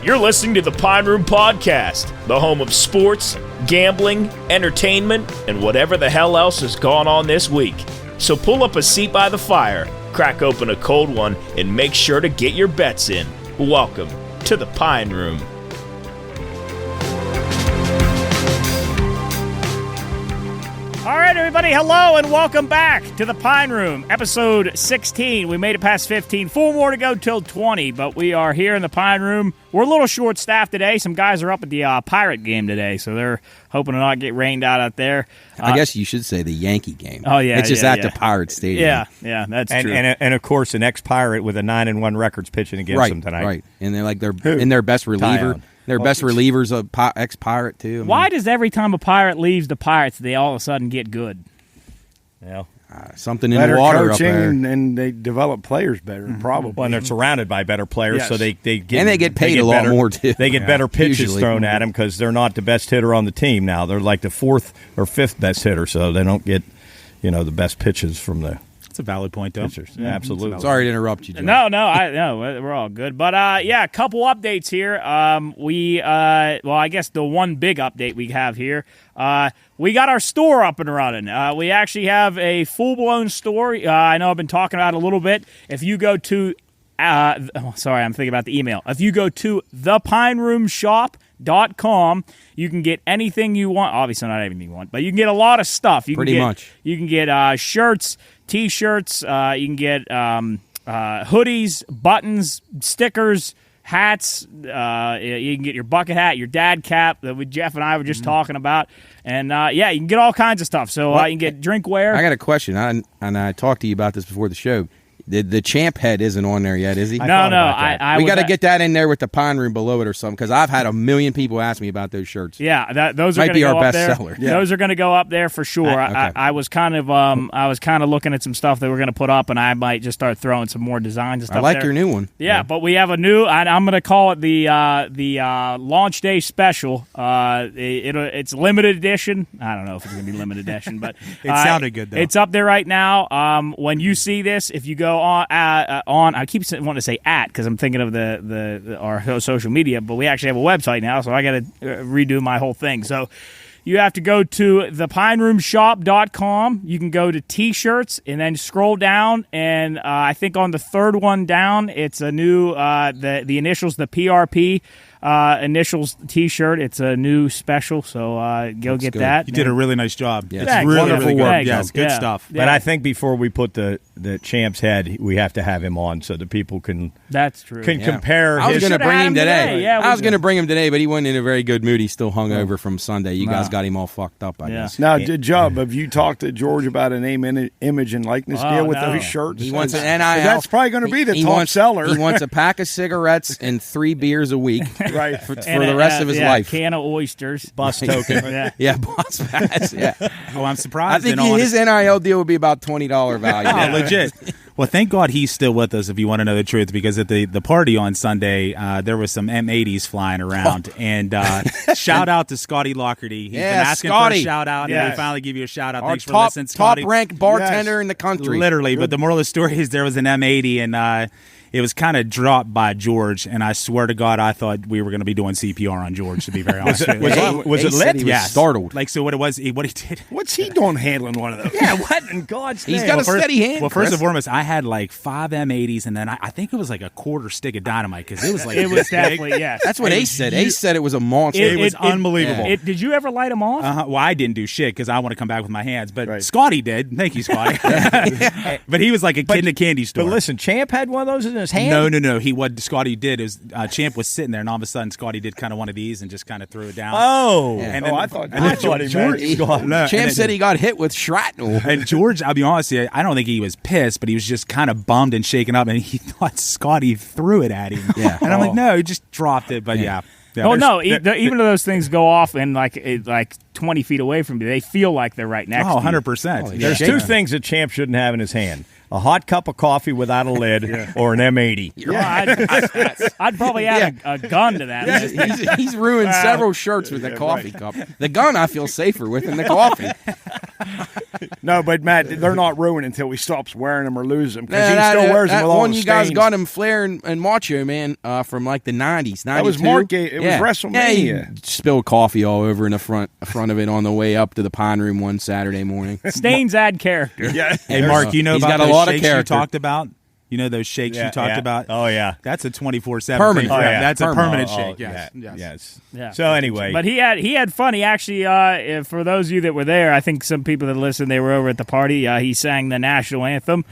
You're listening to the Pine Room Podcast, the home of sports, gambling, entertainment, and whatever the hell else has gone on this week. So pull up a seat by the fire, crack open a cold one, and make sure to get your bets in. Welcome to the Pine Room. All right, everybody, hello and welcome back to the Pine Room, episode 16. We made it past 15, 4 more to go till 20, but we are here in the Pine Room. We're a little short-staffed today. Some guys are up at the Pirate game today, so they're hoping to not get rained out there. I guess you should say the Yankee game. Oh, yeah. It's just at the Pirates Stadium. Yeah, that's true. And of course, an ex-Pirate with a 9-1 record's pitching against them tonight. Right, and they're like their best reliever. Their best reliever's a ex-Pirate, too. I mean, why does every time a Pirate leaves the Pirates, they all of a sudden get good? Well, something in the water up there. And they develop players better, probably. Well, and they're surrounded by better players, so they get... And they get paid a lot more, too. They get better pitches thrown at them because they're not the best hitter on the team now. They're like the 4th or 5th best hitter, so they don't get, the best pitches from the... That's a valid point, though. Yeah, absolutely. Sorry to interrupt you, Joe. No, we're all good. But, a couple updates here. I guess the one big update we have here, we got our store up and running. We actually have a full-blown store. I know I've been talking about it a little bit. If you go to, I'm thinking about the email. If you go to thepineroomshop.com, you can get anything you want. Obviously, not everything you want, but you can get a lot of stuff. You can get shirts, T-shirts. You can get hoodies, buttons, stickers, hats. You can get your bucket hat, your dad cap that Jeff and I were just talking about. And, you can get all kinds of stuff. So you can get drinkware. I got a question, and I talked to you about this before the show. The champ head isn't on there yet, is he? We got to get that in there with the Pine Room below it or something, because I've had a million people ask me about those shirts. Yeah, those are might be our best there. seller. Yeah. Those are going to go up there for sure. Okay. I was kind of looking at some stuff that we're going to put up, and I might just start throwing some more designs and stuff. I like there. your new one. Yeah, but we have a new. I'm going to call it the launch day special. It's limited edition. I don't know if it's going to be limited edition, but it sounded good though. It's up there right now. When you see this, if you go on, I keep wanting to say because I'm thinking of our social media, but we actually have a website now, so I got to redo my whole thing. So you have to go to thepineroomshop.com. You can go to T-shirts and then scroll down, and I think on the third one down, it's a new the initials, the PRP. Initials T-shirt. It's a new special, so go get that. You did a really nice job. Yeah, it's really good. Thanks. Yeah, it's good stuff. But I think before we put the champ's head, we have to have him on so that people can. That's true. Compare. I was going to bring him today. Yeah, I was going to bring him today, but he wasn't in a very good mood. He's still hung over from Sunday. You guys got him all fucked up, I guess. Now, Job, have you talked to George about a name, image, and likeness deal with those shirts? He wants an NIL. That's probably going to be the top seller. He wants a pack of cigarettes and 3 beers a week, right? For the rest of his life. Can of oysters. Bus token. Bus pass. Yeah. Oh, I'm surprised. I think his NIL deal would be about $20 value. Oh, legit. Well, thank God he's still with us, if you want to know the truth, because at the party on Sunday, there was some M80s flying around. And shout out to Scotty Lockerty. He's been asking for a shout out, and we finally give you a shout out. Thanks for listening, Scotty. Top-ranked bartender in the country. Literally. But the moral of the story is there was an M80, and it was kind of dropped by George, and I swear to God, I thought we were going to be doing CPR on George, to be very honest. Was it lit? He was startled. Like, so what he did. What's he doing handling one of those? Yeah, what in God's name? He's got a steady hand. Well, first and foremost, I had like 5 M80s, and then I think it was like a quarter stick of dynamite, because it was like it was definitely, yes. That's what Ace said. Ace said it was a monster. It was unbelievable. Did you ever light them off? Well, I didn't do shit because I want to come back with my hands, but Scotty did. Thank you, Scotty. But he was like a kid in a candy store. But listen, Champ had one of those in his hand? No. What Scotty did is Champ was sitting there, and all of a sudden Scotty did kind of one of these and just kind of threw it down. Oh, and I thought Champ said he got hit with shrapnel. And George, I'll be honest with you, I don't think he was pissed, but he was just kind of bummed and shaken up, and he thought Scotty threw it at him. Yeah, and I'm like, no, he just dropped it. But yeah. Oh no! Even though those things go off and like 20 feet away from you, they feel like they're right next to you. 100%. There's 2 things that Champ shouldn't have in his hand: a hot cup of coffee without a lid, or an M80. I'd probably add a gun to that. Yeah, he's ruined several shirts with a coffee cup. The gun I feel safer with than the coffee. No, but Matt, they're not ruined until he stops wearing them or loses them because he still wears them with all one the you guys stains. got him Flair and Macho Man from like the 90s. 92. That was Markgate. It was WrestleMania. Yeah, he spilled coffee all over in the front of it on the way up to the Pine Room one Saturday morning. Stains add character. Yeah. Hey, Mark, you know He's about got a those lot of shakes you character. talked about? You know those shakes you talked about? Oh, yeah. That's a 24/7 Permanent. thing. Oh, yeah. That's a permanent Oh, shake. yeah. Yes. Yeah. So anyway. But he had fun. He actually, for those of you that were there, I think some people that listened, they were over at the party. He sang the national anthem,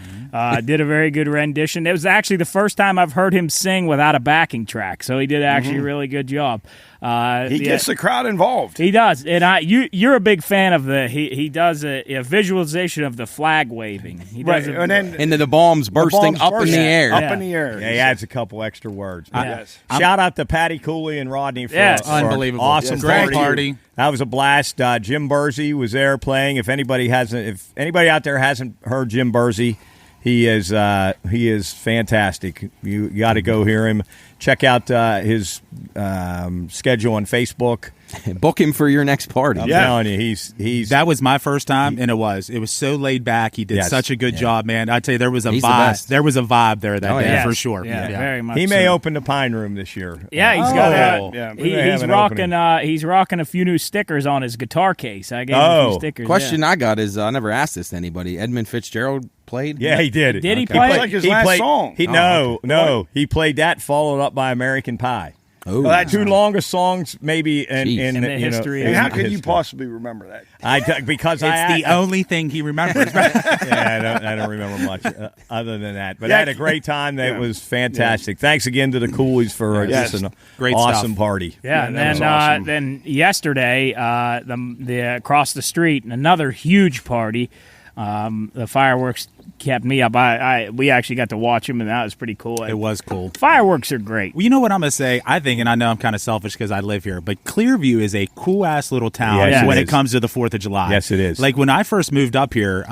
did a very good rendition. It was actually the first time I've heard him sing without a backing track, so he did actually a really good job. He gets the crowd involved. He does, and you're a big fan of he does a visualization of the flag waving. He does Right, and then Into the bombs bursting up in the air. Up in the air. Yeah, he adds a couple extra words. But Yes. Shout out to Patty Cooley and Rodney for, Yes. for an Unbelievable. awesome Great party. That was a blast. Jim Bursey was there playing. If anybody out there hasn't heard Jim Bursey, he is fantastic. You got to go hear him. Check out his schedule on Facebook. Book him for your next party. I'm telling you, he's That was my first time, and it was so laid back. He did Yes. such a good job, man. I tell you, there was a He's the vibe. best. There was a vibe there that Oh, day yeah. for sure. Yeah, very much. he may so. open the Pine Room this year. Yeah, he's Oh. got Yeah, we may have he's an rocking. opening. He's rocking a few new stickers on his guitar case. I gave him a Oh. few stickers. Question yeah. I got is I never asked this to anybody. Edmund Fitzgerald played? Yeah, he did. Did he Okay. play? It's like his last song. No. He played that, followed up by American Pie. Oh, Well, that's Two longest songs, maybe in Jeez. In the you know, history in of- How could you history. possibly remember that? Because It's the only thing he remembers. yeah, I don't remember much other than that. But I had a great time. That was fantastic. Thanks again to the Coolies for Yes. just an Great awesome stuff. party. Yeah, and that was then awesome. then yesterday, the across the street, another huge party. The fireworks kept me up. We actually got to watch them, and that was pretty cool. It was cool. Fireworks are great. Well, you know what I'm going to say? I think, and I know I'm kind of selfish because I live here, but Clearview is a cool-ass little town Yes, when it it is. comes to the 4th of July. Yes, it is. Like, when I first moved up here,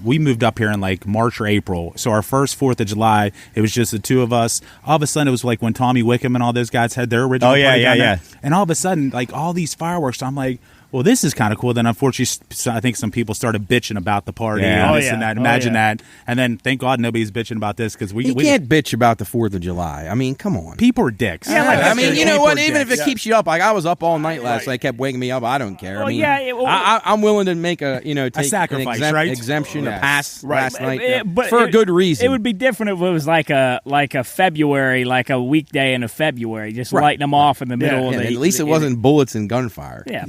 we moved up here in, like, March or April. So our first 4th of July, it was just the two of us. All of a sudden, it was like when Tommy Wickham and all those guys had their original Oh, yeah, party yeah, down there. yeah. And all of a sudden, like, all these fireworks, I'm like, well, this is kind of cool. Then, unfortunately, I think some people started bitching about the party Yeah. and Oh, this yeah. and that. Oh, Imagine yeah. that. And then, thank God, nobody's bitching about this because we You can't bitch about the 4th of July. I mean, come on. people are dicks. Yeah, like I mean, you know People what? are Even if dicks. it keeps you up, like I was up all night last night, kept waking me up. I don't care. Well, I mean, yeah, I'm willing to make take sacrifice, an right? exemption, Yes. a pass last night But for a good reason. It would be different if it was like a February, like a weekday in a February, just Right. lighting them off in the middle of Yeah, the. at least it wasn't bullets and gunfire. Yeah,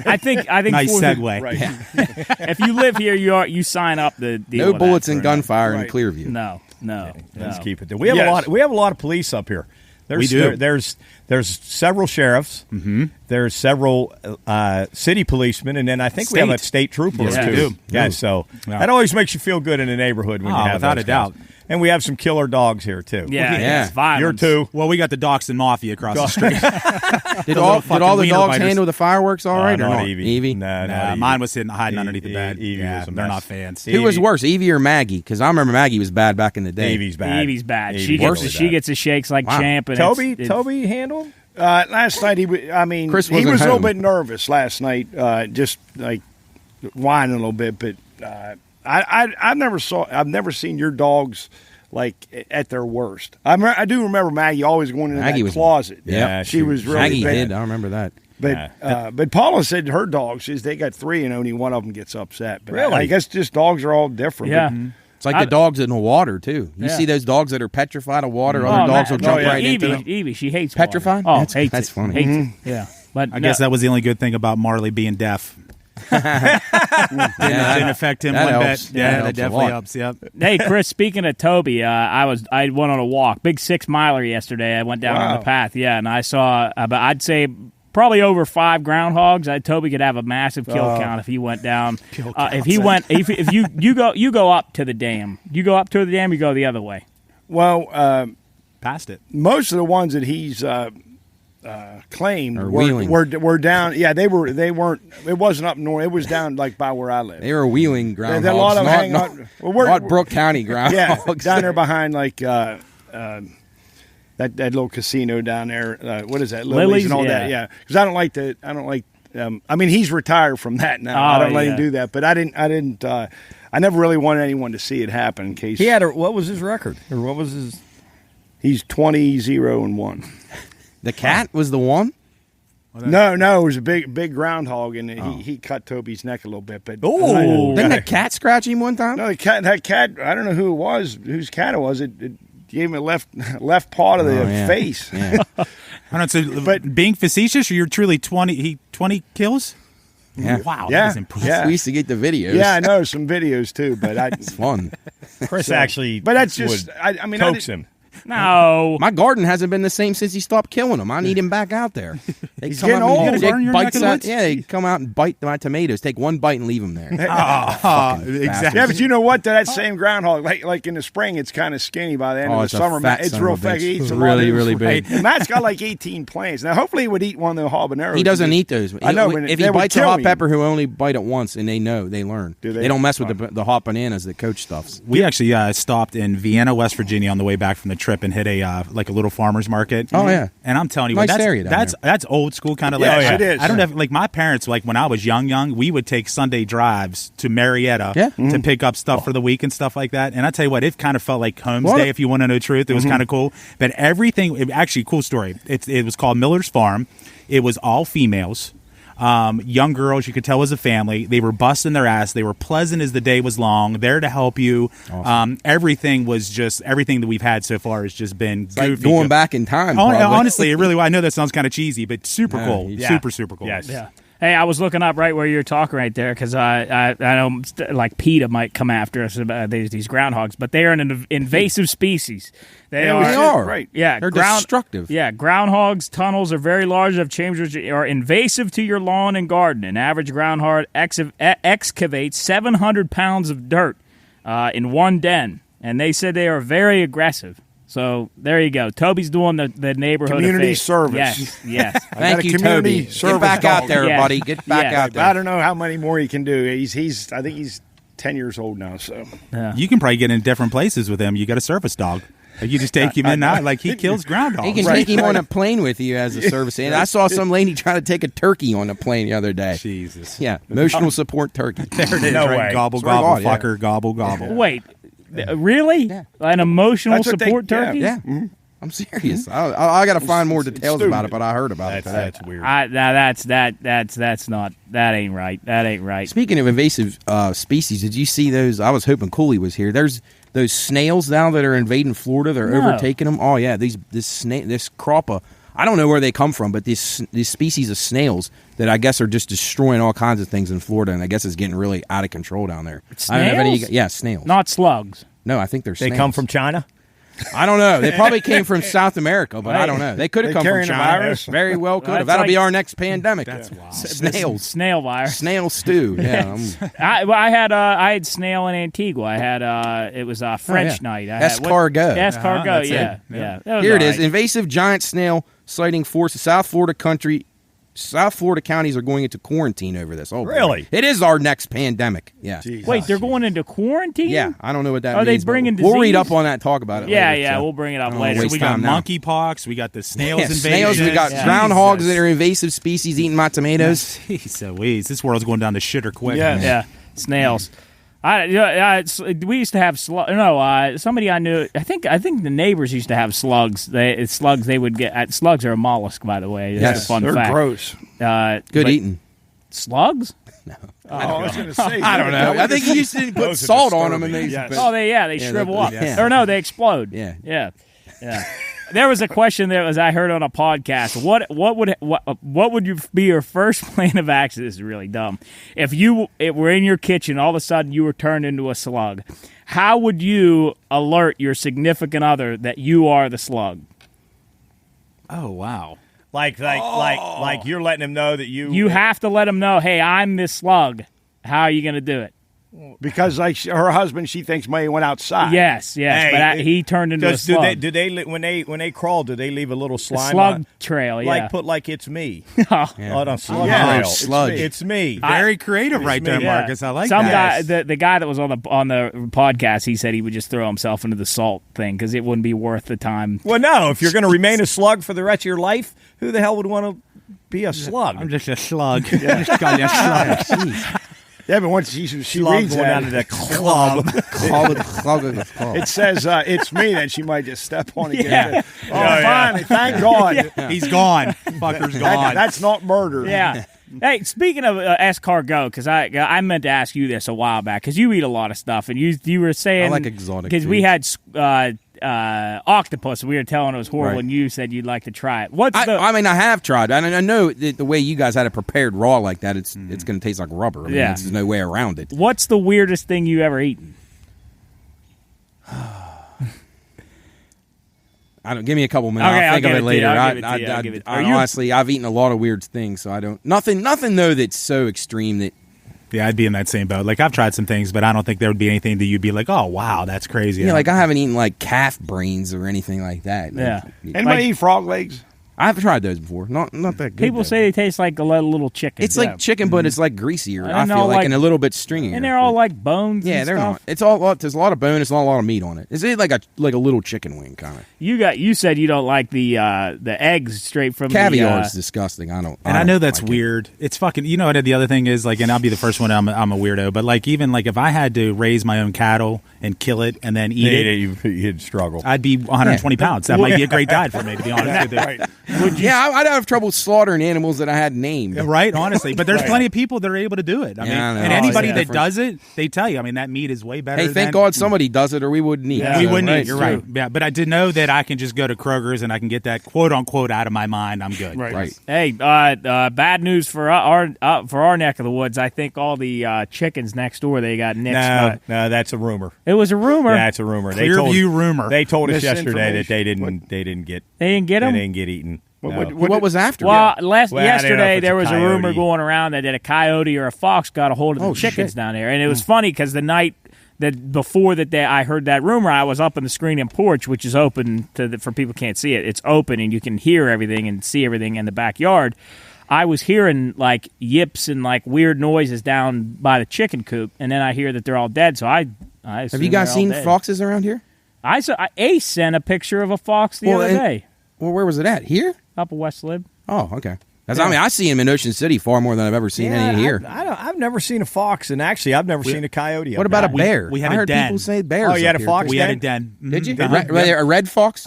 I think Nice 4th of- segue. Right. If you live here, you sign up the deal. No with bullets that and for- gunfire in Right. Clearview. No. Let's keep it there. We have Yes. we have a lot of police up here. We do. There's several sheriffs. Mm-hmm. There's several city policemen, and then I think we have a state trooper Yes, or two. we do. Yeah, so Yeah. that always makes you feel good in a neighborhood when you have without those a doubt. guys. And we have some killer dogs here too. Yeah, Yeah. it's violence. You're two. Well, we got the Dachshund Mafia across the street. Did little all fucking the wiener dogs biters. handle the fireworks all right or not not? Evie. No, not Evie. Mine was hiding underneath the E- bed. Evie yeah, was a they're mess. not fans. Who was worse, Evie or Maggie? Because I remember Maggie was bad back in the day. Evie's bad. Evie's bad. Evie's She really gets bad. the shakes like Wow. champ. And Toby handled. Last night I mean, Chris he wasn't was a little home. bit nervous last night, just like whining a little bit. But I've never seen your dogs like at their worst. I do remember Maggie always going in Maggie that was- closet. Yeah, she was really Maggie bad. did. I remember that. But Paula said her dogs is they got 3 and only one of them gets upset. But Really? I guess just dogs are all different. Yeah. It's like the dogs in the water too. You Yeah. see those dogs that are petrified of water. Oh, Other dogs man. will jump yeah. right into them. Evie, she hates Petrified? water. Oh, That's- hates that's it. funny. Hates Mm-hmm. it. Yeah, but I guess that was the only good thing about Marley being deaf. Didn't affect him that one helps. bit. Yeah, That that helps a definitely lot. helps. Yep. Hey, Chris. Speaking of Toby, I went on a walk, big 6-miler yesterday. I went down on the path, and I saw, I'd say probably over 5 groundhogs. Toby could have a massive kill count if he went down. If you go up to the dam, you go the other way. Well, Passed it. most of the ones that he's claimed Or wheeling. were down. Yeah, they weren't. It wasn't up north. It was down like by where I live. They were wheeling groundhogs. There's a lot of them hanging not, out. Well, we're- not Brooke County groundhogs. Yeah, down there behind like that little casino down there. What is that? Lily's, and all yeah. that. Yeah, because I don't like I mean, he's retired from that now. I don't let him do that. But I didn't. I never really wanted anyone to see it happen. In case he had what was his record, or what was his? He's 20-0-1. The cat was the one. No, it was a big groundhog, and he cut Toby's neck a little bit. But didn't the cat scratch him one time? No, that cat. I don't know who it was, whose cat it was. It gave him a left part of the face. Yeah. I don't know. But being facetious, or you're truly 20 kills. Yeah. Wow. Yeah. That was impressive. Yeah. We used to get the videos. Yeah, I know some videos too, but It's fun. Chris actually, but that's just. I mean, coax him. No. My garden hasn't been the same since he stopped killing them. I need him back out there. He's getting old. And You got a garden in your neck of the woods? Yeah, they come out and bite my tomatoes. Take one bite and leave them there. Exactly. Yeah, but you know what? That same groundhog, like in the spring, it's kind of skinny. By the end of the it's a summer, fat it's son of real a fat. bitch. He eats a Really, lot. really big. And Matt's got like 18 plants. Now, hopefully, he would eat one of the habaneros. He doesn't eat those. I know, but if they he would bites a kill hot me. pepper, he'll only bite it once, and they know. They learn. Do they? They don't mess with the hot bananas that Coach stuffs. We actually stopped in Vienna, West Virginia, on the way back from the trip, and hit a little farmer's market. Oh, yeah. And I'm telling you, Nice that's area down that's old school kind of. Yeah, like, it is. I don't have like my parents. Like when I was young, we would take Sunday drives to Marietta to pick up stuff for the week and stuff like that. And I tell you what, it kind of felt like Homes Day. If you want to know the truth, it was kind of cool. But everything, actually, cool story. It was called Miller's Farm. It was all females. Young girls, you could tell was a family. They were busting their ass. They were pleasant as the day was long, there to help you. Awesome. Everything that we've had so far has just been goofy. Like going back in time. Honestly, it really. I know that sounds kind of cheesy, but super cool. Yeah. Super cool. Yes. Yeah. Hey, I was looking up right where you're talking right there because I know like PETA might come after us about these groundhogs, but they are an invasive species. They are. Right. Yeah, They're destructive. Yeah, groundhogs' tunnels are very large. Have chambers are invasive to your lawn and garden. An average groundhog excavates 700 pounds of dirt in one den, and they said they are very aggressive. So there you go. Toby's doing the neighborhood Community service. Yes. Thank you, community Toby. service Get back dog. out there, Yeah. buddy. Get back Yeah. out there. I don't know how many more he can do. I think he's 10 years old now. So You can probably get in different places with him. You got a service dog. Like you just take him in now. Like he kills groundhogs. He can take him on a plane with you as a service. And I saw some lady try to take a turkey on a plane the other day. Jesus. Yeah, emotional support turkey. There it is. No right? way. Gobble, Swear to gobble, God, yeah. fucker, gobble, gobble. Wait, really? Yeah. An emotional That's what they- support turkey? Yeah, I'm serious. I got to find more details stupid. about it, but I heard about it. That's weird. That's not. That ain't right. That ain't right. Speaking of invasive species, did you see those? I was hoping Cooley was here. There's those snails now that are invading Florida. They're overtaking them. Oh yeah, this crop of, I don't know where they come from, but these species of snails that I guess are just destroying all kinds of things in Florida, and I guess it's getting really out of control down there. I don't know if any, Snails? snails. Not slugs. No, I think they're They snails. come from China? I don't know. They probably came from South America, but I don't know. They could have They come from carrying the China. virus? Very well could have. That's That'll be like- our next pandemic. That's wild. Snails. Snail virus. Snail stew. Yeah. I had snail in Antigua. I had it was French yeah. night. I had, Escargot. Escargot. that's it. Yeah. That was Here it all is. right. Invasive giant snail sighting force. South Florida counties are going into quarantine over this. Oh, boy. Really? It is our next pandemic. Yeah. Jesus. Wait, they're going into quarantine? Yeah. I don't know what that Are means. they but bringing We'll read disease? up on that and talk about it Yeah, later. yeah. so. We'll bring it up I don't later. waste We got time now. monkeypox. We got the snails Yeah, invasion. snails. We got Yeah. groundhogs Jesus. that are invasive species eating my tomatoes. Jeez Louise, this world's going down the shitter quick. Yes. Yeah. Snails. We used to have somebody I knew. I think the neighbors used to have slugs. Slugs they would get. Slugs are a mollusk, by the way. That's Yes. a fun They're fact. gross. Good but eating. Slugs? I was going to say. I don't know. I think you used to put Those are salt on them and they. disturbing. Yes. Oh, they shrivel up. yeah. Or no, they explode. Yeah. There was a question that I heard on a podcast. What would be your first plan of action? This is really dumb. If were in your kitchen, all of a sudden you were turned into a slug, how would you alert your significant other that you are the slug? Oh wow. Like you're letting him know that You have to let them know, hey, I'm this slug. How are you going to do it? Because like her husband, she thinks May went outside. Yes, Hey, but he turned into a slug. Do they when they crawl? Do they leave a little A slime? slug on- trail, yeah. Like put like it's me. Oh. On a slug Yeah. trail. Oh, sludge. It's me. Very creative right there, Yeah. Marcus. I like Some that. guy, the guy that was on the podcast, he said he would just throw himself into the salt thing because it wouldn't be worth the time. Well, no. If you're going to remain a slug for the rest of your life, who the hell would want to be a slug. I'm just a slug. Just call you a slug. Jeez. Yeah, but once she Slug reads going that, down to the club. it says it's me, then she might just step on it. Yeah. Finally, thank God. He's gone. Fucker's gone. That's not murder. Yeah. Hey, speaking of escargot, because I meant to ask you this a while back, because you eat a lot of stuff, and you were saying I like exotic because we had octopus, and we were telling it was horrible, Right. and you said you'd like to try it. I mean, I have tried. I know that the way you guys had it prepared raw like that, it's going to taste like rubber. I mean, Yeah. there's no way around it. What's the weirdest thing you ever eaten? Give me a couple minutes. Okay, I'll think of it later. I'll give it to you. Honestly, I've eaten a lot of weird things, so I don't. Nothing though that's so extreme that. Yeah, I'd be in that same boat. Like, I've tried some things, but I don't think there would be anything that you'd be like, oh, wow, that's crazy. Yeah, like I haven't eaten like calf brains or anything like that. Yeah. Anybody eat frog legs? I've tried those before. Not that good. People though. say they taste like a little chicken. It's like chicken, but it's like greasier. And I they're feel all like, like- and a little bit stringier. and they're all like bones. Yeah, and they're stuff. not. It's all. There's a lot of bone. It's not a lot of meat on it. It's like a little chicken wing kind of. You said you don't like the eggs straight from Caviar the, is disgusting. I know that's like weird. It's fucking. You know what? The other thing is, like, and I'll be the first one. I'm a weirdo, but like, even like if I had to raise my own cattle and kill it and then eat it, You'd struggle. I'd be 120 pounds. That might be a great diet for me, to be honest with you. I'd have trouble slaughtering animals that I had named. Right, honestly. But there's plenty of people that are able to do it. I mean, I know. and anybody Yeah. that does it, they tell you. I mean, that meat is way better. Hey, thank God somebody does it, or we wouldn't eat. Yeah. We So, wouldn't right, eat. You're true. right. Yeah, but I did know that I can just go to Kroger's and I can get that quote unquote out of my mind. I'm good. Right. Hey, bad news for our neck of the woods. I think all the chickens next door they got nixed. No, that's a rumor. It was a rumor. Yeah, it's a rumor. Clearview rumor. They told us yesterday that Misinformation. they didn't get They didn't get them. They didn't get eaten. No. What was after? Well, Well, I don't know yesterday if it's there a was a rumor coyote. going around that a coyote or a fox got a hold of the Oh, chickens shit. down there, and it was funny because the night that before that I heard that rumor, I was up in the screening porch, which is open for people who can't see it. It's open and you can hear everything and see everything in the backyard. I was hearing like yips and like weird noises down by the chicken coop, and then I hear that they're all dead. So I Have assume you guys they're all seen dead. foxes around here? I saw Ace sent a picture of a fox the other day Well, where was it at? Here? up at West Lib. Oh, okay. I mean, I see them in Ocean City far more than I've ever seen any here. I've never seen a fox, and actually, I've never seen a coyote. What about a bear? we had I a heard den. people say bears. Oh, you had up a here, fox too. We had a den? den. Did you? Mhm. A red fox?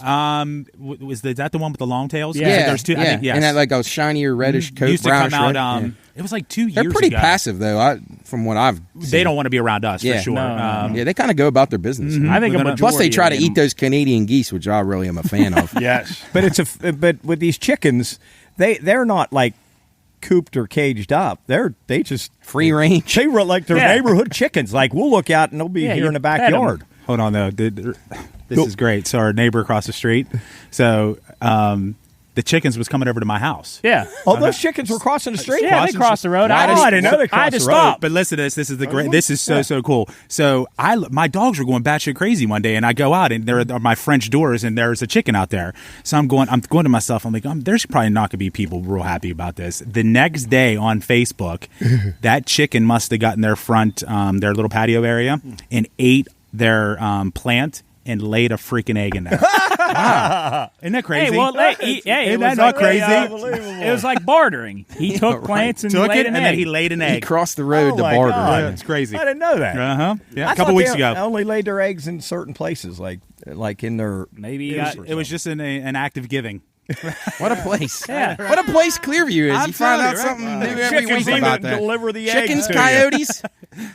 Was that the one with the long tails? Yeah. There's two. Yeah. I think, yes. And that like a shinier reddish coat, used to brownish come out. red. Yeah. It was like 2 years They're pretty ago. passive, though. From what I've seen. They don't want to be around us Yeah. for sure. No. Yeah, they kind of go about their business. I think a Plus, majority Plus, they try to of them- eat those Canadian geese, which I really am a fan of. Yes. But but with these chickens, they're not like cooped or caged up. They just Free range. They were like they're Yeah. neighborhood chickens. Like we'll look out and they'll be Yeah, here you in the pet 'em. backyard. Hold on though. This is great. So our neighbor across the street. So the chickens was coming over to my house. Yeah. Oh, those chickens were crossing the street. Yeah, they crossed the road. I didn't know they I had crossed to the road. stop. But listen to this. This is the great. This is so cool. So my dogs were going batshit crazy one day, and I go out and there are my French doors, and there's a chicken out there. So I'm going to myself. I'm like, there's probably not going to be people real happy about this. The next day on Facebook, that chicken must have gotten their front, their little patio area, and ate their plant and laid a freaking egg in there. Wow. Isn't that crazy? Hey, well, it Isn't was that not like, crazy? It was like bartering. He took plants and Took laid it, an and egg. then he laid an He egg. crossed the road Oh to my barter. God. Yeah, it's crazy. I didn't know that. Uh-huh. Yeah, I a couple thought weeks they ago. only laid their eggs in certain places, like in their. Maybe It was just an act of giving. What a place. Yeah. What a place Clearview is. I'm you find telling out you, something right? new every Chickens week even about that. deliver the Chickens, eggs to you. coyotes,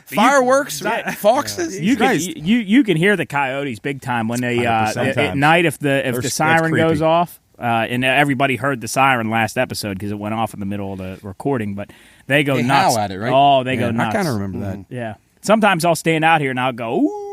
fireworks, foxes. You can hear the coyotes big time when they at sometimes. night if the That's siren creepy. goes off. And everybody heard the siren last episode because it went off in the middle of the recording. But they go They nuts howl at it, right? Oh, they Yeah, go nuts. I kind of remember that. Yeah. Sometimes I'll stand out here and I'll go ooh.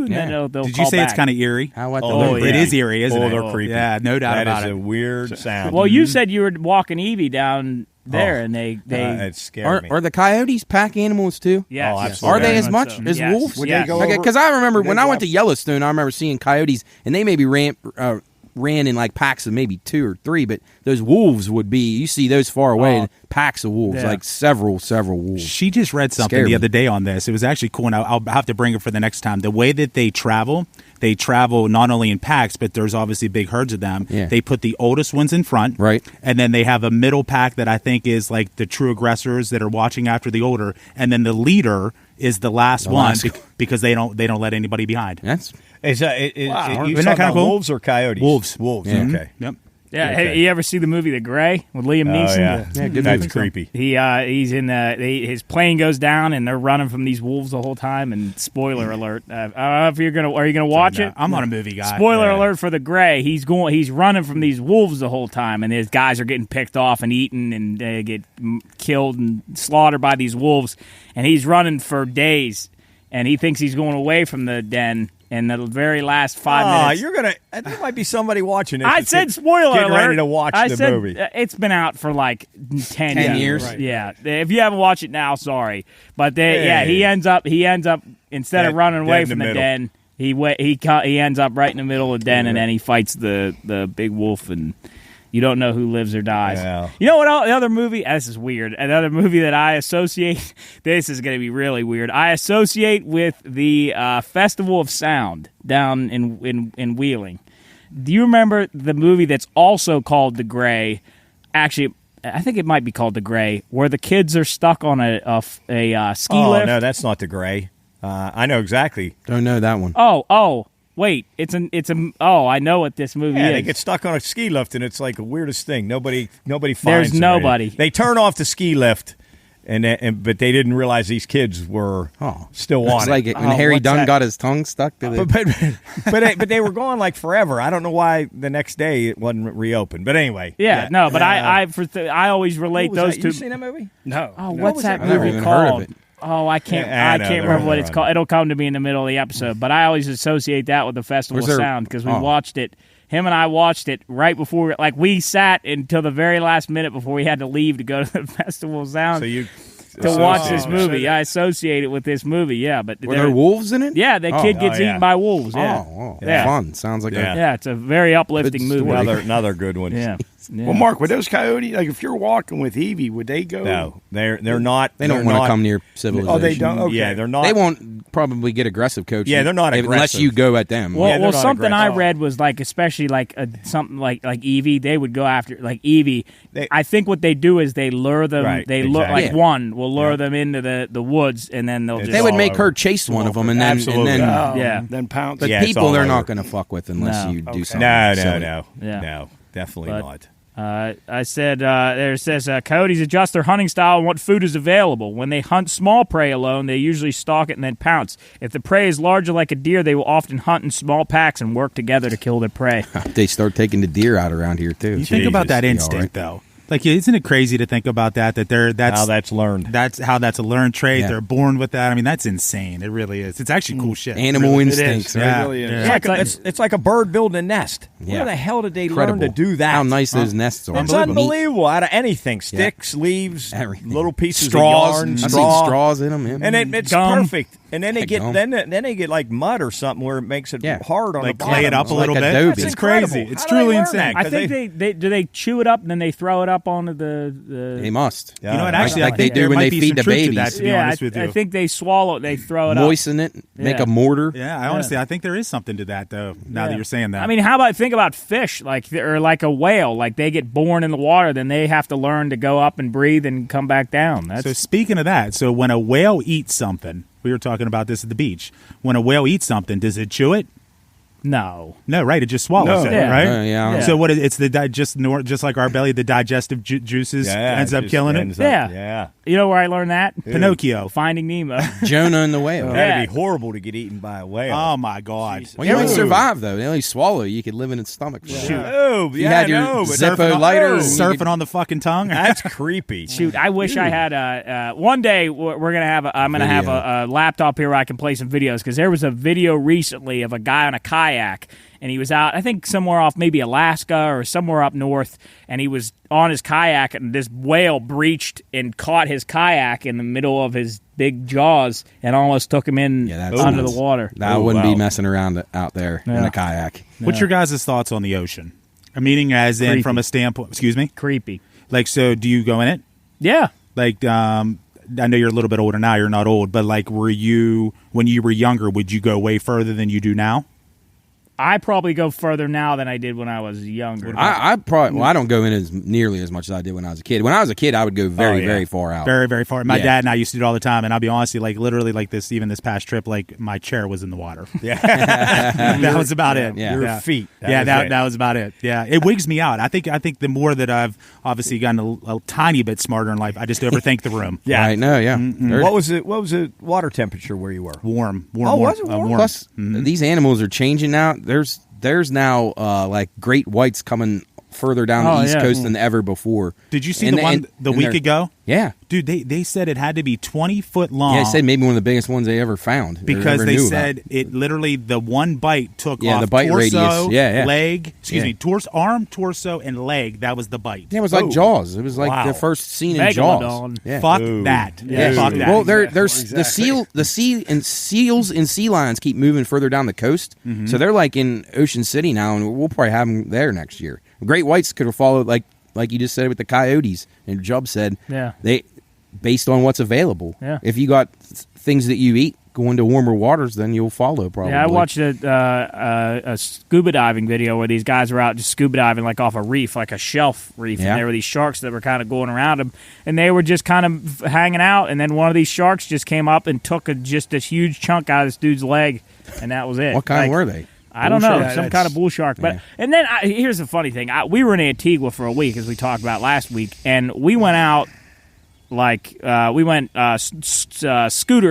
And then Yeah. they'll Did you call say it's back. kind of eerie? How at the Oh, river. yeah. It is eerie, isn't Oh, it? they're creepy. Yeah, no doubt That about is it. a weird sound. Well, you said you were walking Evie down there, and they it scared me. Are the coyotes pack animals too? yes. Oh, absolutely. Are they Very as much so. as Yes. wolves? Would Yes. they go Okay, over- because I remember They when I went go to Yellowstone, I remember seeing coyotes, and they maybe ran in like packs of maybe 2 or 3, but those wolves would be, you see those far away, Oh. packs of wolves, Yeah. like several wolves. She just read something Scared the me. other day on this. It was actually cool, and I'll have to bring it for the next time. The way that they travel, They travel not only in packs, but there's obviously big herds of them. Yeah. They put the oldest ones in front, right, and then they have a middle pack that I think is like the true aggressors that are watching after the older, and then the leader is the last one because they don't let anybody behind. That's you Isn't that kind of cool? Wolves or coyotes? Wolves. Yeah. Okay. Yep. Yeah, Okay. Hey, you ever see the movie The Gray with Liam Neeson? Yeah, good that's movie. creepy. He's in his plane goes down and they're running from these wolves the whole time. And spoiler alert, I don't know if are you gonna watch it? I'm not a movie guy. Spoiler alert for The Gray. He's running from these wolves the whole time, and his guys are getting picked off and eaten, and they get killed and slaughtered by these wolves. And he's running for days, and he thinks he's going away from the den. And the very last 5 minutes. There might be somebody watching this. I said spoiler getting alert. ready to watch the movie. It's been out for like 10 years. Right. Yeah. If you haven't watched it now, sorry. But he ends up instead of running away from the den, he ends up right in the middle of the den, and then he fights the big wolf, and you don't know who lives or dies. Yeah. You know what? The other movie. This is weird. Another movie that I associate. This is going to be really weird. I associate with the Festival of Sound down in Wheeling. Do you remember the movie that's also called The Gray? Actually, I think it might be called The Gray, where the kids are stuck on a ski lift. Oh no, that's not The Gray. I know exactly. don't know that one. Oh. Wait, I know what this movie is. They get stuck on a ski lift, and it's like the weirdest thing. Nobody finds There's them. nobody. They turn off the ski lift, but they didn't realize these kids were still on It's it. like when Harry Dunn got his tongue stuck to the... But they were gone like forever. I don't know why the next day it wasn't reopened. But anyway. But I always relate those two. You seen that movie? No. Oh, what's that I never movie even heard called? of it. Oh, I can't they're remember what it's running. called. It'll come to me in the middle of the episode. But I always associate that with the Festival of Sound because we watched it. Him and I watched it right before, we sat until the very last minute before we had to leave to go to the Festival of Sound to watch this movie. I associate it with this movie, yeah. But Were there wolves in it? Yeah, the kid gets eaten by wolves. Yeah. Fun. Sounds like Yeah, it's a very uplifting Good movie. story. Another good one. Yeah. Well, Mark, would those coyotes, if you're walking with Evie, would they go? No, they're not. They don't want to come near civilization. Oh, they don't? Okay. Yeah, they're not. They won't probably get aggressive, Coach. Yeah, they're not unless aggressive. you go at them. Well, something I read was especially something like Evie, they would go after Evie. I think what they do is they lure them. Right, they lure exactly. one will lure them into the woods, and then they'll just. They would make her chase one of them, and then Then pounce. But Yeah, people, they're all not over. going to fuck with unless you do something. No, Yeah. definitely But- not. I said, there says, coyotes adjust their hunting style and what food is available. When they hunt small prey alone, they usually stalk it and then pounce. If the prey is larger like a deer, they will often hunt in small packs and work together to kill their prey. They start taking the deer out around here too. You think about that instinct, though. Isn't it crazy to think about that that's How that's learned. That's how that's a learned trait. Yeah. They're born with that. I mean, that's insane. It really is. It's actually cool shit. Animal Really. instincts. It Right? really is. Yeah. It's like a bird building a nest. Yeah. Where the hell did they Incredible. learn to do that? How nice those nests are. It's unbelievable. Out of anything, sticks, leaves, Everything. little pieces Straws. of yarn, I've seen straw, straws in them. Yeah. and it's Gum. perfect. And then they get gum. then they get like mud or something where it makes it hard on Like the clay bottom. it up a Like little bit. Adobe. It's That's crazy. incredible. It's How do they truly learn insane. that? I 'Cause think they do they chew it up and then they throw it up onto the They must. You know what? Yeah. Actually, Like I they think do there when might they be feed some the truth to babies. that, to be honest with you. I think they swallow it. They throw it up. Moisten it. Make a mortar. Yeah, I honestly, I think there is something to that, though. Now that you're saying that, I mean, think about fish, or like a whale, they get born in the water, then they have to learn to go up and breathe and come back down. So speaking of that, so when a whale eats something, we were talking about this at the beach. When a whale eats something, does it chew it? No. No, right? It just swallows No. it, Yeah. right? Yeah. So what? It's the just like our belly, the digestive juices ends up killing it. Yeah. You know where I learned that? Pinocchio. Finding Nemo. Jonah and the whale. That'd be horrible to get eaten by a whale. Oh my God! Well, you might survive though. They only swallow. You could live in its stomach. Oh, You had your Zippo lighter. and you surfing could- on the fucking tongue. That's creepy. Shoot, I wish I had one day we're gonna have I'm gonna have a laptop here where I can play some videos because there was a video recently of a guy on a kayak and he was out I think somewhere off maybe Alaska or somewhere up north and he was on his kayak and this whale breached and caught his kayak in the middle of his big jaws and almost took him in that's under nuts. the water. I Oh, wouldn't wow. be messing around out there in Yeah. a kayak. What's your guys' thoughts on the ocean? Meaning, as in Creepy. from a standpoint. Excuse me. Creepy. So do you go in it? Yeah. I know you're a little bit older now. You're not old, but were you when you were younger? Would you go way further than you do now? I probably go further now than I did when I was younger. I don't go in as nearly as much as I did when I was a kid. When I was a kid, I would go very far out. Very, very far. My dad and I used to do it all the time, and I'll be honest, like literally like this, even this past trip, like my chair was in the water. Yeah. That was about it. Yeah. Your feet. That was about it. Yeah. It wigs me out. I think the more that I've obviously gotten a tiny bit smarter in life, I just overthink the room. Yeah. Right. No, yeah. Mm-hmm. What was the water temperature where you were? Warm. Was it warm? Plus, these animals are changing now. There's now like great whites coming further down the East Coast than ever before. Did you see the one the week ago? Yeah. Dude, they said it had to be 20 foot long. Yeah, they said maybe one of the biggest ones they ever found. Because they said it literally, the one bite took off the bite torso, radius. leg, arm, torso, and leg. That was the bite. Yeah, it was like Jaws. It was like the first scene in Jaws. Yeah. Fuck that. Yeah. Fuck that. Well, there's the seals and sea lions keep moving further down the coast. Mm-hmm. So they're like in Ocean City now, and we'll probably have them there next year. Great whites could have followed, like you just said with the coyotes, and Jubb said, they based on what's available. Yeah. If you got things that you eat going to warmer waters, then you'll follow probably. Yeah, I watched a scuba diving video where these guys were out just scuba diving like off a reef, like a shelf reef, and there were these sharks that were kind of going around them, and they were just kind of hanging out, and then one of these sharks just came up and took just this huge chunk out of this dude's leg, and that was it. What kind were they? I don't know, some kind of bull shark. But and then here's the funny thing: we were in Antigua for a week, as we talked about last week, and we went out scooter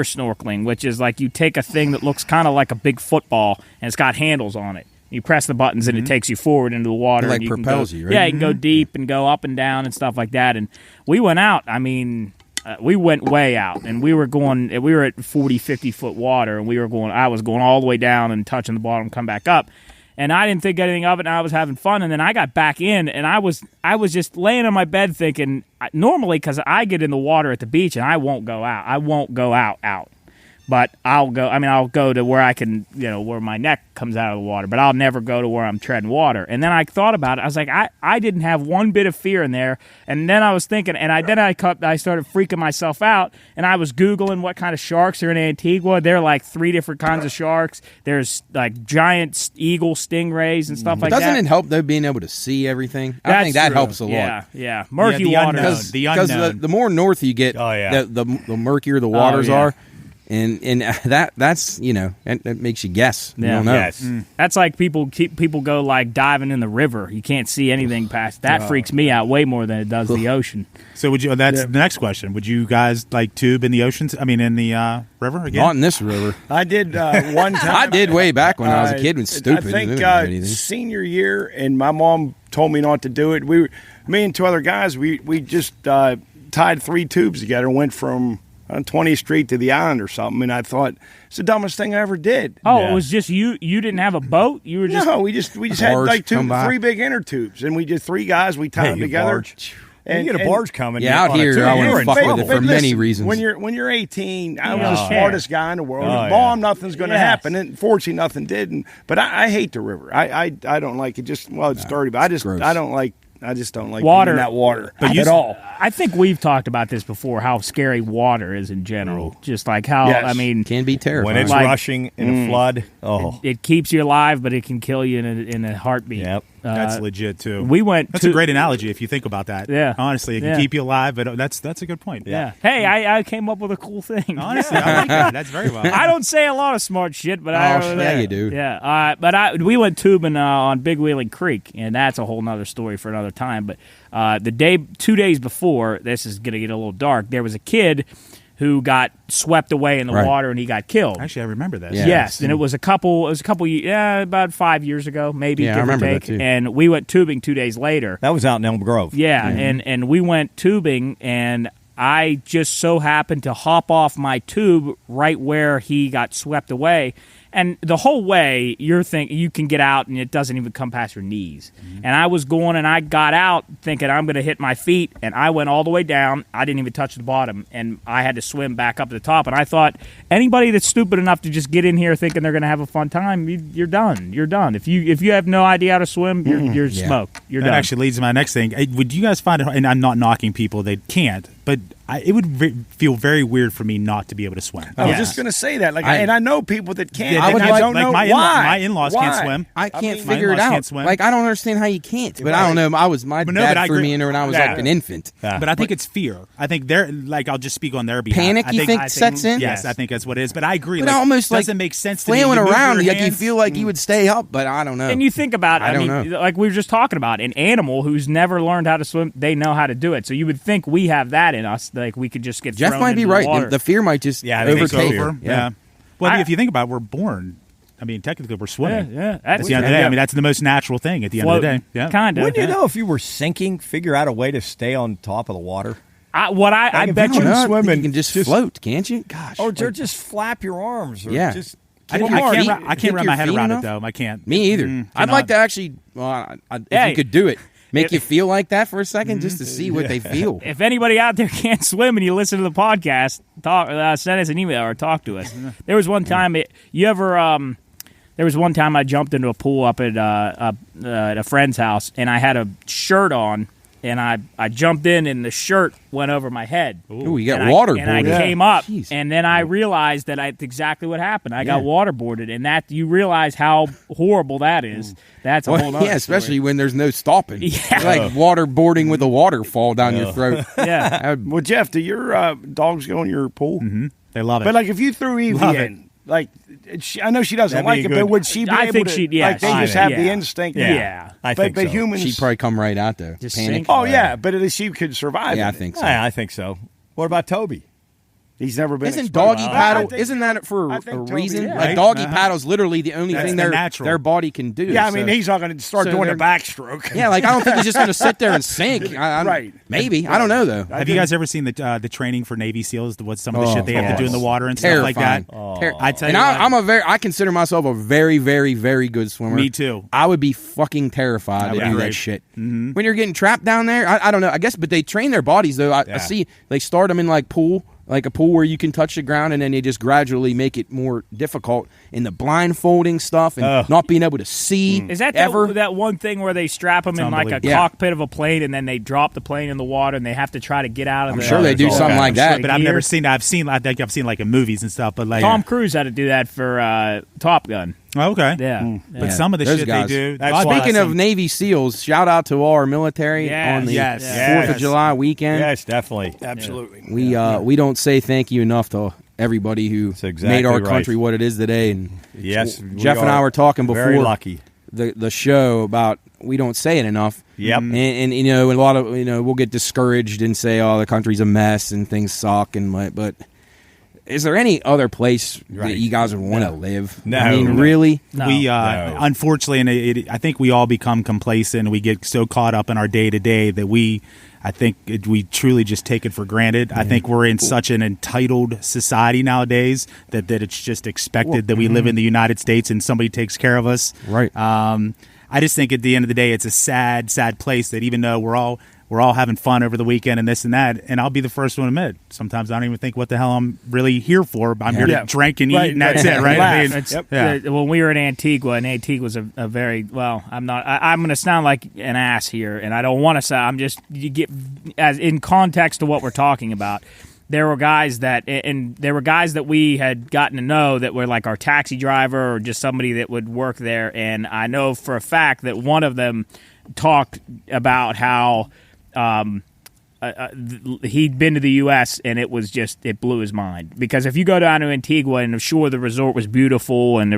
snorkeling, which is like you take a thing that looks kind of like a big football and it's got handles on it. You press the buttons and it takes you forward into the water. It and you propels you, right? Yeah, you can go deep and go up and down and stuff like that. And we went out. I mean, we went way out, and we were at 40, 50 foot water, and I was going all the way down and touching the bottom, come back up. And I didn't think anything of it, and I was having fun. And then I got back in, and I was just laying on my bed thinking, normally, because I get in the water at the beach, and I won't go out. I won't go out. But I'll go to where I can, where my neck comes out of the water. But I'll never go to where I'm treading water. And then I thought about it. I was like, I didn't have one bit of fear in there. And then I was thinking, and I started freaking myself out. And I was Googling what kind of sharks are in Antigua. There are like 3 different kinds of sharks. There's like giant eagle stingrays and stuff like that. Doesn't it help, though, being able to see everything? I think that helps a lot. Yeah. Murky water. The unknown. Because the more north you get, the murkier the waters are. And that's that makes you guess. You don't know. Yes. That's like people go like diving in the river. You can't see anything past that. Freaks me out way more than it does the ocean. So that's the next question. Would you guys like tube in the oceans? I mean, in the river again? Not in this river. I did one time. I did way back when I was a kid. When stupid. I think senior year, and my mom told me not to do it. Me and 2 other guys, we just tied 3 tubes together and went from on 20th Street to the island or something, and I thought it's the dumbest thing I ever did. Oh, it was just you didn't have a boat? You were just we just had like 3 big inner tubes, and we just 3 guys, we tied them together. Barge. And you get a barge coming. Yeah, out here I wouldn't fuck with it for many reasons. When you're 18, I was the smartest guy in the world. Mom, nothing's going to happen, and fortunately nothing did. But I hate the river. I don't like it. It's dirty, but I just don't like water. Being in that water at all. I think we've talked about this before, how scary water is in general. Just like how, can be terrifying. When it's rushing in a flood, it keeps you alive, but it can kill you in a heartbeat. Yep. That's legit, too. That's a great analogy if you think about that. Yeah. Honestly, it can keep you alive, but that's a good point. Yeah. Hey, I came up with a cool thing. Honestly, I like that. That's very well. I don't say a lot of smart shit, but you do. Yeah. But we went tubing on Big Wheeling Creek, and that's a whole nother story for another time. But 2 days before, this is going to get a little dark, there was a kid who got swept away in the water and he got killed. Actually, I remember that. Yeah. Yes, and it was a couple about 5 years ago, maybe, give or take. And we went tubing 2 days later. That was out in Elm Grove. Yeah, and we went tubing, and I just so happened to hop off my tube right where he got swept away. And the whole way, you're thinking you can get out, and it doesn't even come past your knees. Mm-hmm. And I was going, and I got out thinking I'm going to hit my feet, and I went all the way down. I didn't even touch the bottom, and I had to swim back up to the top. And I thought, anybody that's stupid enough to just get in here thinking they're going to have a fun time, you're done. You're done. If you have no idea how to swim, you're smoked. You're done. That actually leads to my next thing. Would you guys find it? And I'm not knocking people; they can't. but it would feel very weird for me not to be able to swim. I was just going to say that. And I know people that can't. I don't know my why. My in-laws can't swim. I can't figure it out. Can't swim. Like, I don't understand how you can't. But I don't know. My dad threw me in there when I was like an infant. But I think it's fear. I think they're like, I'll just speak on their behalf. Panic, you think sets in? Yes, I think that's what it is. But I agree. But almost doesn't make sense to me. Flailing around, like you feel like you would stay up, but I don't know. And you think about, I mean, like we were just talking about, an animal who's never learned how to swim, they know how to do it. So you would think we have that in us, like we could just get Jeff thrown might be into right. the water. The fear might just overtake. Yeah. Well, if you think about it, we're born. I mean, technically, we're swimming. Yeah. At the end of the day, I mean, that's the most natural thing at the end of the day. Yeah. Kind of. Wouldn't you know if you were sinking, figure out a way to stay on top of the water? I bet you swimming. You can just float, can't you? Gosh. Or just flap your arms. Or just I can't wrap my head around it, though. I can't. Me either. I'd like to actually, if you could do it, make you feel like that for a second just to see what they feel. If anybody out there can't swim and you listen to the podcast, send us an email or talk to us. There was one time, there was one time I jumped into a pool up at a friend's house, and I had a shirt on, and I jumped in, and the shirt went over my head. Ooh, you got waterboarded. And I came up, and then I realized that that's exactly what happened. I got waterboarded, and that you realize how horrible that is. That's a whole other story. Especially when there's no stopping. Yeah. Like waterboarding with a waterfall down your throat. Yeah. Well, Jeff, do your dogs go in your pool? Mm-hmm. They love it. But like, if you threw Evie in, like, I know she doesn't like it, but would she be able to? Like, they just have the instinct. Yeah. I think so. But humans, She'd probably come right out there. Just Panic. sink. Oh yeah, but at least she could survive. Yeah, I think so. Yeah, I think so. What about Toby? He's never been. Isn't exposed. doggy paddle? Isn't that for a Toby, reason? yeah. Like doggy paddle's literally the only thing their body can do. Yeah, I mean, he's not going to start doing a backstroke. Yeah, like I don't think he's just going to sit there and sink. Right? Maybe I don't know though. Have you guys ever seen the training for Navy SEAls? What some of the shit they have to do in the water and Terrifying. stuff like that. I tell you, I consider myself a very, very, very good swimmer. Me too. I would be fucking terrified to do that shit. Mm-hmm. When you're getting trapped down there, I don't know. I guess, but they train their bodies though. I see they start them in like a pool where you can touch the ground, and then they just gradually make it more difficult in the blindfolding stuff and not being able to see. Is that ever that one thing where they strap them in like a cockpit of a plane, and then they drop the plane in the water, and they have to try to get out of I'm sure they do something like that. But I've never seen. I think I've seen like in movies and stuff. But like Tom Cruise had to do that for Top Gun. Okay. Yeah. But some of the shit guys. they do. Speaking of Navy SEAls, shout out to our military on the 4th of July weekend. Yes, definitely. Absolutely. We don't say thank you enough to everybody who made our country what it is today. And yes, Jeff and I were talking before very lucky. The show about we don't say it enough. Yep. And you know, a lot of we'll get discouraged and say, oh, the country's a mess and things suck but is there any other place that you guys would want to live? No. I mean, really? No. We unfortunately, and I think we all become complacent. We get so caught up in our day to day that we truly just take it for granted. I think we're in such an entitled society nowadays that it's just expected that we live in the United States and somebody takes care of us. Right. I just think at the end of the day, it's a sad, sad place that even though we're all having fun over the weekend and this and that, and I'll be the first one to admit, sometimes I don't even think what the hell I'm really here for. I'm here to drink and eat, and that's it, right? I mean, when we were in Antigua, and Antigua's a very I'm going to sound like an ass here, and I don't want to sound. You get as in context to what we're talking about. There were guys that we had gotten to know that were like our taxi driver or just somebody that would work there, and I know for a fact that one of them talked about how he'd been to the U.S. and it blew his mind, because if you go down to Antigua, and sure the resort was beautiful and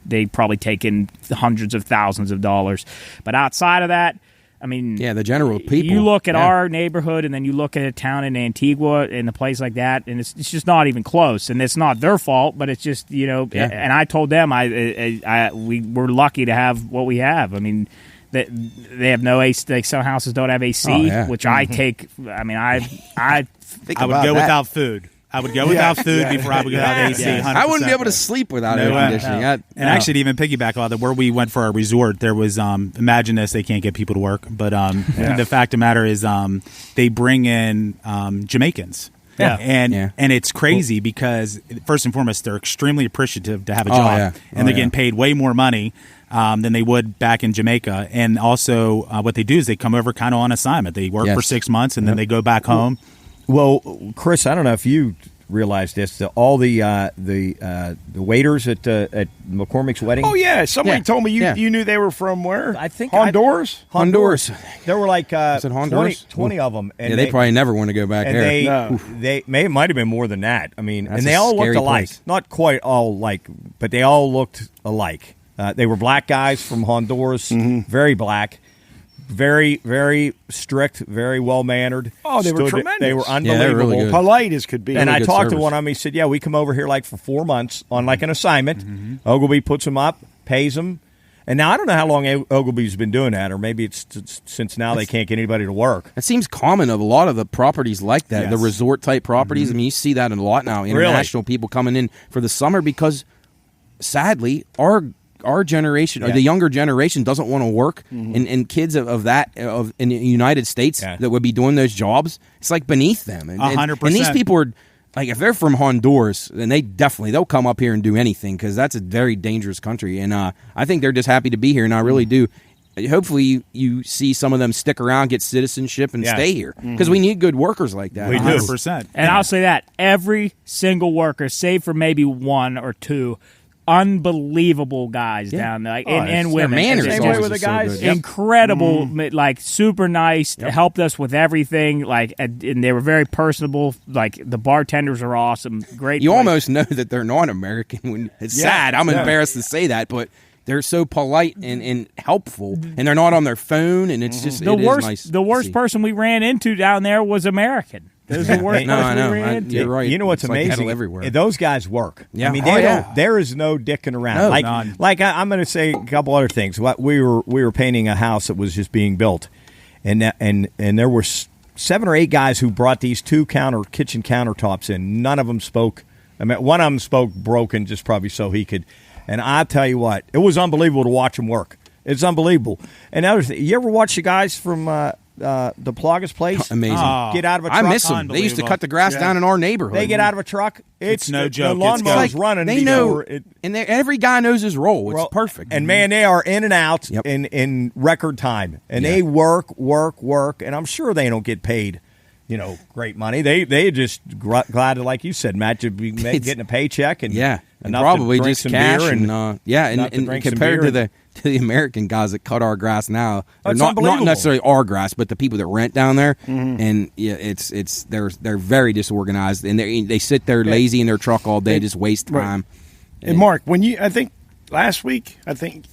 they probably take in hundreds of thousands of dollars, but outside of that, I mean, the general people. You look at our neighborhood, and then you look at a town in Antigua and a place like that, and it's just not even close. And it's not their fault, but it's just And I told them we're lucky to have what we have. I mean, they have no AC. Like some houses don't have AC, which I take. I mean, I would go without food. I would go without food before I would go without AC. 100%. I wouldn't be able to sleep without air conditioning. Actually, to even piggyback on that, where we went for our resort, there was imagine this, they can't get people to work, but the fact of the matter is they bring in Jamaicans. Yeah. And it's crazy because, first and foremost, they're extremely appreciative to have a job, and they're getting paid way more money. than they would back in Jamaica. And also, what they do is they come over kind of on assignment. They work for 6 months, and then they go back home. Well, Chris, I don't know if you realize this. All the waiters at McCormick's wedding. Oh yeah, somebody told me you knew they were from where? I think Honduras. Honduras. There were like Is it Honduras? 20 of them. And they probably never want to go back there. They might have been more than that. I mean, That's and they a all looked scary alike. place. Not quite all alike, but they all looked alike. They were black guys from Honduras, very black. Very, very strict, very well-mannered. Oh, they were tremendous. They were unbelievable. Yeah, they were really good. Polite as could be. And Really I good talked to service. one of them. He said, yeah, we come over here like for 4 months on like an assignment. Ogilvy puts them up, pays them. And now I don't know how long Ogilvy's been doing that, or maybe it's since now they can't get anybody to work. It seems common of a lot of the properties like that, Yes. the resort-type properties. I mean, you see that a lot now, international people coming in for the summer because, sadly, our generation, or the younger generation, doesn't want to work, and kids of in the United States that would be doing those jobs, it's like beneath them. 100%. And these people are like, if they're from Honduras, then they'll come up here and do anything because that's a very dangerous country. And I think they're just happy to be here, and I really do. Hopefully, you see some of them stick around, get citizenship, and stay here because we need good workers like that. We do. 100%. And I'll say that every single worker, save for maybe one or two, unbelievable guys down there, and women. Manners Same always way are with the so guys. good. Yep. Incredible, like super nice. Helped us with everything. Like, and they were very personable. Like the bartenders are awesome. Great. You place. almost know that they're not American. When it's sad. I'm embarrassed to say that, but they're so polite and helpful, and they're not on their phone. And it's just the worst. Nice The worst person we ran into down there was American. It was the worst No, I person know. we ran into. You're right. You know what's It's like amazing? hell everywhere. Those guys work. Yeah. I mean, Oh, they yeah. don't. There is no dicking around. No, I'm going to say a couple other things. What we were painting a house that was just being built, and there were 7 or 8 guys who brought these 2 kitchen countertops in. None of them spoke. I mean, one of them spoke broken, just probably so he could. And I tell you what, it was unbelievable to watch them work. It's unbelievable. And other thing, you ever watch the guys from the Plaga's place? Amazing. Get out of a truck. I miss them. They used to cut the grass down in our neighborhood. They get out of a truck. It's no joke. The lawnmower's running. They know, and every guy knows his role. It's perfect. And man, they are in and out in record time, and they work, and I'm sure they don't get paid, great money. They just glad to, like you said, Matt, to be getting a paycheck and and enough probably to drink just some cash beer and compared to the American guys that cut our grass now, they're not unbelievable. necessarily our grass, but the people that rent down there, and they're very disorganized, and they sit there lazy in their truck all day, just waste time. And Mark, I think last week,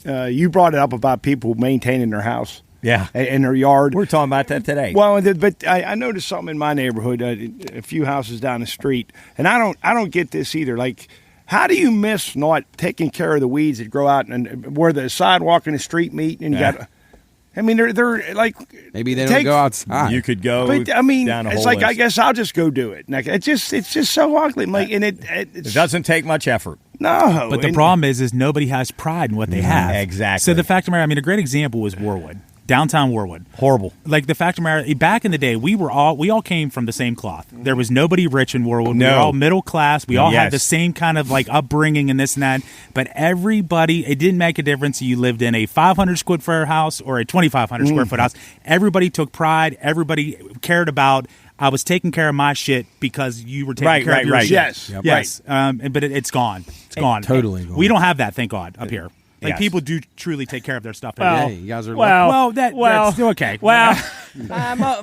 you brought it up about people maintaining their house. Yeah. In their yard. We're talking about that today. Well, but I noticed something in my neighborhood, a few houses down the street, and I don't get this either. Like, how do you miss not taking care of the weeds that grow out and where the sidewalk and the street meet? And you got, I mean, they're like, maybe they don't go outside. You could go. But I mean, down a it's whole like list. I guess I'll just go do it. Like, it's just so ugly. Like, and it doesn't take much effort. No, but the problem is nobody has pride in what they have. Exactly. So the fact of the matter, a great example was Warwood. Downtown Warwood. Horrible. Like the fact of the matter, back in the day, we all came from the same cloth. There was nobody rich in Warwood. We were all middle class. We all had the same kind of like upbringing and this and that. But everybody, it didn't make a difference if you lived in a 500 square foot house or a 2,500 square foot house. Everybody took pride. Everybody cared about. I was taking care of my shit because you were taking care of your shit. Yes. Yep. Yes. But it's gone. It's gone. Totally gone. We don't have that, thank God, up here. Like Yes. people do truly take care of their stuff. Well, you guys are that's okay. Well,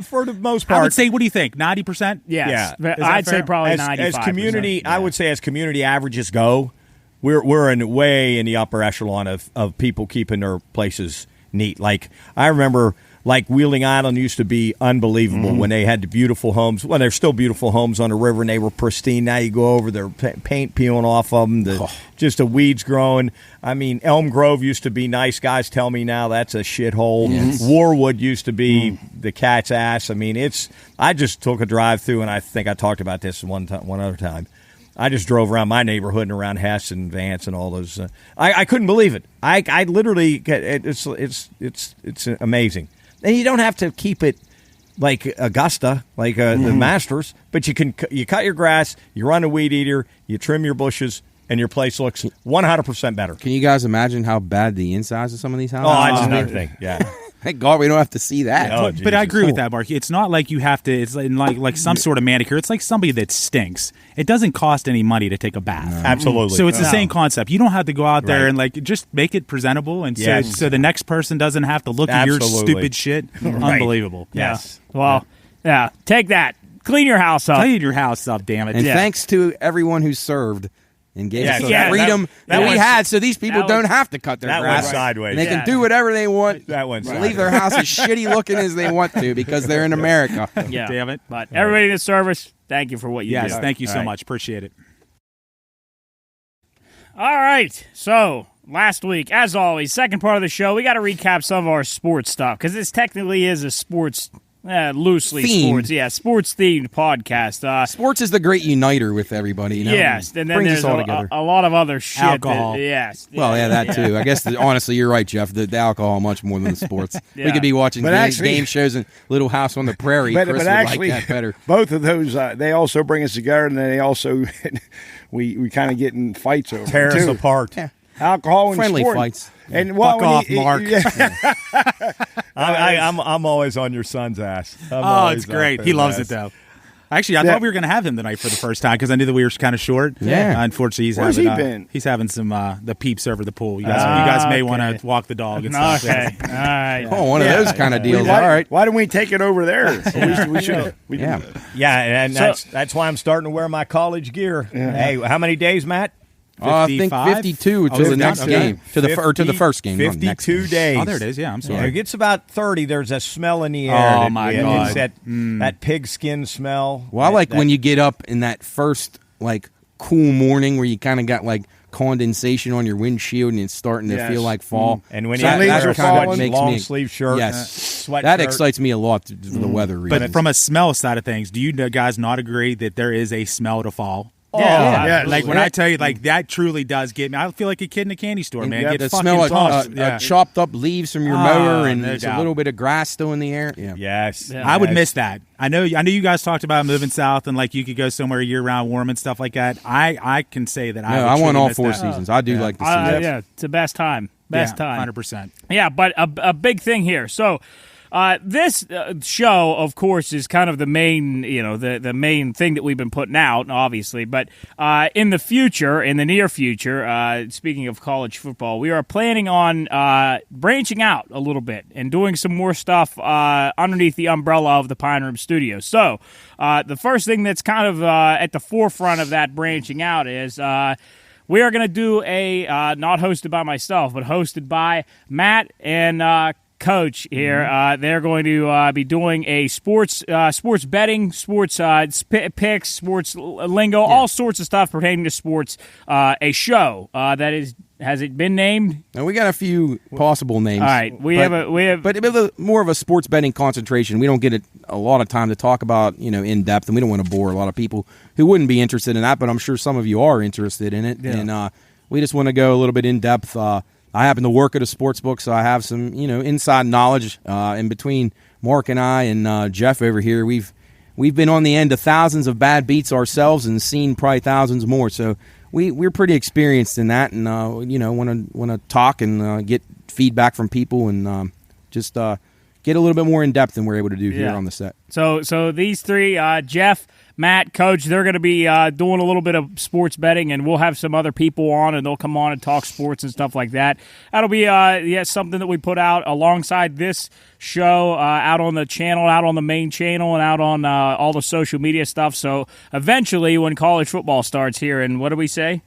for the most part, I would say, what do you think? 90%? yes. Yeah. I'd say probably as 95%. community. I would say as community averages go, we're way in the upper echelon of people keeping their places neat. Like I remember. Like Wheeling Island used to be unbelievable when they had the beautiful homes. Well, there's still beautiful homes on the river, and they were pristine. Now you go over, there paint peeling off of them, just the weeds growing. I mean, Elm Grove used to be nice. Guys tell me now that's a shithole. Yes. Warwood used to be the cat's ass. I mean, I just took a drive through, and I think I talked about this one other time. I just drove around my neighborhood and around Hess and Vance and all those. I couldn't believe it. I literally, it's amazing. And you don't have to keep it like Augusta, like the Masters, but you cut your grass, you run a weed eater, you trim your bushes, and your place looks 100% better. Can you guys imagine how bad the insides of some of these houses? Oh, that's another thing. Yeah. Thank God we don't have to see that. Oh, but I agree with that, Mark. It's not like you have to. It's like some sort of manicure. It's like somebody that stinks. It doesn't cost any money to take a bath. No. Absolutely. So it's the same concept. You don't have to go out there and just make it presentable, and so the next person doesn't have to look at your stupid shit. Unbelievable. Yes. Well, take that. Clean your house up. Clean your house up, damn it. And thanks to everyone who served and gave us the Yeah, freedom that we had, so these people don't have to cut their that grass. went sideways. And they can do whatever they want. That went and leave their house as shitty looking as they want to because they're in America. Yeah. Damn it. But everybody in the service, thank you for what you do. Yes, thank you so much. Appreciate it. All right. So, last week, as always, second part of the show, we got to recap some of our sports stuff because this technically is a sports, loosely Themed. sports. Yeah, sports-themed podcast. Sports is the great uniter with everybody. You know? Yes, and then Brings there's us all together. a lot of other shit. Alcohol. Yes. Well, yeah, that too. I guess, honestly, you're right, Jeff. The alcohol much more than the sports. Yeah. We could be watching But game shows in Little House on the Prairie. But Chris would actually, like that better. both of those, they also bring us together, and then they also, we kind of get in fights over Tear it, us too. apart. Yeah. Alcohol and Friendly sport. fights. And Fuck off, Mark. I'm always on your son's ass. It's great. He loves it, though. Actually, I thought we were going to have him tonight for the first time because I knew that we were kind of short. Yeah. Unfortunately, Where's he been? He's having some the peeps over the pool. You guys may want to walk the dog and stuff. Okay. All right. Oh, one of those kind of deals. Why, All right. Why don't we take it over there? We should. Yeah. Yeah, and that's why I'm starting to wear my college gear. Hey, how many days, Matt? I think 52 to the next game, to the first game. 52 days. Oh, there it is. Yeah, I'm sorry. It gets about 30. There's a smell in the air. Oh, my God. It's that pig skin smell. Well, I like when you get up in that first cool morning where you kind of got condensation on your windshield and it's starting to feel like fall. And when Some you leaves are falling. long sleeve shirt, yes, sweatshirt. that excites me a lot for the weather reasons. But from a smell side of things, do you guys not agree that there is a smell to fall? Yeah. Like when I tell you, that truly does get me. I feel like a kid in a candy store, man. Get the fucking smell of tossed. chopped up leaves from your mower, and no there's doubt. a little bit of grass still in the air. Yeah. Yes. Yeah. I would miss that. I know you guys talked about moving south and you could go somewhere year round warm and stuff like that. I can say that I want all 4 that. seasons. I do like the seasons. Yeah, it's the best time. Best time. 100%. Yeah, but a big thing here. So this show, of course, is kind of the main, the main thing that we've been putting out, obviously. But in the future, in the near future, speaking of college football, we are planning on branching out a little bit and doing some more stuff underneath the umbrella of the Pine Room Studio. So the first thing that's kind of at the forefront of that branching out is we are going to do a not hosted by myself, but hosted by Matt and Coach here. They're going to be doing a sports betting, sports picks, sports lingo, all sorts of stuff pertaining to sports. A show that has it been named? Now we got a few possible names. All right, we have, but more of a sports betting concentration. We don't get a lot of time to talk about in depth, and we don't want to bore a lot of people who wouldn't be interested in that. But I'm sure some of you are interested in it, and we just want to go a little bit in depth. I happen to work at a sports book, so I have some, inside knowledge. In between Mark and I and Jeff over here, we've been on the end of thousands of bad beats ourselves and seen probably thousands more. So we're pretty experienced in that, and want to talk and get feedback from people and just get a little bit more in depth than we're able to do here on the set. So these three, Jeff, Matt, Coach, they're going to be doing a little bit of sports betting, and we'll have some other people on, and they'll come on and talk sports and stuff like that. That'll be something that we put out alongside this show out on the channel, out on the main channel, and out on all the social media stuff. So eventually when college football starts here, and what do we say?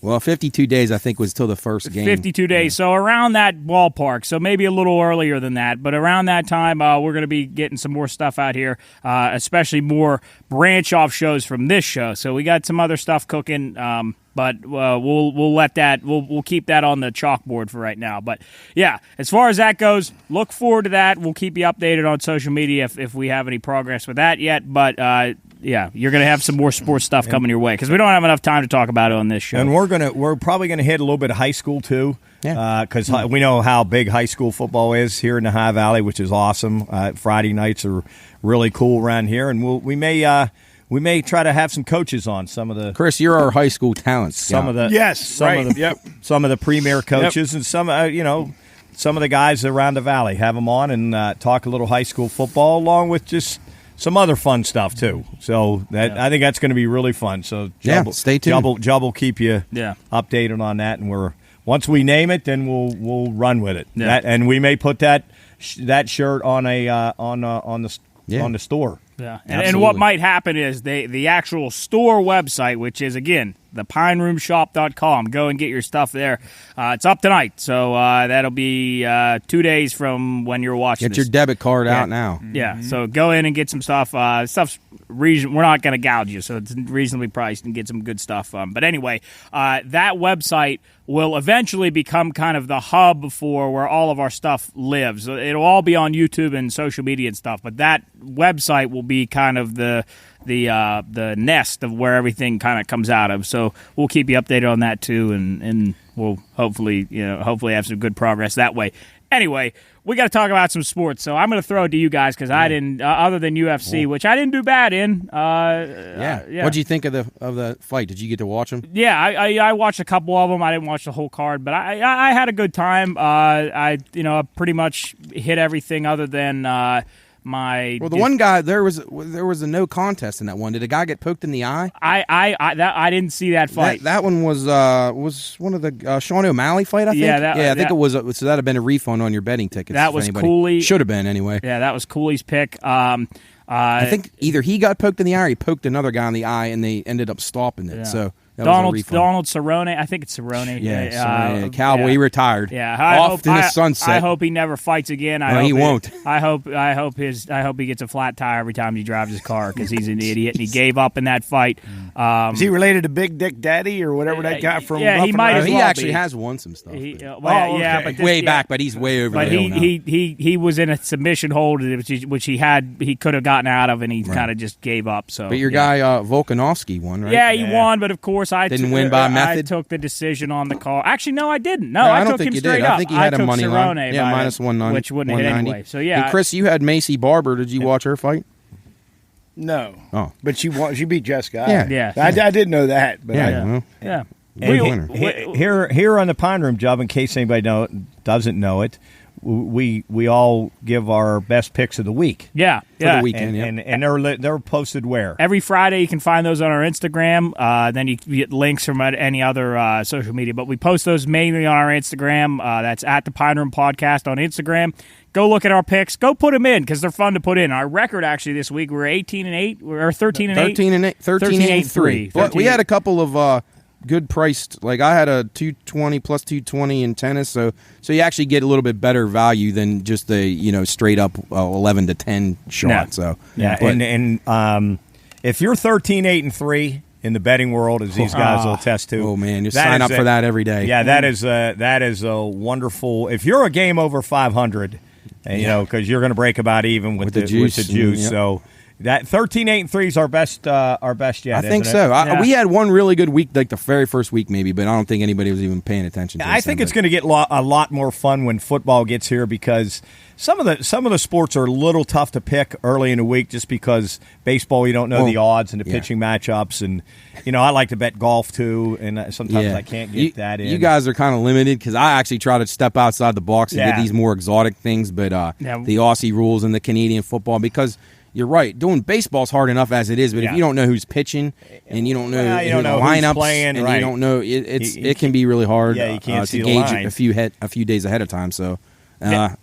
Well, 52 days, I think, was till the first game. 52 days, so around that ballpark. So maybe a little earlier than that, but around that time, we're going to be getting some more stuff out here, especially more branch-off shows from this show. So we got some other stuff cooking, but we'll let that we'll keep that on the chalkboard for right now. But yeah, as far as that goes, look forward to that. We'll keep you updated on social media if we have any progress with that yet. But yeah, you're going to have some more sports stuff coming your way because we don't have enough time to talk about it on this show. And we're probably gonna hit a little bit of high school too, because we know how big high school football is here in the High Valley, which is awesome. Friday nights are really cool around here, and we may we may try to have some coaches on some of the. Chris, you're our high school talent scout. Some of the some of the premier coaches and some some of the guys around the valley. Have them on and talk a little high school football along with just some other fun stuff too. So I think that's going to be really fun. So stay tuned. Jub will keep you updated on that, and once we name it, then we'll run with it. Yeah. And we may put that shirt on on the store. Yeah, and what might happen is the actual store website, which is, again, thepineroomshop.com. Go and get your stuff there. It's up tonight, so that'll be 2 days from when you're watching this. Get your debit card out now. Yeah, so go in and get some stuff. Stuff's we're not going to gouge you, so it's reasonably priced and get some good stuff. But anyway, that website will eventually become kind of the hub for where all of our stuff lives. It'll all be on YouTube and social media and stuff, but that website will be kind of the nest of where everything kind of comes out of. So we'll keep you updated on that too, and we'll hopefully have some good progress that way. Anyway, we got to talk about some sports. So I'm going to throw it to you guys because I didn't, other than UFC, which I didn't do bad in. What'd you think of the fight? Did you get to watch them? Yeah, I watched a couple of them. I didn't watch the whole card, but I had a good time. I pretty much hit everything other than one guy, there was a no contest in that one. Did a guy get poked in the eye? I didn't see that fight. That one was one of the Sean O'Malley fight, I think. I think it was. So that'd have been a refund on your betting tickets. That was Cooley. Should have been anyway. Yeah, that was Cooley's pick. I think either he got poked in the eye or he poked another guy in the eye, and they ended up stopping it. Yeah. So Donald Cerrone, I think it's Cerrone. Yeah, Cowboy. He retired. Yeah, off in the sunset. I hope he never fights again. He won't. I hope he gets a flat tire every time he drives his car because he's an idiot and he gave up in that fight. Is he related to Big Dick Daddy or whatever that guy from? Yeah, he might. He actually has won some stuff. But way back, but he's way over. But he was in a submission hold which he could have gotten out of, and he kind of just gave up. So, but your guy Volkanovski won, right? Yeah, he won, but of course I didn't win by method. I took the decision on the call. Actually, no, I didn't. No, I took him straight up. I think he had a money line. Yeah, minus 190, which wouldn't hit anyway. So yeah. And Chris, you had Macy Barber. Did you watch her fight? No. Oh, but she beat Jessica. Yeah. I didn't know that. But yeah. Here on the Pine Room Job, in case anybody doesn't know it, we all give our best picks of the week. Yeah, for the weekend, and they're posted where every Friday. You can find those on our Instagram. Then you get links from any other social media, but we post those mainly on our Instagram. That's at the Pine Room Podcast on Instagram. Go look at our picks. Go put them in because they're fun to put in. Our record actually this week we're 18-8 or 13-8, 13-8-3. But we had a couple of good priced, like I had a 220 plus 220 in tennis, so you actually get a little bit better value than just the straight up 11 to 10 shot. Yeah. So and if you're 13-8-3 in the betting world, as these guys will attest to, oh man, you sign up for that every day. Yeah, that is a wonderful. If you're a game over 500, and because you're going to break about even with the juice. Yep. So. That 13-8-3 is our best yet. I think so. We had one really good week, like the very first week, maybe, but I don't think anybody was even paying attention to it. I think it's going to get a lot more fun when football gets here because some of the sports are a little tough to pick early in the week just because baseball you don't know the odds and the pitching matchups, and I like to bet golf too, and sometimes I can't get that in. You guys are kind of limited because I actually try to step outside the box and get these more exotic things, but the Aussie rules and the Canadian football because. You're right. Doing baseball's hard enough as it is, but if you don't know who's pitching and you don't know lineups who's playing, and you don't know, it can be really hard you can't to gauge it a few days ahead of time. So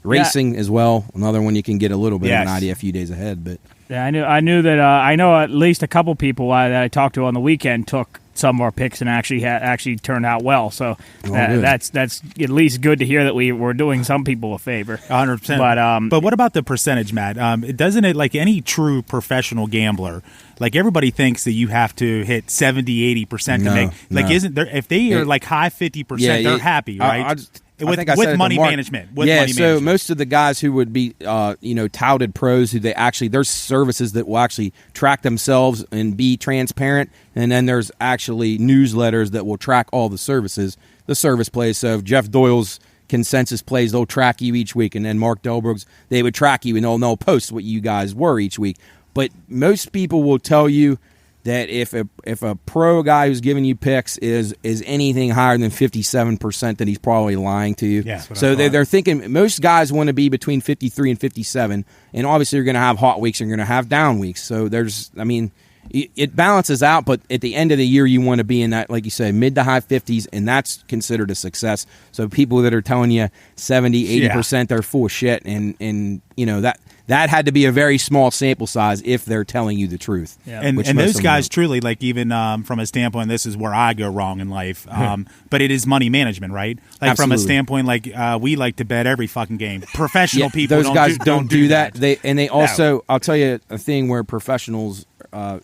racing as well, another one you can get a little bit of an idea a few days ahead. But I knew that I know at least a couple people that I talked to on the weekend took some of our picks and actually turned out well. So that's at least good to hear that we're doing some people a favor. 100%. But what about the percentage, Matt? Doesn't it, like any true professional gambler, like everybody thinks that you have to hit 70-80% to make. Like, isn't there? If they are like high 50%, they're happy, right? With money management. So most of the guys who would be, touted pros, there's services that will actually track themselves and be transparent, and then there's actually newsletters that will track all the services, the service plays. So if Jeff Doyle's consensus plays, they'll track you each week, and then Mark Delbrug's, they would track you, and they'll post what you guys were each week. But most people will tell you that if a pro guy who's giving you picks is anything higher than 57%, that he's probably lying to you. Yeah, so they're thinking most guys want to be between 53 and 57, and obviously you're going to have hot weeks and you're going to have down weeks. So it balances out, but at the end of the year you want to be in that, like you say, mid to high 50s, and that's considered a success. So people that are telling you 70, 80%, they're full of shit, and that had to be a very small sample size if they're telling you the truth. Yeah. And those guys truly, like, even from a standpoint, this is where I go wrong in life, but it is money management, right? Like, Absolutely. From a standpoint, like, we like to bet every fucking game. Professional people those guys don't do that. They also, I'll tell you a thing where professionals, and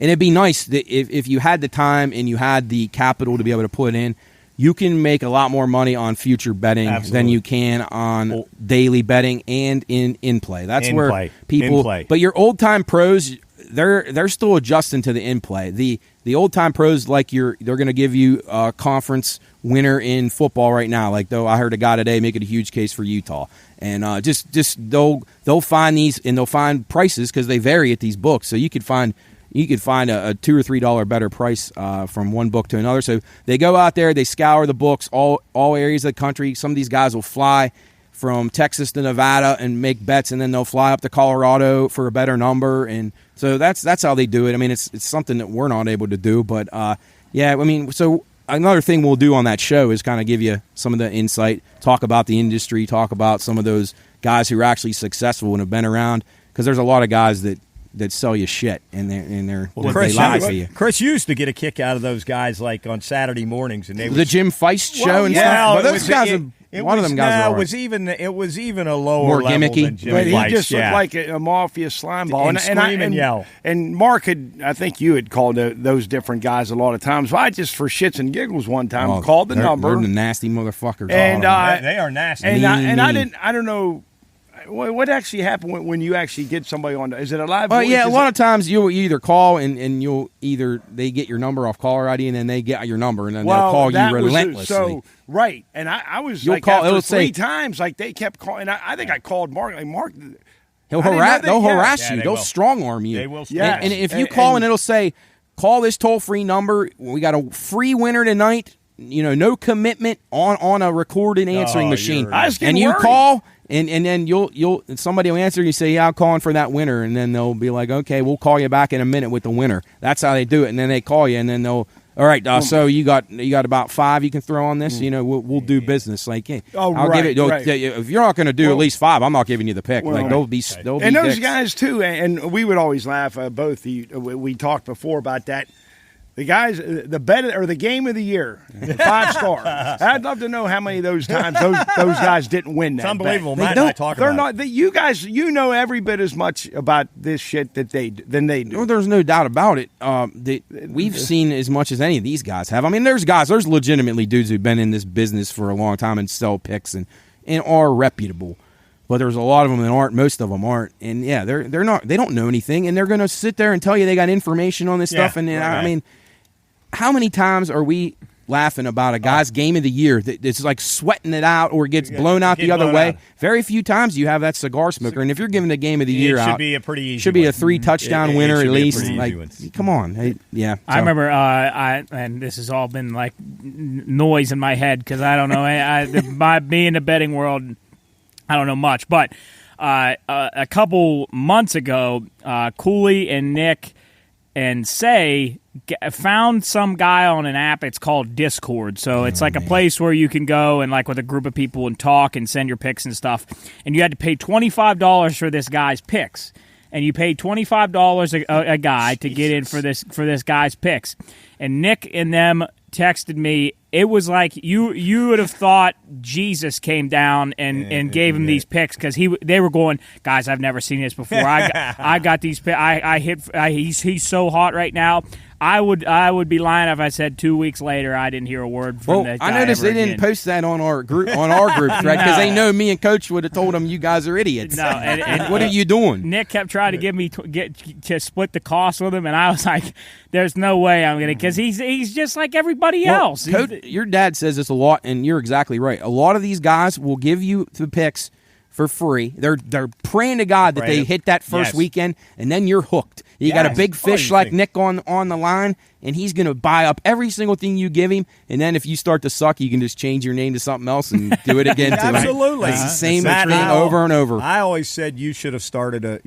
it'd be nice that if you had the time and you had the capital to be able to put in, you can make a lot more money on future betting than you can on daily betting and in play. That's where people. But your old time pros, they're still adjusting to the in play. The old time pros, like they're going to give you a conference winner in football right now. Like, though I heard a guy today making a huge case for Utah, and just they'll find these, and they'll find prices because they vary at these books. So you could find a $2 or $3 better price from one book to another. So they go out there, they scour the books, all areas of the country. Some of these guys will fly from Texas to Nevada and make bets, and then they'll fly up to Colorado for a better number. And so that's how they do it. I mean, it's something that we're not able to do. But, so another thing we'll do on that show is kind of give you some of the insight, talk about the industry, talk about some of those guys who are actually successful and have been around, because there's a lot of guys that sell you shit, and they lie for you. Chris used to get a kick out of those guys, like on Saturday mornings, and the Jim Feist show and stuff. But those guys, one of them guys, it was even a lower more level gimmicky. than Jim But he Feist, just looked like a mafia slime ball, and scream and yell. And Mark I think you had called those different guys a lot of times. But I just, for shits and giggles, one time called the number. They're the nasty motherfuckers. And they are nasty. And I don't know. What actually happened when you actually get somebody on? Is it a live voice? Yeah, a lot of times you'll either call and they get your number off caller ID, and then they get your number, and then they'll call you relentlessly. Right, and I was You'll like, call, after say, 3 times, like they kept calling. I think I called Mark. Like, Mark, they'll harass you. They'll will. strong arm you. They will. Yeah. And if you call and it'll say, call this toll free number. We got a free winner tonight. No commitment on a recorded answering machine. And you worried. call. And then you'll somebody will answer and you say, yeah, I'm calling for that winner, and then they'll be like, okay, we'll call you back in a minute with the winner. That's how they do it. And then they call you, and then they'll, all right, so you got about 5 you can throw on this. We'll do business. Like, hey, I'll give it. Right. If you're not going to do at least 5, I'm not giving you the pick. Like, they'll be and those dicks. guys too. And we would always laugh. Both we talked before about that. The guys, the game of the year, 5-star. I'd love to know how many of those times those guys didn't win that. It's unbelievable. Bet. Matt and I talk they're about not. You guys, know every bit as much about this shit than they do. Well, there's no doubt about it. We've seen as much as any of these guys have. I mean, there's legitimately dudes who've been in this business for a long time and sell picks and are reputable. But there's a lot of them that aren't. Most of them aren't. And yeah, they're not. They don't know anything, and they're going to sit there and tell you they got information on this stuff. And I mean, how many times are we laughing about a guy's game of the year that's like sweating it out or gets blown out the other way? Very few times you have that cigar smoker, and if you're giving the game of the year out, it should be a pretty easy. Should be a 3-touchdown winner at least. Like, come on, yeah. I remember, and this has all been like noise in my head because I don't know. By me in the betting world, I don't know much, but a couple months ago, Cooley and Nick and Say found some guy on an app. It's called Discord. So it's like a place where you can go and like with a group of people and talk and send your picks and stuff. And you had to pay $25 for this guy's picks. And you paid $25 a guy to get in for this guy's picks. And Nick and them texted me. It was like you would have thought Jesus came down and gave him these picks because they were going, guys, I've never seen this before. I got these picks. He's so hot right now. I would be lying if I said 2 weeks later I didn't hear a word from that guy. I noticed they didn't post that on our group thread because they know me and Coach would have told them you guys are idiots. No, and what are you doing? Nick kept trying to get me to split the cost with him, and I was like, "There's no way I'm gonna," because he's just like everybody else. Coach, your dad says this a lot, and you're exactly right. A lot of these guys will give you the picks for free. They're praying to God that they hit that first weekend, and then you're hooked. You got a big fish like Nick on the line, and he's going to buy up every single thing you give him. And then if you start to suck, you can just change your name to something else and do it again. Absolutely, it's the same thing over and over. I always said you should have started a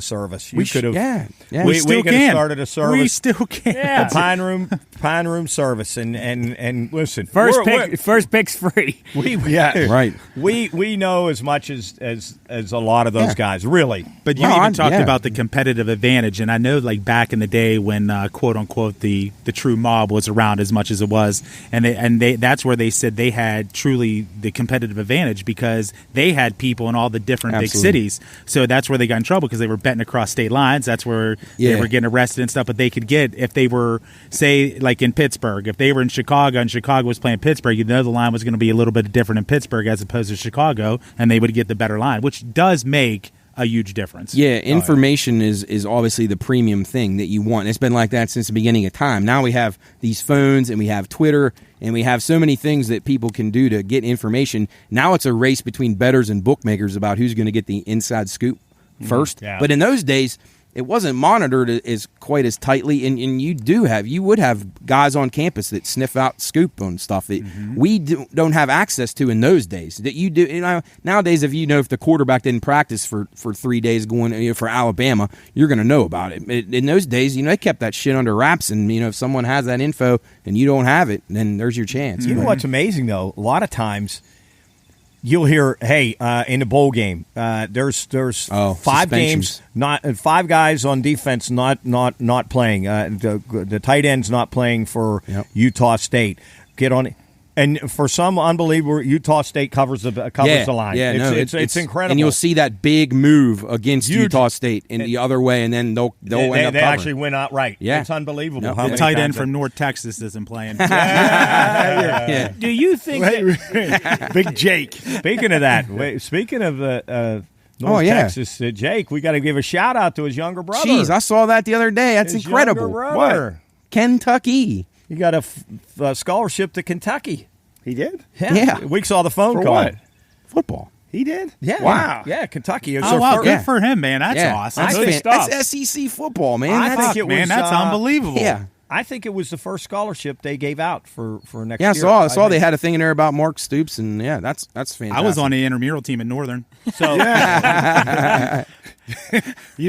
service. We could have. Yeah. We could have started a service. We still can. Yeah. The Pine Room service, and listen, first pick's free. Right. We know as much as a lot of those guys, really. But you even talked about the competitive advantage, and I know like back in the day when quote unquote the true mob was around as much as it was, and they that's where they said they had truly the competitive advantage because they had people in all the different big cities. So that's where they got in trouble because they were betting across state lines. That's where they were getting arrested and stuff. But they could get if they were say like in Pittsburgh, if they were in Chicago and Chicago was playing Pittsburgh, you know the line was going to be a little bit different in Pittsburgh as opposed to Chicago, and they would get the better line, which does make a huge difference. Yeah, information is obviously the premium thing that you want. It's been like that since the beginning of time. Now we have these phones and we have Twitter and we have so many things that people can do to get information. Now it's a race between bettors and bookmakers about who's going to get the inside scoop first. Yeah. But in those days, it wasn't monitored as quite as tightly, and you would have guys on campus that sniff out scoop on stuff that we don't have access to in those days. That you do, nowadays, if the quarterback didn't practice for 3 days going for Alabama, you're going to know about it. In those days, they kept that shit under wraps, and if someone has that info and you don't have it, then there's your chance. You know what's amazing though? A lot of times. You'll hear, hey, in the bowl game, there's 5 games, not 5 guys on defense not playing. The tight end's not playing for Utah State. Get on it. And for some unbelievable, Utah State covers the line. Yeah, it's incredible. And you'll see that big move against Utah State in the other way, and then they'll end up covering. They actually went out right. Yeah. It's unbelievable. No, the tight end from North Texas isn't playing. Do you think Big Jake? Speaking of that, speaking of North Texas, Jake, we got to give a shout out to his younger brother. Jeez, I saw that the other day. That's his incredible. Younger brother. What? Kentucky. He got a scholarship to Kentucky. He did? Yeah. We saw the phone For call. what? Football. He did? Yeah. Wow. Yeah, Kentucky. Oh, wow. Good for him, man. That's awesome. That's SEC football, man. That's unbelievable. Yeah. I think it was the first scholarship they gave out for next year. Yeah, I saw they had a thing in there about Mark Stoops, and that's fantastic. I was on the intramural team at Northern. So you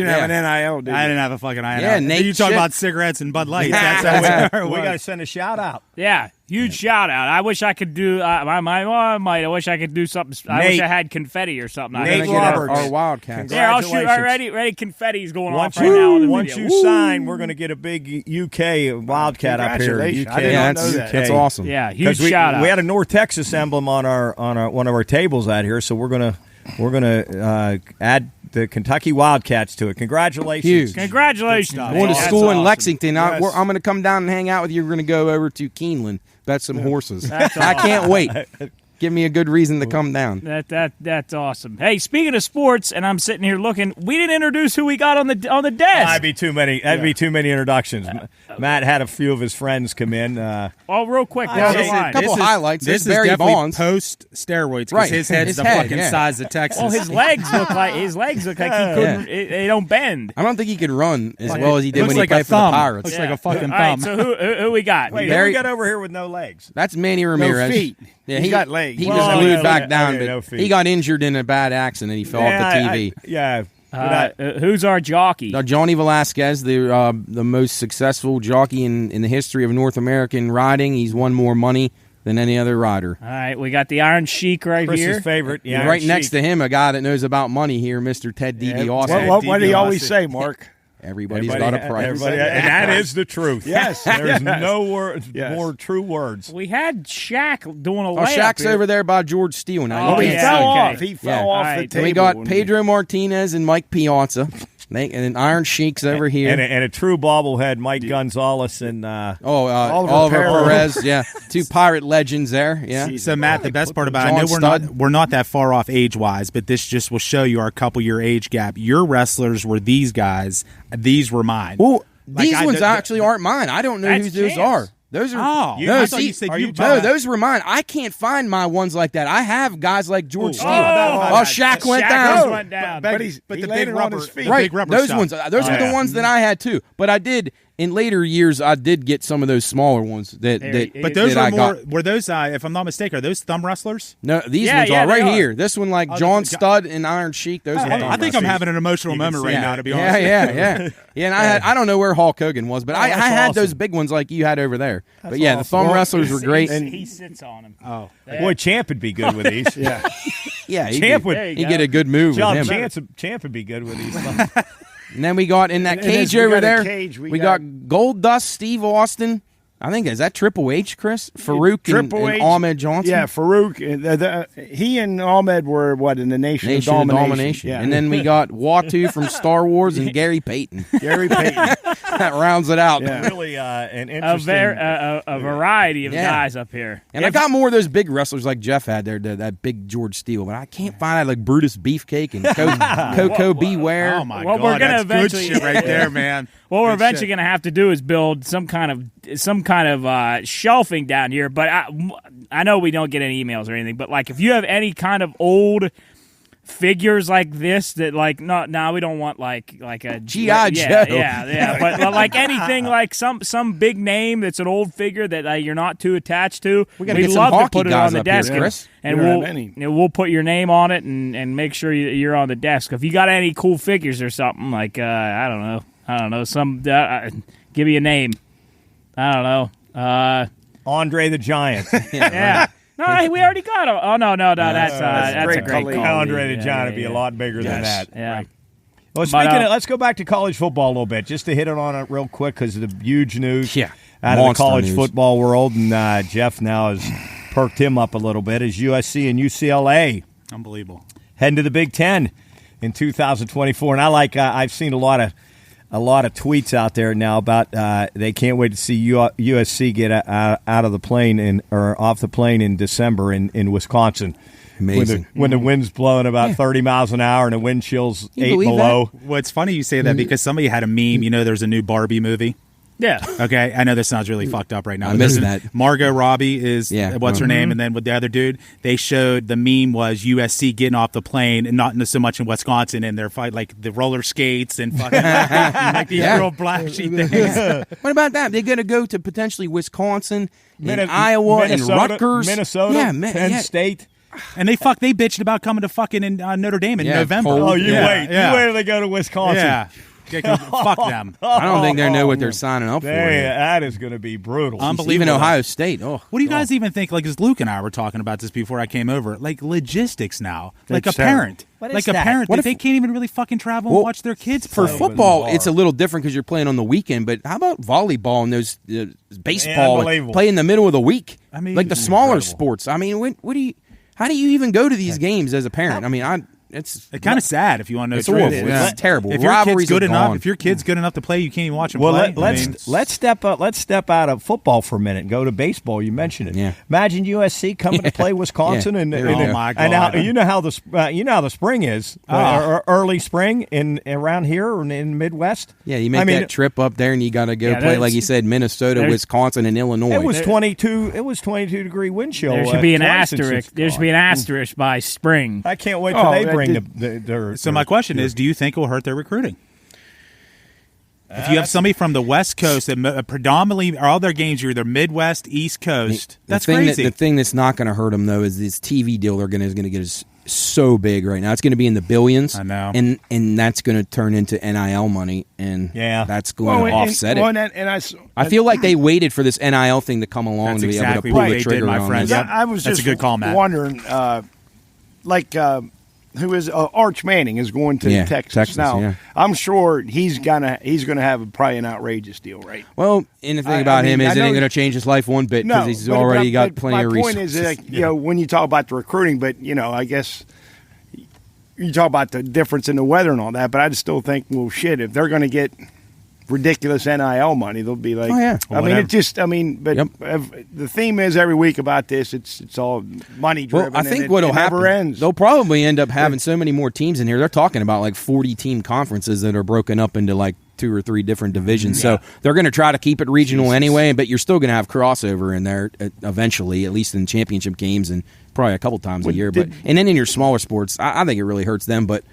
didn't have an NIL, did you? I didn't have a fucking NIL. Yeah, Nate, you talk about cigarettes and Bud Lights. We got to send a shout out. Yeah, huge shout out. I wish I could do. I wish I could do something. I wish I had confetti or something. Nate Roberts, our Wildcats. Yeah, I'll shoot. Ready, confetti's going off right now. Once you sign, we're going to get a big UK Wildcat up here. UK. I did not know that. That's awesome. Yeah, huge shout out. We had a North Texas emblem on one of our tables out here, so we're gonna add the Kentucky Wildcats to it. Congratulations. Huge. Congratulations. Going to school in Lexington. I'm going to come down and hang out with you. We're going to go over to Keeneland, bet some horses. I can't wait. Give me a good reason to come down. That's awesome. Hey, speaking of sports, and I'm sitting here looking, we didn't introduce who we got on the desk. That'd be too many. That'd be too many introductions. Matt had a few of his friends come in. Real quick, down the line. A couple highlights. This is Barry definitely Bonds. post steroids because Right. his head's the fucking size of Texas. Well, his legs look like he couldn't. They don't bend. I don't think he could run as well as he did Looks when he like played a for the thumb. Pirates. Looks like a fucking All right, thumb. so who we got? Wait, Barry- who got over here with no legs? That's Manny Ramirez. No feet. Yeah, He's got legs. He Well, was glued no, back no, down, okay, but no feet. he got injured in a bad accident. He fell off the TV. Who's our jockey? Johnny Velasquez, the most successful jockey in the history of North American riding. He's won more money than any other rider. All right, we got the Iron Sheik right Chris's here. favorite. Yeah, Right next to him, a guy that knows about money here, Mr. Ted DiBiase. What do you always say, Mark? Everybody's got a price. And that is the truth. Yes. There's no words, Yes. more true words. We had Shaq doing a Oh, layup. Shaq's here. over there by George Steele now. Oh, You He can't yeah, see fell him. okay. off. He fell Yeah. off All the right. table. We got when Pedro Martinez and Mike Piazza. And then Iron Sheik's over here. And a true bobblehead, Mike Gonzalez and Oliver Perez. Yeah, 2 Pirate legends there. Yeah. So Matt, the best part about it, I John know Studd. we're not that far off age wise, but this just will show you our couple year age gap. Your wrestlers were these guys; these were mine. Well, Like these ones actually aren't mine. I don't know That's who those Chance. are. Those are I thought you said those were mine. I can't find my ones like that. I have guys like George Steele. Shaq went down. But he the laid big it rubber, on his feet. Right, big rubber those stuff. ones. Those were the ones that I had too. But I did in later years. I did get some of those smaller ones that. But those that are I more. got. Were those? If I'm not mistaken, are those thumb wrestlers? No, these Yeah, ones yeah, are right they are. here. This one, like John Studd and Iron Sheik. Those. are I think I'm having an emotional moment right now. To be honest. Yeah. And I don't know where Hulk Hogan was, but I had those big ones like you had over there. But yeah, the thumb wrestlers were great. And he sits on him. Oh, Boy, Champ would be good with these. Yeah, Champ would. he get a good move with him. Champ would be good with these. And then we got in that And cage as we over got a there. cage, we got Gold Dust, Steve Austin. I think is that Triple H, Chris? Farouk and Ahmed Johnson. Yeah, Farouk. He and Ahmed were in the Nation of Domination. Yeah. And then we got Watu from Star Wars and Gary Payton. That rounds it out. Yeah. Really an interesting. A variety of guys up here. And I got more of those big wrestlers like Jeff had there, that big George Steele, but I can't find like Brutus Beefcake and Coco Beware. Oh my Well, God, we're gonna that's eventually- good shit right there, man. What we're Good eventually shit. going to have to do is build some kind of shelving down here. But I know we don't get any emails or anything. But like, if you have any kind of old figures like this, that like no, we don't want like a G.I. Joe. Yeah. But like anything like some big name that's an old figure that you're not too attached to. We gotta We'd get some love to hockey put it guys on the up here, desk, Chris. and we'll put your name on it and make sure you're on the desk. If you got any cool figures or something like I don't know. Some give me a name. I don't know. Andre the Giant. Yeah. No, we already got him. Oh no, that's a great call. Andre the Giant would be a lot bigger than that. Yeah. Right. Well, speaking of, let's go back to college football a little bit, just to hit it on it real quick because of the huge news out of the college football world, and Jeff now has perked him up a little bit as USC and UCLA Unbelievable. heading to the Big Ten in 2024, and I've seen a lot of tweets out there now about they can't wait to see USC get out of the plane or off the plane in December in Wisconsin. Amazing. When the wind's blowing about 30 miles an hour and the wind chill's 8 below. Well, it's funny you say that because somebody had a meme. There's a new Barbie movie. Yeah. Okay, I know this sounds really fucked up right now. I missed that. Margot Robbie is what's her name, and then with the other dude, they showed the meme was USC getting off the plane and not so much in Wisconsin, and they're fight like the roller skates and fucking like these real flashy things. What about that? They're going to go to potentially Wisconsin, and Iowa, Minnesota, and Rutgers, Minnesota, Penn State. And they bitched about coming to fucking in Notre Dame in November. Cold. Oh, you wait. You wait till they go to Wisconsin. Yeah. Fuck them. I don't think they know what they're signing up for. That is going to be brutal. Unbelievable. Even Ohio State. Oh, what do you guys even think? Like, as Luke and I were talking about this before I came over, like logistics now. Like a parent. Like a parent. They can't even really fucking travel and watch their kids play. For football, it's a little different because you're playing on the weekend. But how about volleyball and those baseball? Play in the middle of the week. I mean, like the smaller sports. I mean, how do you even go to these games as a parent? I mean, it's kind of sad if you want to know. It's horrible. It's terrible. If your kid's good enough, if your kid's good enough to play, you can't even watch him play. Let's step out of football for a minute and go to baseball. You mentioned it. Yeah. Imagine USC coming to play Wisconsin and oh my God. And now, you know how the spring is early spring around here or in the Midwest. Yeah, you make that trip up there and you got to go play like you said, Minnesota, Wisconsin, and Illinois. It was 22-degree wind chill. There should be an asterisk. There should be an asterisk by spring. I can't wait till they bring So my question is, do you think it will hurt their recruiting? If you have somebody from the West Coast that predominantly all their games are either Midwest, East Coast, that's crazy. The thing that's not going to hurt them though is this TV deal they're going to get is so big right now. It's going to be in the billions. I know, and that's going to turn into NIL money, and that's going to offset it. I feel like they waited for this NIL thing to come along to be able to pull the trigger on this. I was just wondering, who is Arch Manning is going to Texas now. Yeah. I'm sure he's gonna have probably an outrageous deal, right? Well, and the thing about him is it ain't going to change his life one bit because he's already got plenty of resources. My point is, when you talk about the recruiting, but I guess you talk about the difference in the weather and all that. But I just still think, well, shit, if they're going to get ridiculous NIL money, they'll be like, the theme is every week about this, it's all money driven. Well, I think what'll happen, ends. They'll probably end up having so many more teams in here. They're talking about like 40 team conferences that are broken up into like 2 or 3 different divisions. So they're going to try to keep it regional anyway, but you're still going to have crossover in there eventually, at least in championship games and probably a couple times a year. And then in your smaller sports, I think it really hurts them. But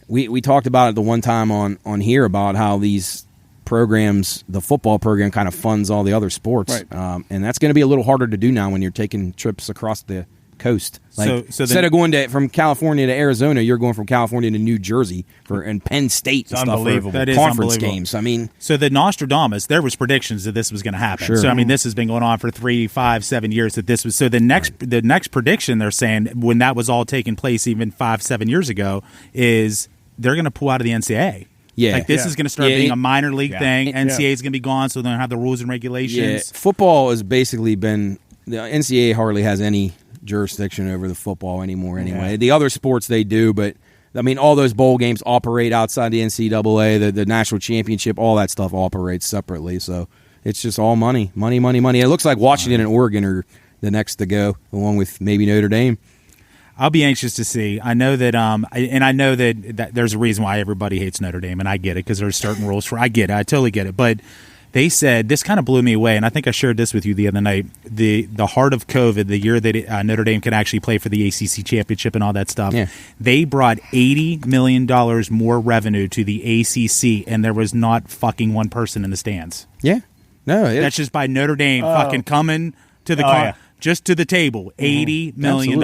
we talked about it the one time on here about how these programs, the football program kind of funds all the other sports. Right. And that's going to be a little harder to do now when you're taking trips across the coast. Like, so instead of going from California to Arizona, you're going from California to New Jersey and Penn State and stuff for conference games. I mean, so the Nostradamus, there was predictions that this was going to happen. Sure. So I mean, this has been going on for 3, 5, 7 years that this was. So the next prediction they're saying when that was all taking place even 5, 7 years ago is they're going to pull out of the NCAA. Yeah, like this is going to start being a minor league thing. NCAA is going to be gone, so they don't have the rules and regulations. Yeah. Football has basically been the NCAA hardly has any jurisdiction over the football anymore. Anyway, the other sports they do, but I mean, all those bowl games operate outside the NCAA. The national championship, all that stuff operates separately. So it's just all money. It looks like Washington and Oregon are the next to go, along with maybe Notre Dame. I'll be anxious to see. I know that, I know that there's a reason why everybody hates Notre Dame, and I get it because there's certain rules for. I get it. I totally get it. But they said this kind of blew me away, and I think I shared this with you the other night. The heart of COVID, the year that Notre Dame could actually play for the ACC championship and all that stuff, they brought $80 million more revenue to the ACC, and there was not fucking one person in the stands. Yeah, no, that's just by Notre Dame fucking coming to the just to the table, $80 million.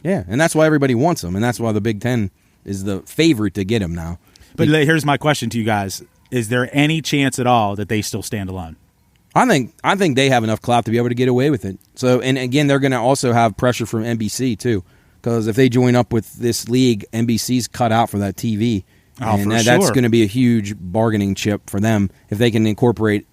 Yeah, and that's why everybody wants them, and that's why the Big Ten is the favorite to get them now. But here's my question to you guys. Is there any chance at all that they still stand alone? I think they have enough clout to be able to get away with it. So, and again, they're going to also have pressure from NBC, too, because if they join up with this league, NBC's cut out for that TV. That's going to be a huge bargaining chip for them if they can incorporate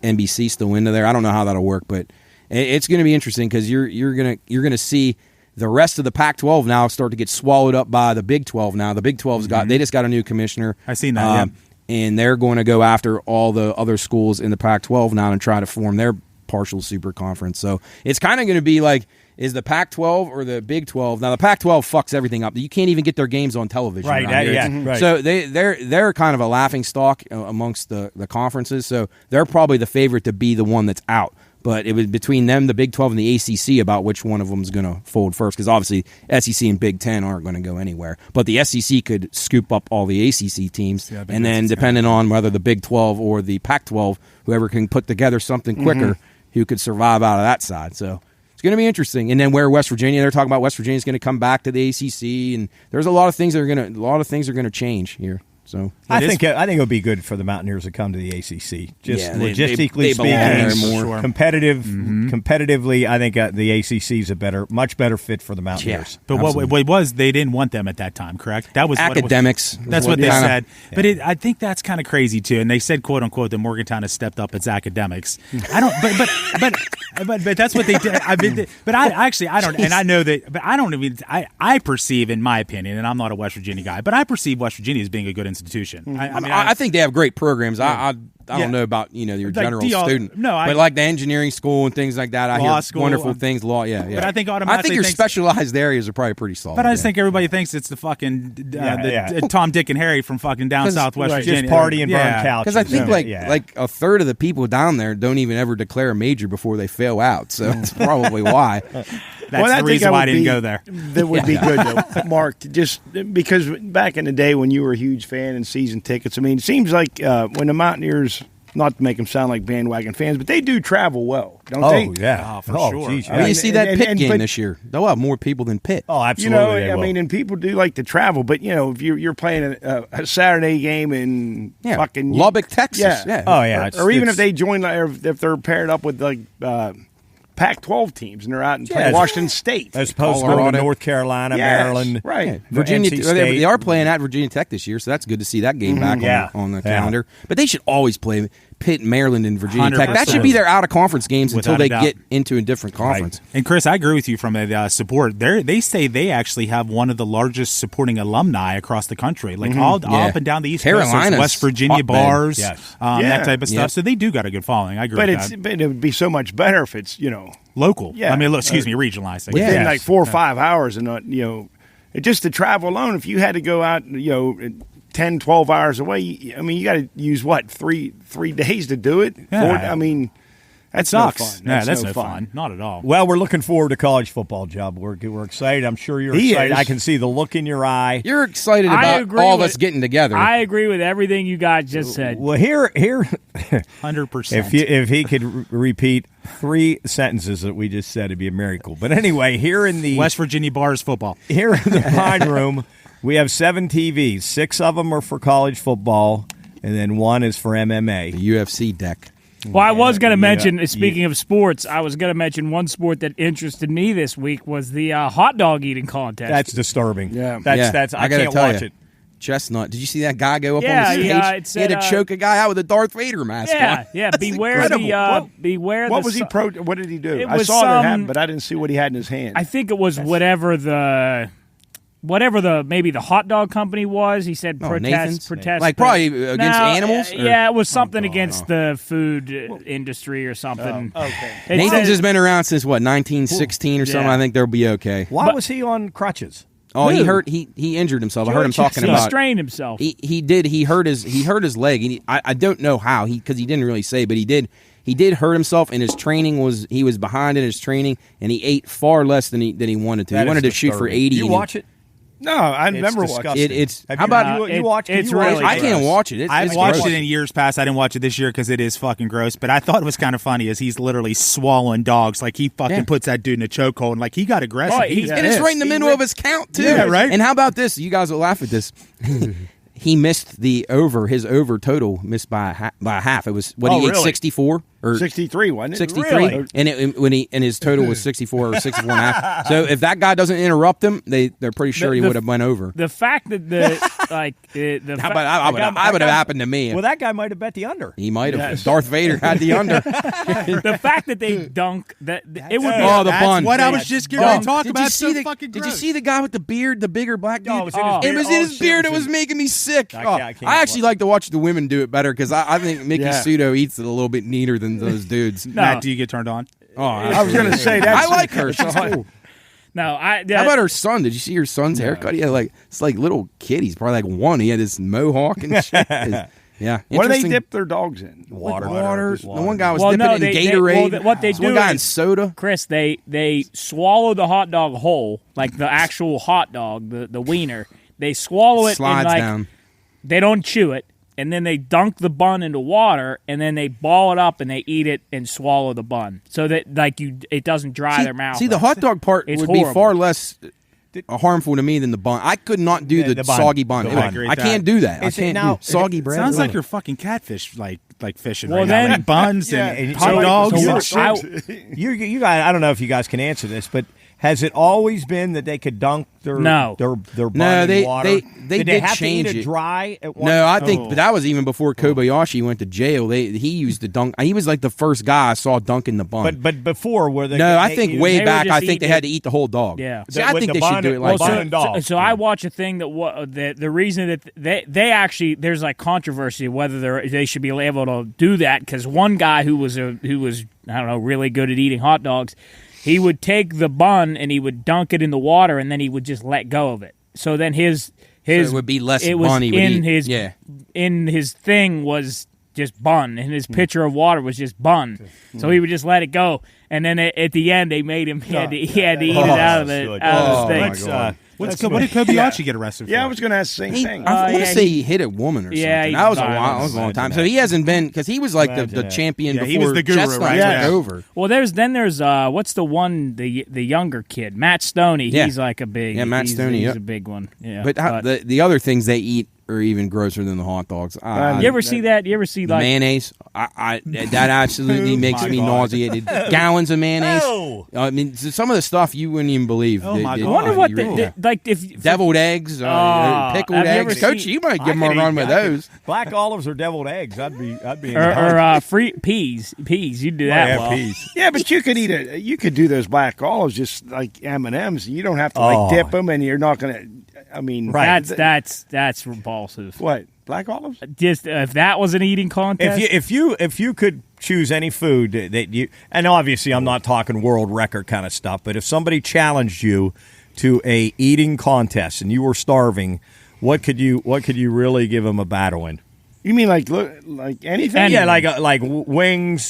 NBC still into there. I don't know how that'll work, but it's going to be interesting because you're going to see the rest of the Pac-12 now start to get swallowed up by the Big 12 now. The Big 12's they just got a new commissioner. I seen that, and they're going to go after all the other schools in the Pac-12 now and try to form their partial super conference. So it's kind of going to be like, is the Pac-12 or the Big 12? Now, the Pac-12 fucks everything up. You can't even get their games on television. Right, right. So they're kind of a laughingstock amongst the conferences. So they're probably the favorite to be the one that's out. But it was between them, the Big 12, and the ACC about which one of them is going to fold first. Because obviously SEC and Big 10 aren't going to go anywhere. But the SEC could scoop up all the ACC teams. Yeah, and then depending on whether the Big 12 or the Pac-12, whoever can put together something quicker, who could survive out of that side. So it's going to be interesting. And then where West Virginia, they're talking about West Virginia is going to come back to the ACC. And there's a lot of things that are going to change here. So I think it'll be good for the Mountaineers to come to the ACC. Just logistically speaking, more competitively, I think the ACC is much better fit for the Mountaineers. Yeah, but what it was, they didn't want them at that time, correct? That was academics. That's what they said. Yeah. But I think that's kind of crazy too. And they said, "quote unquote," that Morgantown has stepped up its academics. I don't, but that's what they did. I don't, and I know that, but I don't even. I perceive, in my opinion, and I'm not a West Virginia guy, but I perceive West Virginia as being a good institution. I think they have great programs. I don't know about your general student, but like the engineering school and things like that. I hear wonderful things. Law, But I think automatically, your specialized areas are probably pretty solid. But I just think everybody thinks it's the fucking Tom, Dick, and Harry from fucking down south West Virginia. Just party and burn couches. Because I think like a third of the people down there don't even ever declare a major before they fail out. So that's probably why. That's the reason why I didn't go there. That would be good, though, Mark, just because back in the day when you were a huge fan and season tickets, I mean, it seems like when the Mountaineers, not to make them sound like bandwagon fans, but they do travel well, don't they? Oh, yeah. For sure. Geez, yeah. You see that Pitt game this year. They'll have more people than Pitt. Oh, absolutely. I mean, and people do like to travel, but, if you're playing a Saturday game in fucking Lubbock, Texas. Yeah. Oh, yeah. Or even if they join, or if they're paired up with, like, Pac-12 teams, and they're out and playing Washington State. As opposed to going to North Carolina, Maryland. Right. Yeah. Virginia. They are playing at Virginia Tech this year, so that's good to see that game back on the calendar. But they should always play Pitt, Maryland, and Virginia Tech. That should be their out-of-conference games until they get into a different conference. Right. And, Chris, I agree with you from a support. They say they actually have one of the largest supporting alumni across the country, like all up and down the East Coast. West Virginia bars, that type of stuff. So they do got a good following. I agree with that. But it would be so much better if it's, local. Yeah. I mean, regionalized. Within like 4 or 5 hours and not, just to travel alone, if you had to go out, 10, 12 hours away. I mean, you got to use what 3 days to do it. Yeah. I mean, that sucks. No fun. That's no fun. Not at all. Well, we're looking forward to college football, Job. We're excited. I'm sure you're excited. I can see the look in your eye. You're excited about all of us getting together. I agree with everything you guys just said. Well, here, 100%. If he could repeat 3 sentences that we just said, it'd be a miracle. But anyway, here in the West Virginia Bars football. Here in the Pine Room, we have 7 TVs. 6 of them are for college football, and then 1 is for MMA. The UFC deck. Well, I was going to mention, speaking of sports, I was going to mention one sport that interested me this week was the hot dog eating contest. That's disturbing. Yeah. That's I can't watch it. Chestnut. Did you see that guy go up on Yeah, the stage? yeah, it said, he had to choke a guy out with a Darth Vader mask on. Yeah. Beware incredible. beware. What was he What did he do? It I was saw that some- happen, but I didn't see what he had in his hand. I think it was whatever the maybe the hot dog company was. He said Nathan's? protest. Like probably against animals? Or? Yeah, it was something against the food industry or something. okay. It Nathan's said- has been around since, 1916 or something? Yeah. I think they'll be okay. Why was he on crutches? Oh, Who? he injured himself. I heard him talking He about strained himself. He did. He hurt his leg. I don't know how because he didn't really say, but he did hurt himself, and his training he was behind in his training, and he ate far less than he wanted to. He wanted to shoot for 80. You watch it? No, I never watched disgusting. It's Have how you- about you watch it? it's You watch really it? I can't watch it. I've It's watched gross. it in years past. I didn't watch it this year because it is fucking gross. But I thought it was kind of funny as he's literally swallowing dogs. Like he fucking puts that dude in a chokehold. And like he got aggressive. Oh, he's- And it's right in the middle of his count too. Yeah, right. And how about this? You guys will laugh at this. He missed his over total missed by a half. It was he ate really? 64 or 63, wasn't it? 63, Really? and his total was 64 or 64 and a half. So if that guy doesn't interrupt him, they're pretty sure he would have went over. The fact that I would have happened to me. Well, that guy might have bet the under. He might have. Darth Vader had the under. the fact that they dunk that it would be Oh, the bun. What I was just going to talk about. Did you see the guy with the beard, the bigger black dude? Oh, it was in his It beard. was in his shit, beard. it It was was in- making me sick. I can't I actually watch. like to watch the women do it better because I think Mickey Yeah. Sudo eats it a little bit neater than those dudes. Matt, do you get turned on? Oh, I was going to say that. I like her. She's cool. no. How about her son? Did you see her son's haircut? He had it's like little kid. He's probably like 1. He had this mohawk and shit. Yeah. What do they interesting. dip their dogs in? Water. The one guy was Well, dipping no, it they- in Gatorade. what they This one do guy in is- soda. Chris, they swallow the hot dog whole, like the actual hot dog, the wiener. They swallow it Slides and down. they don't chew it, and then they dunk the bun into water, and then they ball it up and they eat it and swallow the bun, so that it doesn't dry their mouth. See, the hot dog part It's would be horrible. far less harmful to me than the bun. I could not do the the bun. soggy bun. The It- bun. I agree I with can't that. do that. I Is it can't now- do soggy bread. Sounds like Ugh. you're fucking catfish, like fishing Well, right then- now. Like buns Yeah, and so hot dogs. You guys, I don't know if you guys can answer this, but has it always been that they could dunk their No. their bun No, in water? they did they did have change to eat it. it dry at one? No, I think but that was even before Kobayashi went to jail. He used to dunk. He was like the first guy I saw dunking the bun. But before were they? no, I they think eat- way were back, just I think they eating had it. to eat the whole dog. Yeah. See, I With think the they should bun- do it like well, that. bun and dog. So I watch a thing that the reason that they actually there's like controversy whether they should be able to do that because one guy who was I don't know really good at eating hot dogs, he would take the bun and he would dunk it in the water and then he would just let go of it. So then his it would be less it was bun he would in eat. his Yeah. in his thing was just bun and his pitcher of water was just bun. So he would just let it go. And then at the end, they made him he had to eat it out of that's good. the thing. Let's, What did Kobayashi get arrested for? Yeah, I was going to ask the same thing. I want to yeah, say he hit a woman or Yeah, something. he- That was a I while. That was a long time. So he hasn't been because he was like the Imagine that. champion Yeah, before he was the guru, Chestnut right? took Yeah. over. Well, there's what's the one the younger kid Matt Stoney. Yeah. He's like a big Matt Stoney, He's yep. a big one. Yeah, But the other things they eat are even grosser than the hot dogs. you ever see that? You ever see The like mayonnaise, that absolutely makes me nauseated. Gallons of mayonnaise. No. I mean, some of the stuff you wouldn't even believe. Oh, my I God. wonder what Yeah. like if Deviled eggs, pickled have you ever eggs. Coach, seen- you might I give him a could run eat- with I could- those. Black olives or deviled eggs. I'd be. In or free peas. You do that yeah, well. peas. Yeah, but you could you could do those black olives just like M&Ms. You don't have to Oh. dip them, and you're not going to. I mean, Right. That's repulsive. what black olives? Just if that was an eating contest. If you could choose any food that you, and obviously I'm not talking world record kind of stuff, but if somebody challenged you to a eating contest and you were starving, what could you really give him a battle in? You mean like anything? Yeah, like wings,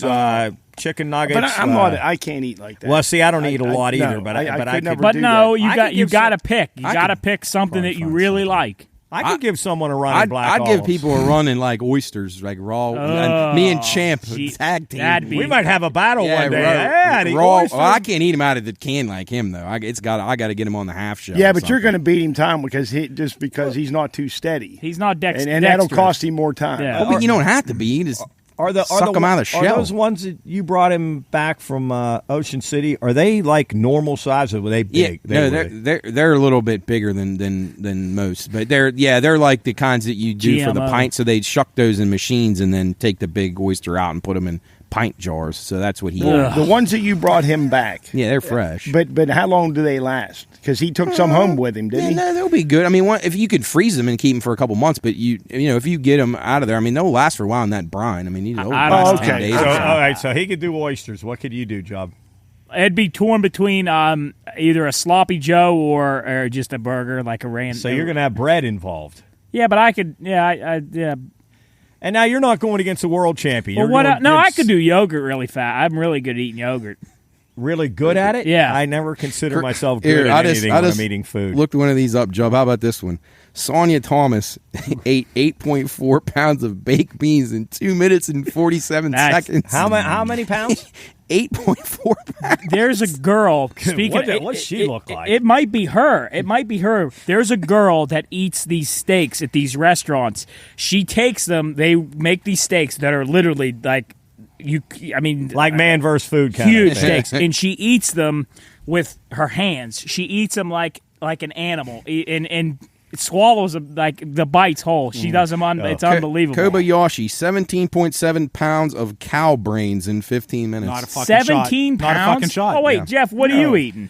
chicken nuggets. But I'm not. I can't eat like that. Well, see, I don't eat a lot either. No, but I could never. But do no, that. you got to pick. You got to pick something that you really like. I could give someone a run in black I'd give people a run in like oysters, like raw. Me and Champ tag team. We might have a battle one day. Raw. Well, I can't eat him out of the can like him though. I got to get him on the half shell. Yeah, but you're going to beat him time because he's not too steady. He's not dexterous, and that'll cost him more time. Yeah. But you don't have to be. You just suck him out of the shell. Are those ones that you brought him back from Ocean City? Are they like normal size or were they big? Yeah, they're a little bit bigger than most, but they're like the kinds that you do for the pint. So they shuck those in machines and then take the big oyster out and put them in pint jars. So that's what he did. The ones that you brought him back. Yeah, they're fresh. But how long do they last? Because he took some home with him, didn't he? No, they'll be good. I mean, if you could freeze them and keep them for a couple months, but if you get them out of there, I mean, they'll last for a while in that brine. I mean, they'll last 10 days. So, all right, so he could do oysters. What could you do, Job? It'd be torn between either a sloppy Joe or just a burger, like a random. So you're going to have bread involved. Yeah, but I could. Yeah. And now you're not going against the world champion. Well, I could do yogurt really fast. I'm really good at eating yogurt. Really good at it? Yeah. I never consider myself good at anything when I'm eating food. Looked one of these up, Job. How about this one? Sonia Thomas ate 8.4 pounds of baked beans in 2 minutes and 47 seconds. How many pounds? 8.4 pounds. There's a girl. What's she look like? It might be her. There's a girl that eats these steaks at these restaurants. She takes them. They make these steaks that are literally like like man versus food kind huge of thing. steaks, and she eats them with her hands. She eats them like an animal, and swallows them like the bites whole. She does them on. It's unbelievable. Kobayashi, 17.7 pounds of cow brains in 15 minutes. Not a fucking 17 shot. pounds. Not a fucking shot. Oh wait, Jeff, what are you eating?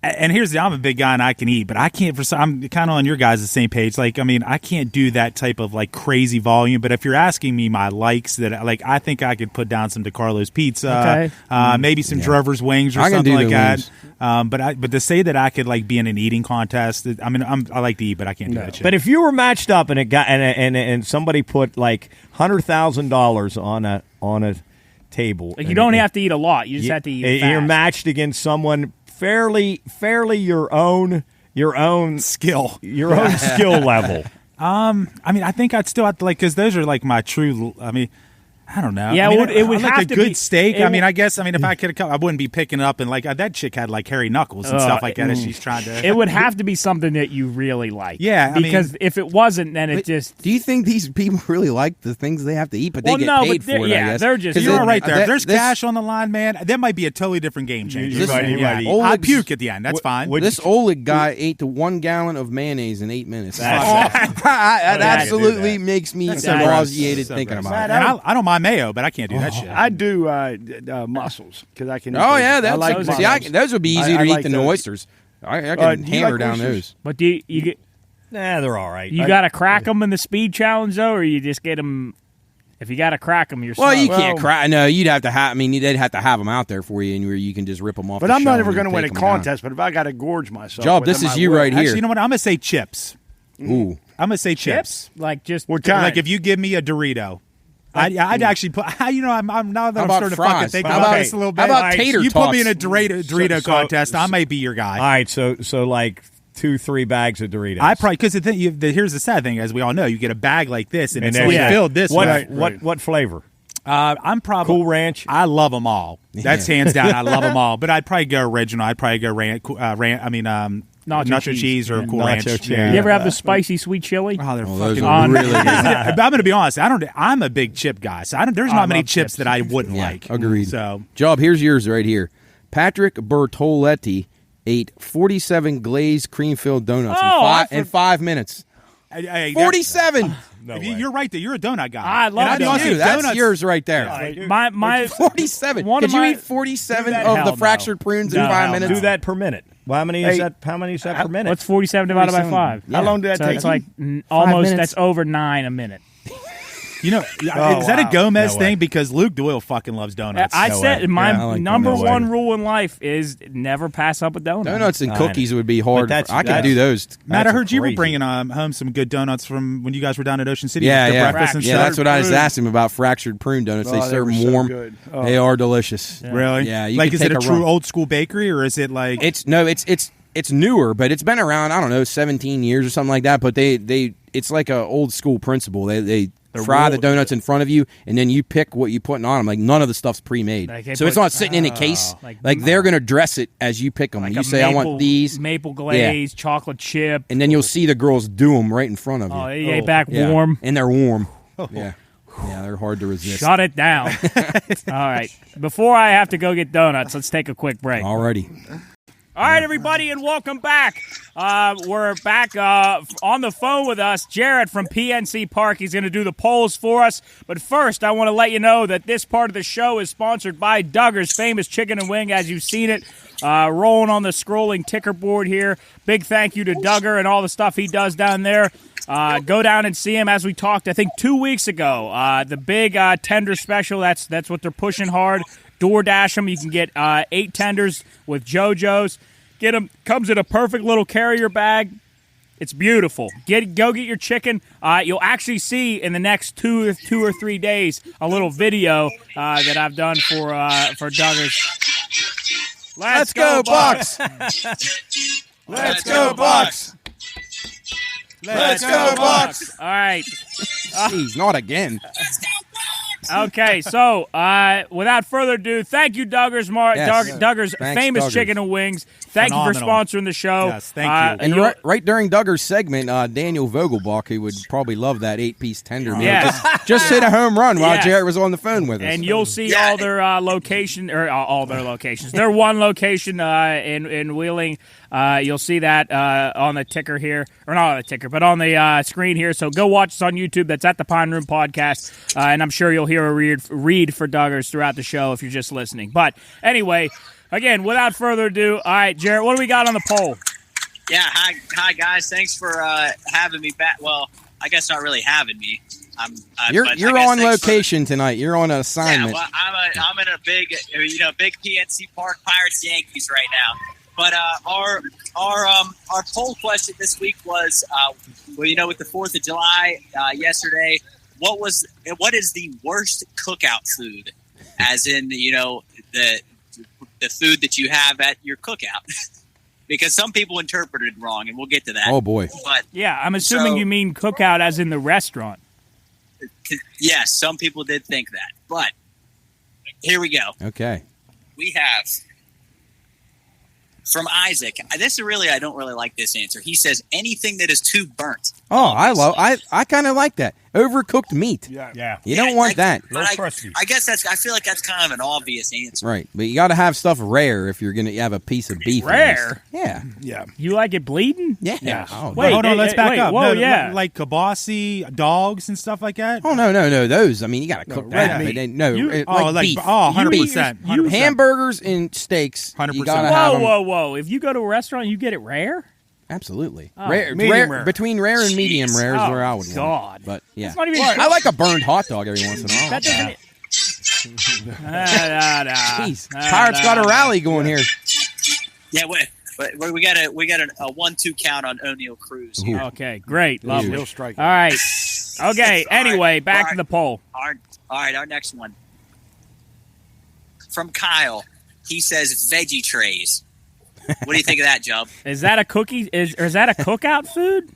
And here's I'm a big guy and I can eat, but I can't. I'm kind of on your guys' same page. Like, I mean, I can't do that type of like crazy volume. But if you're asking me my likes, that like I think I could put down some DeCarlo's pizza, maybe some Drover's wings or something like that. But to say that I could like be in an eating contest, I mean, I like to eat, but I can't do that shit. But if you were matched up and and somebody put like $100,000 on a table, Like you don't have to eat a lot. You just have to eat fast. You're matched against someone fairly your own skill, your own skill level. I mean, I think I'd still have to because those are like my true. I mean, I don't know. Yeah, I mean, it would like have a to good be, steak. I mean, I guess. I mean, if I could, I wouldn't be picking it up and like that chick had like hairy knuckles and stuff like that. As she's trying to. It would have to be something that you really like. Yeah, because if it wasn't, then it just. Do you think these people really like the things they have to eat, but they get paid for it? Yeah, I guess. they're just. You're right there. If there's cash on the line, man, that might be a totally different game changer. I'd puke at the end. That's fine. This Oleg guy ate 1 gallon of mayonnaise in 8 minutes. That absolutely makes me nauseated thinking about it. And I don't mind mayo, but I can't do that shit. I do mussels because I can. Oh yeah, I like those. Those would be easier to eat than the oysters. I can hammer down those. But do you get? Nah, they're all right. You got to crack them in the speed challenge though, or you just get them. If you got to crack them, you're. Well, you can't crack. No, you'd have to have. I mean, they'd have to have them out there for you, and where you can just rip them off. But I'm not ever going to win a contest. But if I got to gorge myself, Job, this is you right here. Actually, you know what? I'm going to say chips. Ooh, I'm going to say chips. Like just what kind? Like if you give me a Dorito. I'd actually put. I'm now that I'm starting to fucking think about this a little bit. How about tater You tots? put me in a Dorito contest, I might be your guy. All right, so like 2-3 bags of Doritos. I probably because here's the sad thing, as we all know, you get a bag like this and it's filled this way. What flavor? I'm probably Cool Ranch. I love them all. That's hands down. I love them all. But I'd probably go original. I'd probably go nacho cheese or Cool Ranch. You ever have the spicy sweet chili? Oh, they're those fucking are really good. I'm going to be honest. I'm a big chip guy, so there's not many chips that I wouldn't like. Agreed. So, Job, here's yours right here. Patrick Bertoletti ate 47 glazed cream-filled donuts in 5 minutes. 47. You're right there. You're a donut guy. I love donuts. That's yours right there. My 47. Could you eat 47 of the fractured prunes in 5 minutes? Do that per minute. Well, how many is that per minute? What's 47 divided by 5? How long did that take? It's like almost. That's over 9 a minute. You know, is that a Gomez thing? Because Luke Doyle fucking loves donuts. I said my number one rule in life is never pass up a donut. Donuts and cookies would be hard. I could do those. Matt, I heard you were bringing home some good donuts from when you guys were down at Ocean City. Breakfast and stuff. That's what I was asking him about. Fractured prune donuts. They serve them warm. So they are delicious. Yeah. Really? Yeah. Like, is it a true old school bakery, or is it like it's newer, but it's been around, I don't know, 17 years or something like that, but it's like a old school principle. They fry the donuts in front of you, and then you pick what you putting on them. Like, none of the stuff's pre-made. So it's not sitting in a case. Like they're going to dress it as you pick them. Like you say, I want these. Maple glaze, chocolate chip. And then you'll see the girls do them right in front of you. Oh, they back warm. And they're warm. Yeah. Yeah, they're hard to resist. Shut it down. All right. Before I have to go get donuts, let's take a quick break. Alrighty. All right, everybody, and welcome back. We're back on the phone with us, Jarrett from PNC Park. He's going to do the polls for us. But first, I want to let you know that this part of the show is sponsored by Duggar's Famous Chicken and Wing, as you've seen it, rolling on the scrolling ticker board here. Big thank you to Duggar and all the stuff he does down there. Go down and see him, as we talked, I think, 2 weeks ago. The big tender special, that's what they're pushing hard. DoorDash them. You can get 8 tenders with JoJo's. Get them. Comes in a perfect little carrier bag. It's beautiful. Go get your chicken. You'll actually see in the next two or 3 days a little video that I've done for Duggar's. Let's go, Bucks! Let's go, Bucks! Let's go, Bucks! All right. Jeez, not again. Okay, so without further ado, thank you, Duggar's Thanks, Famous Duggar's. Chicken and Wings. Thank you for sponsoring the show. Yes, thank And you. right during Duggar's segment, Daniel Vogelbach, who would probably love that 8-piece tender meal, Yeah. just hit a home run while Yes. Jarrett was on the phone with us. And you'll see all their location, or all their locations. Their one location in Wheeling. You'll see that on the ticker here, or not on the ticker, but on the screen here. So go watch us on YouTube. That's at the Pine Room Podcast, and I'm sure you'll hear a read for Duggar's throughout the show if you're just listening. But anyway, again, without further ado, all right, Jarrett, what do we got on the poll? Yeah, hi guys. Thanks for having me back. Well, I guess not really having me. You're on location tonight. You're on an assignment. Yeah, well, I'm in a big PNC Park Pirates Yankees right now. But our poll question this week was, with the 4th of July yesterday, what is the worst cookout food? As in, the food that you have at your cookout. Because some people interpreted it wrong, and we'll get to that. Oh boy! But yeah, I'm assuming you mean cookout as in the restaurant. Yes, some people did think that. But here we go. Okay. We have from Isaac. I don't really like this answer. He says anything that is too burnt. Oh, I kind of like that. Overcooked meat. Yeah. You don't want that. I guess I feel like that's kind of an obvious answer. Right. But you got to have stuff rare if you're going to have a piece of beef. Rare? Yeah. Yeah. You like it bleeding? Yeah. Oh, wait, hold on. Let's back up. Whoa, No, yeah. Like kibasi, dogs, and stuff like that? Oh, no. Those, I mean, you got to cook that. red But meat. like beef. 100%. Hamburgers and steaks. 100%. You got to have them. Whoa. If you go to a restaurant, you get it rare? Absolutely. Oh. Medium rare. Between rare and medium rare is where I would God. want it. But yeah. It's not even I like a burned hot dog every once in a while. That doesn't. Jeez. Pirates got a rally going here. Yeah, we got a 1-2 count on O'Neal Cruz. Ooh. Okay, great, lovely. He'll strike. All right. Okay. Anyway, back to the poll. All right, our next one from Kyle. He says veggie trays. What do you think of that, Jub? Is that a cookie? Is that a cookout food?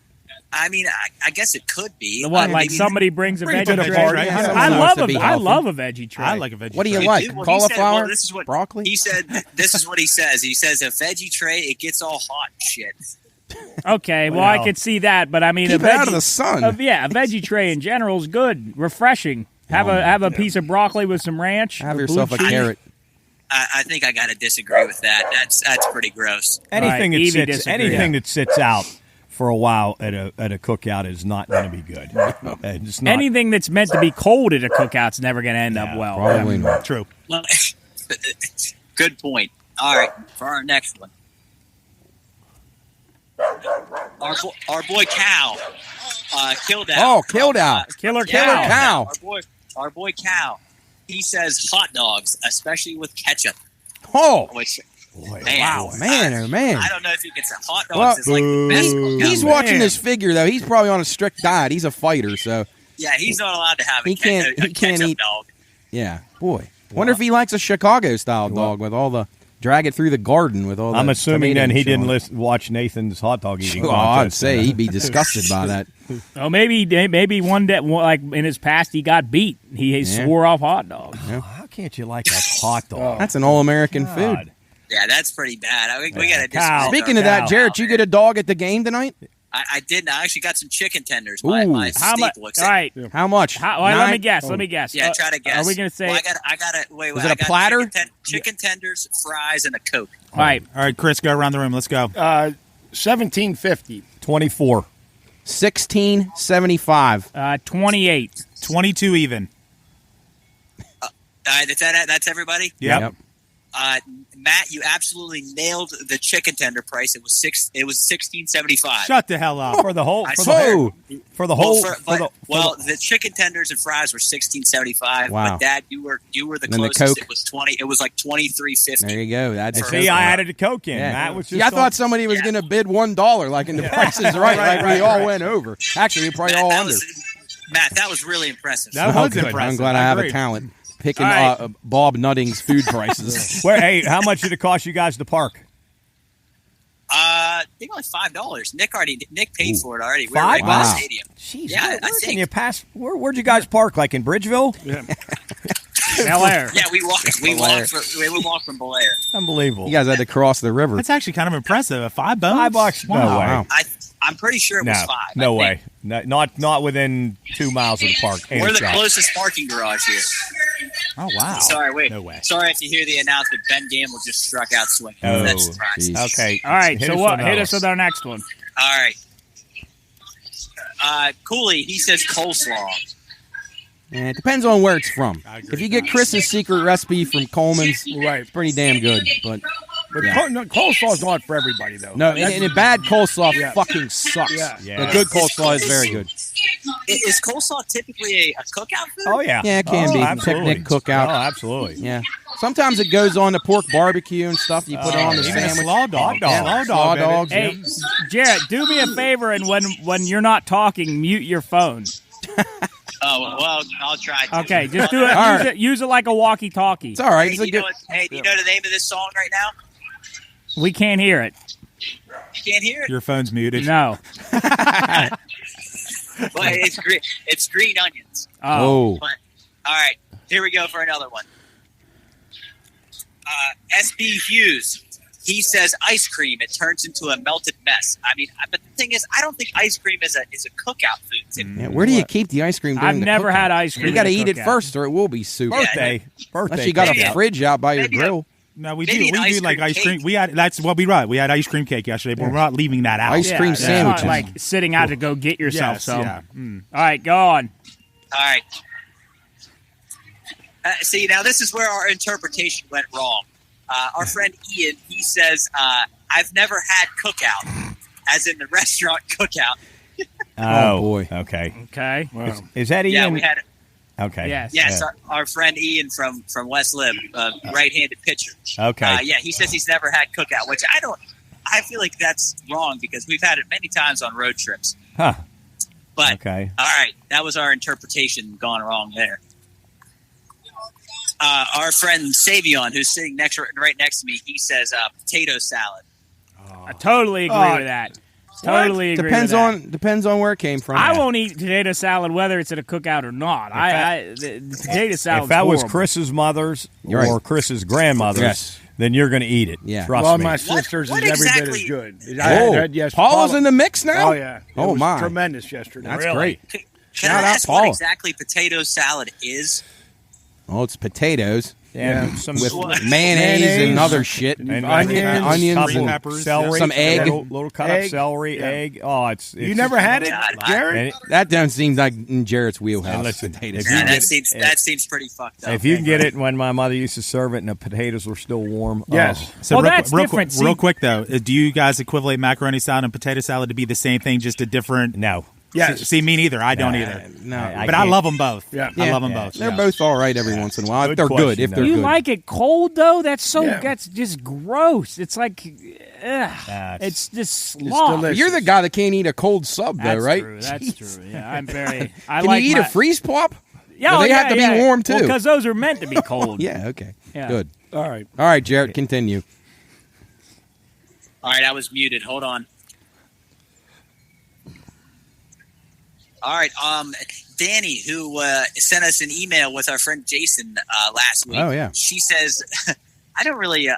I mean, I guess it could be. The one like somebody brings a veggie bit of tray. party. I love a veggie tray. I like a veggie What do you tray. like? Well, Cauliflower? this is what broccoli? He said. This is what he says. He says a veggie tray, it gets all hot and shit. Okay, well, I could see that, but I mean, Keep it out of the sun. A veggie tray in general is good, refreshing. Have a piece of broccoli with some ranch. Have or yourself blue a cheese. carrot. I think I got to disagree with that. That's pretty gross. Anything Right, Evie anything that sits out for a while at a cookout is not going to be good. It's not. Anything that's meant to be cold at a cookout's never going to end up well. Probably not. True. Good point. All right, for our next one. Our boy Cal. Kildow. Oh, Kildow. Killer Cow. Our boy Cow. He says hot dogs, especially with ketchup. Oh. Which, Wow, man, man, oh man. I don't know if you can say hot dogs Well, is like the best cookout He's food. watching this figure though. He's probably on a strict diet. He's a fighter, so Yeah, he's not allowed to have He can't ketchup eat- dog. yeah. Boy, wonder if he likes a Chicago style dog with all the drag it through the garden with all. I'm the assuming then tomatoes he didn't showing. watch Nathan's hot dog eating Oh, I'd contest. say he'd be disgusted by that. Oh, maybe one day, like in his past, he got beat. He swore off hot dogs. How can't you like a hot dog? That's an all-American food. God. Yeah, that's pretty bad. We got to Cow. Speaking of that, Jarrett, you get a dog at the game tonight? I didn't. I actually got some chicken tenders. Ooh. My How much? staple. All right. How much? Let me guess. Let me guess. Yeah, try to guess. Are we going to say? Well, I got it. Wait. Is it I a got platter? Chicken tenders, fries, and a Coke. All right. All right, Chris, go around the room. Let's go. $17.50. 24. 16.75. 28. 22 even. That's everybody. Yep. Matt, you absolutely nailed the chicken tender price. It was $16.75. Shut the hell up. For the whole. I For the swear. whole. For the whole. The chicken tenders and fries were $16.75. Wow. But Dad, you were the And then the closest. Coke? It was $20. It was like $23.50. There you go. That's See, I added a Coke in. Yeah. Matt was just Yeah, I thought somebody was going to bid $1, like in the Price is Right, like we all went over. Actually, we probably all under. Matt, that was really impressive. That was good. impressive. I'm glad I have a Agreed. talent picking All right. Bob Nutting's food prices. Hey, how much did it cost you guys to park? I think only $5. Nick paid for it already. We were $5? right by the Wow. stadium. Jeez, Yeah, where I can think. you pass? Where'd you guys park? Like in Bridgeville? Bel Air. Yeah, we walked from Bel Air. Unbelievable. You guys had to cross the river. That's actually kind of impressive. $5? $5? No Wow. way. Wow. I'm pretty sure it No, was 5. no I way. think. No, not within 2 miles of the park. Ain't We're a the shot. closest parking garage here. Oh, wow. Sorry, wait. No way. Sorry if you hear the announcement. Ben Gamble just struck out swinging. Oh, That's a surprise. geez. Okay. All right. So what? Hit us with with our next one. All right. Cooley, he says coleslaw. And it depends on where it's from. I agree If you with get that. Chris's secret recipe from Coleman's, Right. it's pretty damn good. But But Yeah. coleslaw's not for everybody, though. no, and a bad coleslaw Yeah. fucking sucks. Yeah. Yeah. A good coleslaw is very good. Is coleslaw typically a cookout food? Oh, yeah. Yeah, it can be. Absolutely. Picnic, cookout. Oh, absolutely. Yeah. Sometimes it goes on the pork barbecue and stuff. You put it on the Even a sandwich. slaw dog. Yeah, slaw dogs. Hey, Jarrett, do me a favor, and when you're not talking, mute your phone. Oh, well, I'll try to. Okay, just do it. All Use right. it. Use it like a walkie-talkie. It's all right. Hey, It's do a you good. know do you know the name of this song right now? We can't hear it. You can't hear it? Your phone's muted. No. Well, it's green. It's green onions. Oh. But, all right, here we go for another one. SB Hughes. He says ice cream. It turns into a melted mess. I mean, but the thing is, I don't think ice cream is a cookout food. Yeah, where do you keep the ice cream? During I've the never cookout? had ice cream. You got to at a eat it cookout. first, or it will be soup. Birthday. Unless you got Maybe a a- fridge out by your maybe a- grill. No, we Maybe do. an We do ice like cream ice cream. cake. We had that's what we brought. We had ice cream cake yesterday, but we're not leaving that out. Ice cream it's not sandwiches. like sitting out to go get yourself. Yes, so, yeah. all right, go on. All right. See, now this is where our interpretation went wrong. Our friend Ian, he says, I've never had cookout, as in the restaurant cookout. Oh, boy. Okay. Okay. Wow. Is that Ian? Yeah, we had Okay. Yes. Yes, our friend Ian from West Lib, right-handed pitcher. Okay. Yeah, he says he's never had cookout, which I feel like that's wrong because we've had it many times on road trips. Huh. But Okay. all right, that was our interpretation gone wrong there. Our friend Savion, who's sitting right next to me, he says potato salad. I totally agree with that. Totally agree Depends with that. depends on where it came from. I won't eat potato salad whether it's at a cookout or not. The potato salad. If that was Chris's mother's You're or right. Chris's grandmother's, Yes. then you're going to eat it. Yeah. Trust Well, me. my sister's what is every bit exactly- as good. Oh, yes, Paula's in the mix now. Oh yeah. It Oh was my. tremendous yesterday. That's Really? great. Can Shout I out ask Paula. what exactly potato salad is? Oh, it's potatoes and some with What? mayonnaise and other shit. And onions, couple and peppers, celery, some egg. little cut up Egg. celery, Yeah. egg. Oh, it's You never had it, God, Jared? and it- That don't seem like in Jarrett's wheelhouse. And listen, potatoes. if you Yeah, get- that seems pretty fucked up. if you can get it when my mother used to serve it and the potatoes were still warm. Yes. Oh. So Well, real, that's real, different. Quick, real See- quick though, do you guys equate macaroni salad and potato salad to be the same thing, just a different? No. Yes. See, me neither. I don't either. No, But I love them both. Yeah. I love them both. They're both all right every once in a while. If Good they're question, good. If though. they're You good. like it cold though? That's Yeah. that's just gross. It's like, it's just slop. delicious. You're the guy that can't eat a cold sub, though, That's right? true. That's Jeez. true. Yeah, I'm very. I Can like you eat my, a freeze pop? Yeah, Do they have to be warm, too? Because those are meant to be cold. Yeah, okay. Yeah. Good. All right. All right, Jarrett, continue. All right, I was muted. Hold on. All right, Danny, who sent us an email with our friend Jason last week. Oh, yeah. She says, I don't really, I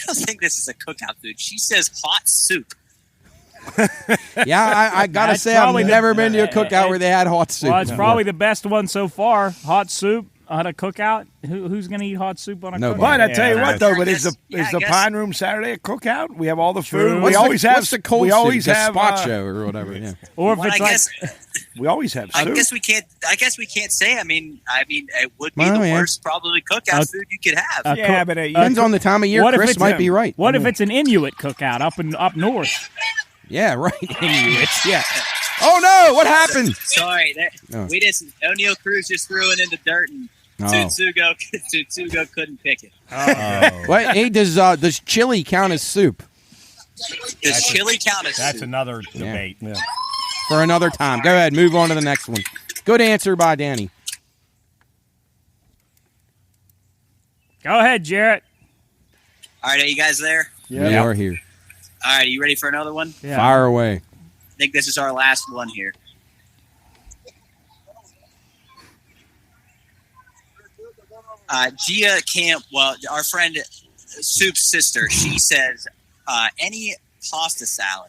don't think this is a cookout food. She says hot soup. Yeah, I got to That's say, I've probably never been to a cookout where they had hot soup. Well, it's probably the best one so far. Hot soup on a cookout. Who's going to eat hot soup on a Nobody. cookout? But I tell you Yeah, what, though, I but guess- is yeah, I the guess. Pine Room Saturday a cookout? We have all the True. food. What's What's the cold we soup? always The have Spacho or whatever. Yeah. Or if Well, it's I like, guess, we always have soup. I guess we can't. I guess we can't say. I mean, it would be Well, the yeah. worst probably cookout food you could have. Yeah, but Depends on the time of year. what if Chris it's might be right. What if it's an Inuit cookout up north? Yeah, right. Inuits. Yeah. Oh no! What happened? Sorry, No. we just O'Neal Cruz just threw it in the dirt and Oh. Tutsugo couldn't pick it. Wait, hey, does chili count as soup? Does chili count as that's soup? another debate. For another time. Go ahead. Move on to the next one. Good answer by Danny. Go ahead, Jarrett. All right, are you guys there? We are here. All right, are you ready for another one? Yeah. Fire away. I think this is our last one here. Gia Camp, well, our friend Soup's sister, she says any pasta salad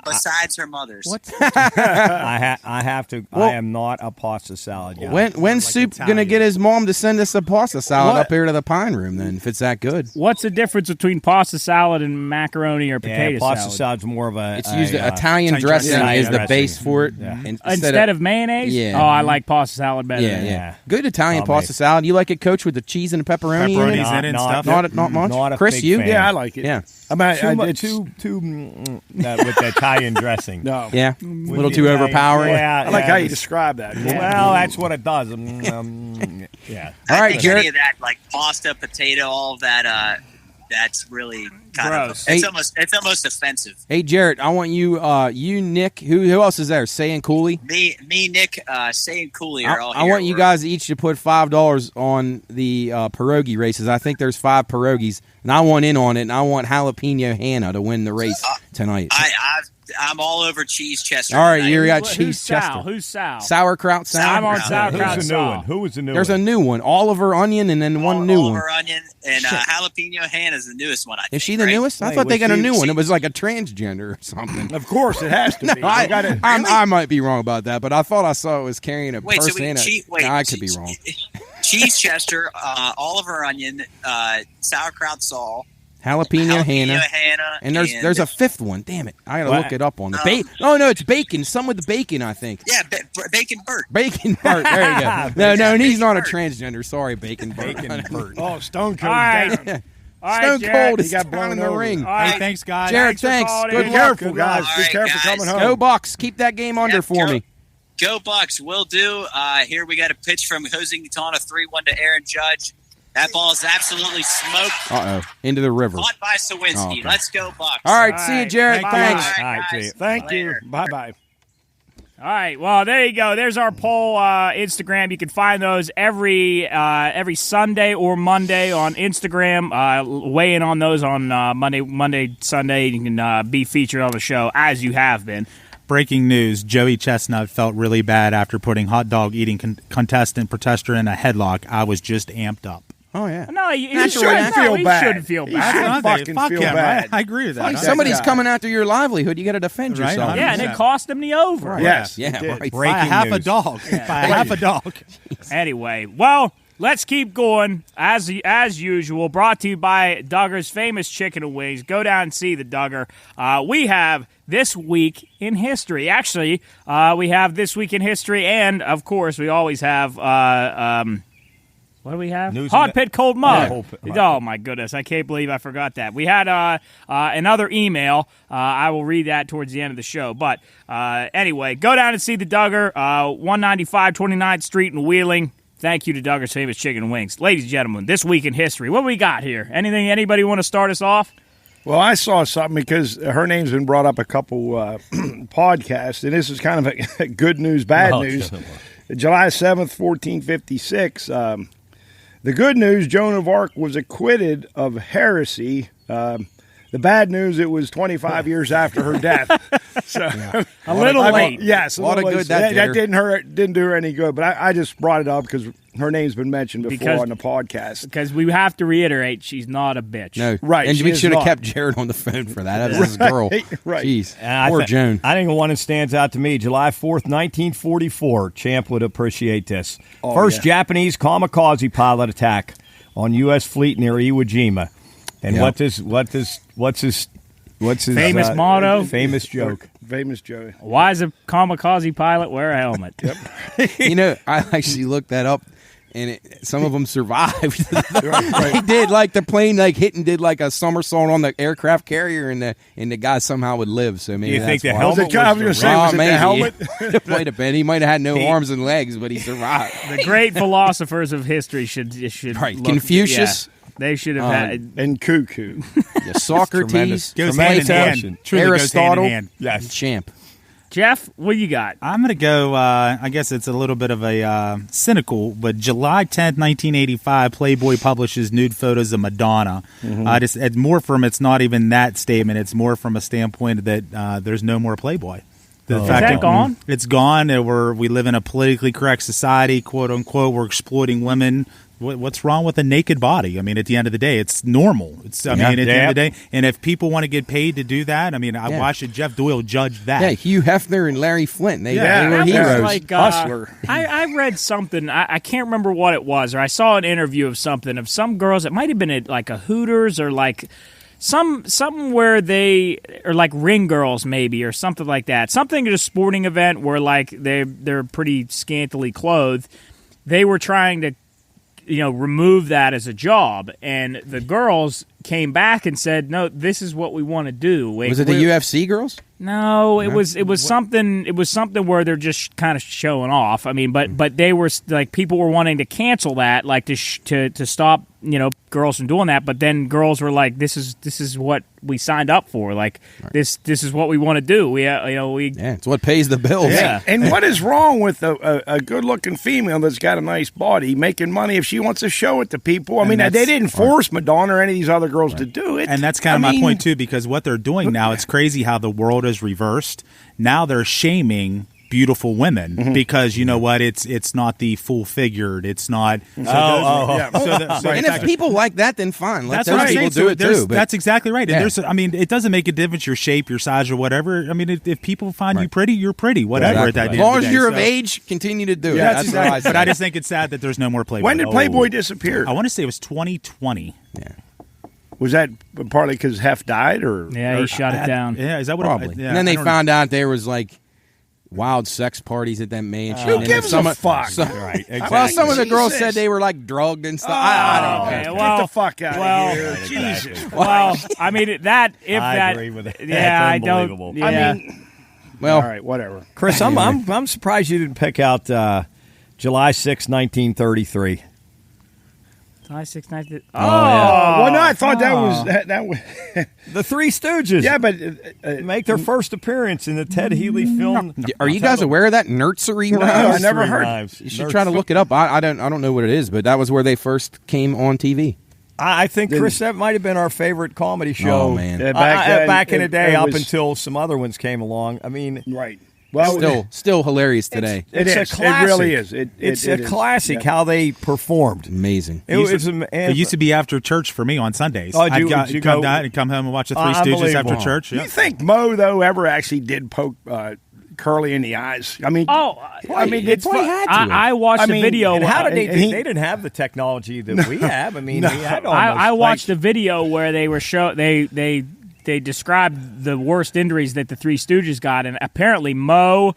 besides her mother's. What? I have to. Well- I am not a pasta salad guy. When's Soup Italian. gonna get his mom to send us a pasta salad What? up here to the Pine Room? Then, if it's that good, What's the difference between pasta salad and macaroni or potato Yeah, pasta salad? salad's more of a. it's used. a, Italian dressing dressing. is the Yeah. base for it. Yeah. Instead of mayonnaise? Yeah. Oh, I like pasta salad better. yeah, than yeah, good Italian Oh, pasta mate. salad. You like it, Coach, with the cheese and the pepperoni in Pepperoni's it? in it and stuff. Not much. Not a Chris, big you? fan. Yeah, I like it. Yeah. I mean, Too much. it's With the Italian dressing. no. Yeah, a little too Italian- overpowering. Yeah, I like how you just. describe that. Well, that's what it does. Yeah. All I right, think Jarrett. any of that, like pasta, potato, all of that, that's really kind Gross. of it's almost offensive. Hey, Jarrett, I want you, Nick. Who else is there? Say and Cooley. Me, Nick, Say and Cooley are all I here. want you guys each to put $5 on the pierogi races. I think there's 5 pierogies, and I want in on it. And I want Jalapeno Hannah to win the race tonight. I'm all over cheese Chester. All right, tonight. you got Who's cheese Sal? Chester, Who's Sal? sauerkraut salad. I'm on sauerkraut Who's the new sauce. one? Who was the new There's one? a new one, Oliver Onion, and then one new one. Oliver Onion and jalapeno Hannah is the newest one. I think, Is she the right? newest? I Wait, thought they was got a she- new one. she- It was like a transgender or something. Of course, it has to No, be. They gotta- I might be wrong about that, but I thought I saw it was carrying a Wait, person so we, in it. wait, No, I could be wrong. Cheese Chester, Oliver Onion, sauerkraut Saul, Jalapeno Hannah. And there's a 5th one. Damn it! I gotta What? look it up on the Oh no, it's bacon. Some with the bacon, I think. yeah, Bacon Burt. Bacon Burt. There you go. No, and he's not a Burt. transgender. Sorry, Bacon Burt. Bacon Burt. Oh, Stone Cold All right. down. All right, Stone Jarrett. Cold is He got down in blown the over. ring. All right. Hey, thanks, guys. Jared, for thanks. calling Good in. Be luck. careful, guys. All Be right, careful guys. coming home. Go Bucks. Keep that game under for me. Go Bucks, will do. Here we got a pitch from Jose Gitana, 3-1 to Aaron Judge. That ball is absolutely smoked. Into the river. Caught by Sawinski. Oh, okay. Let's go Bucks. All right, All see you, right. Jared. Bye. Thanks. All All right, right, see guys. you. Thank Later. you. Bye-bye. All right. Well, there you go. There's our poll Instagram. You can find those every Sunday or Monday on Instagram. Weigh in on those on Monday, Sunday. You can be featured on the show as you have been. Breaking news, Joey Chestnut felt really bad after putting hot dog eating contestant protester in a headlock. I was just amped up. Oh yeah. No, you Naturally, shouldn't feel he bad. shouldn't feel He bad. should That's fucking fuck feel him. bad. I agree with that. Like I- somebody's guy. coming after your livelihood. You got to defend Right, yourself. Yeah, and it cost him the over. Yes. Yeah, it did. right. by Breaking a half news. a dog. By a half a dog. Anyway, well, let's keep going as usual. Brought to you by Duggar's Famous Chicken and Wings. Go down and see the Duggar. We have This Week in History. Actually, we have This Week in History, and of course, we always have What do we have? News Hot and- Pit Cold Mug. Hot Pit. Oh, my goodness. I can't believe I forgot that. We had another email. I will read that towards the end of the show. But anyway, go down and see the Duggar, 195 29th Street in Wheeling. Thank you to Duggar's Famous Chicken and Wings. Ladies and gentlemen, this week in history, what do we got here? Anybody want to start us off? Well, I saw something because her name's been brought up a couple podcasts, and this is kind of a good news, bad news. July 7th, 1456. The good news, Joan of Arc was acquitted of heresy. The bad news, it was 25 years after her death. So A little late. Yes, A lot of good that didn't do her any good. But I just brought it up because her name's been mentioned before on the podcast. Because we have to reiterate, she's not a bitch. No, Right, And she we is should have not. kept Jared on the phone for that. That was his girl. Right. Jeez, And poor Joan. I think one that stands out to me, July 4th, 1944. Champ would appreciate this. Oh, First yeah. Japanese kamikaze pilot attack on U.S. fleet near Iwo Jima. And Yep. what's his Famous motto? Famous joke. Famous Joey. Why does a kamikaze pilot wear a helmet? You know, I actually looked that up, and some of them survived. They did, like the plane hit and did like a somersault on the aircraft carrier, and the guy somehow would live. So maybe You think that's the why. helmet I was going to say, was it maybe. the helmet? It might have been. He might have had no arms and legs, but he survived. The great philosophers of history should Right, look- Confucius. yeah, they should have had. And cuckoo. Yeah, Socrates, Goes hand in Plato, hand. Truly goes hand in Aristotle, hand. Yes. Champ. Jeff, what you got? I'm going to go, I guess it's a little bit of a cynical, but July 10th, 1985, Playboy publishes nude photos of Madonna. It's more from, it's not even that statement, it's more from a standpoint that there's no more Playboy. The Is that gone? It's gone. We live in a politically correct society, quote unquote. We're exploiting women. What's wrong with a naked body? I mean, at the end of the day, it's normal. At the end of the day, and if people want to get paid to do that, I mean, why should Jeff Doyle judge that? Yeah, Hugh Hefner and Larry Flint. They were That heroes. was like, Hustler. I read something. I can't remember what it was, or I saw an interview of something of some girls. It might have been at like a Hooters or like something where they are like ring girls maybe or something like that. Something at a sporting event where like they're pretty scantily clothed. They were trying to remove that as a job, and the girls came back and said, "No, this is what we want to do." Was it the UFC girls? No, it was something. It was something where they're just kind of showing off. I mean, but they were like people were wanting to cancel that, like to stop girls from doing that. But then girls were like, "This is what we signed up for. Like this is what we want to do. We it's what pays the bills. Yeah. And what is wrong with a good-looking female that's got a nice body making money if she wants to show it to people? I mean, they didn't force Madonna or any of these other girls to do it. And that's kind of my point, too, because what they're doing now, it's crazy how the world is reversed. Now they're shaming beautiful women because you know what? It's not the full figured. It's not. And if people like that, then fine. Let those people do it too. But that's exactly right. And it doesn't make a difference your shape, your size, or whatever. I mean, if people find you pretty, you're pretty. Whatever. As long as you're of age, continue to do it. That's what I say. But I just think it's sad that there's no more Playboy. When did Playboy disappear? I want to say it was 2020. Yeah. Was that partly because Hef died, or he shut it down? Yeah, is that what? Probably. And then they found out there was like wild sex parties at that mansion. Who gives a fuck? Right. Exactly. Well, some of the girls said they were like drugged and stuff. I don't know. Okay, Get the fuck out of here. Jesus. Well, I mean I agree with it. Yeah, That's I don't. unbelievable. Yeah. I mean, Well, all right, whatever. Chris, I'm surprised you didn't pick out July 6, 1933. July 6th, 19th. Well, no, I thought that was. The Three Stooges. Yeah, but make their first appearance in the Ted Healy film. are you guys aware of that nursery No, rhymes? I never heard. Knives. You should try to look it up. I don't know what it is, but that was where they first came on TV. I think, Chris, that might have been our favorite comedy show. Oh, man. Back in the day, it up was- until some other ones came along. I mean, Right. Well, Still hilarious today. It it's is. a classic. It really is. It's it a is. classic Yeah. how they performed. Amazing. It used to be after church for me on Sundays. Oh, I'd did you come go- down and come home and watch the Three Stooges after Unbelievable. church. Do Yeah. you think Mo though ever actually did poke Curly in the eyes? I mean, I mean, it's Boy, had to. I watched I the mean, video. And how did they? and he- They didn't have the technology that we have. I mean, we had almost, I watched a video where they were they described the worst injuries that the Three Stooges got, and apparently Mo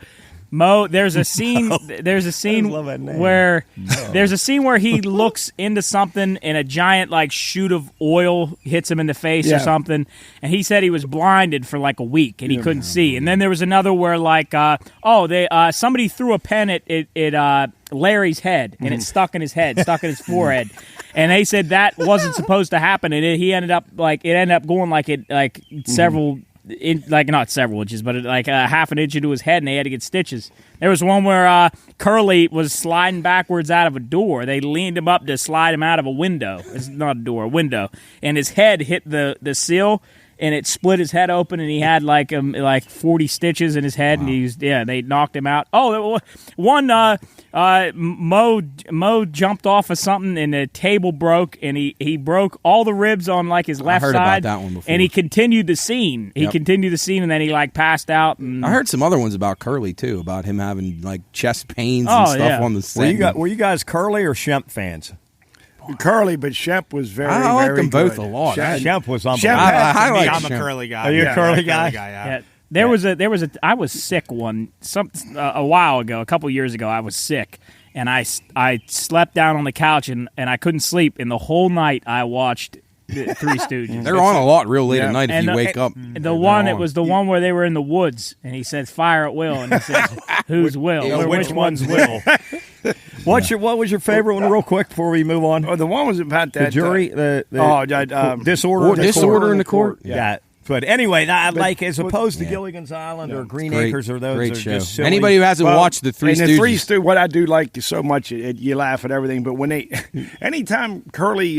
Mo, there's a scene. There's a scene love that name. where there's a scene where he looks into something and a giant like shoot of oil hits him in the face or something, and he said he was blinded for like a week and he couldn't see. And then there was another where like somebody threw a pen at Larry's head and it stuck in his head, stuck in his forehead, and they said that wasn't supposed to happen, and it ended up going several. Not several inches, but like half an inch into his head, and they had to get stitches. There was one where Curly was sliding backwards out of a door. They leaned him up to slide him out of a window. It's not a door, a window. And his head hit the sill, and it split his head open, and he had like 40 stitches in his head, and they knocked him out. Oh, one Mo jumped off of something, and the table broke, and he broke all the ribs on like his left I heard side. about that one before. And he continued the scene. He continued the scene, and then he like passed out. And I heard some other ones about Curly too, about him having like chest pains and stuff on the set. Were you guys Curly or Shemp fans? Curly, but Shemp was very, I like very them both good. a lot. Shemp was unbelievable. I like I'm a Shemp. Curly guy. Are you a Curly guy? guy? Yeah. There was a I was sick a while ago, a couple years ago. I was sick, and I slept down on the couch and I couldn't sleep. And the whole night I watched Three Stooges. They're on a lot real late at night if you wake up. It was the one where they were in the woods, and he said "fire at will," and he said, "Who's Will? Which one's Will?" What was your favorite one, real quick, before we move on? Oh, the one was about that The jury, disorder in the court. Yeah. But anyway, as opposed to Gilligan's Island or Green Acres or those, great are show. just silly. Anybody who hasn't watched the Three Stooges, what I do like so much, you laugh at everything. But anytime Curly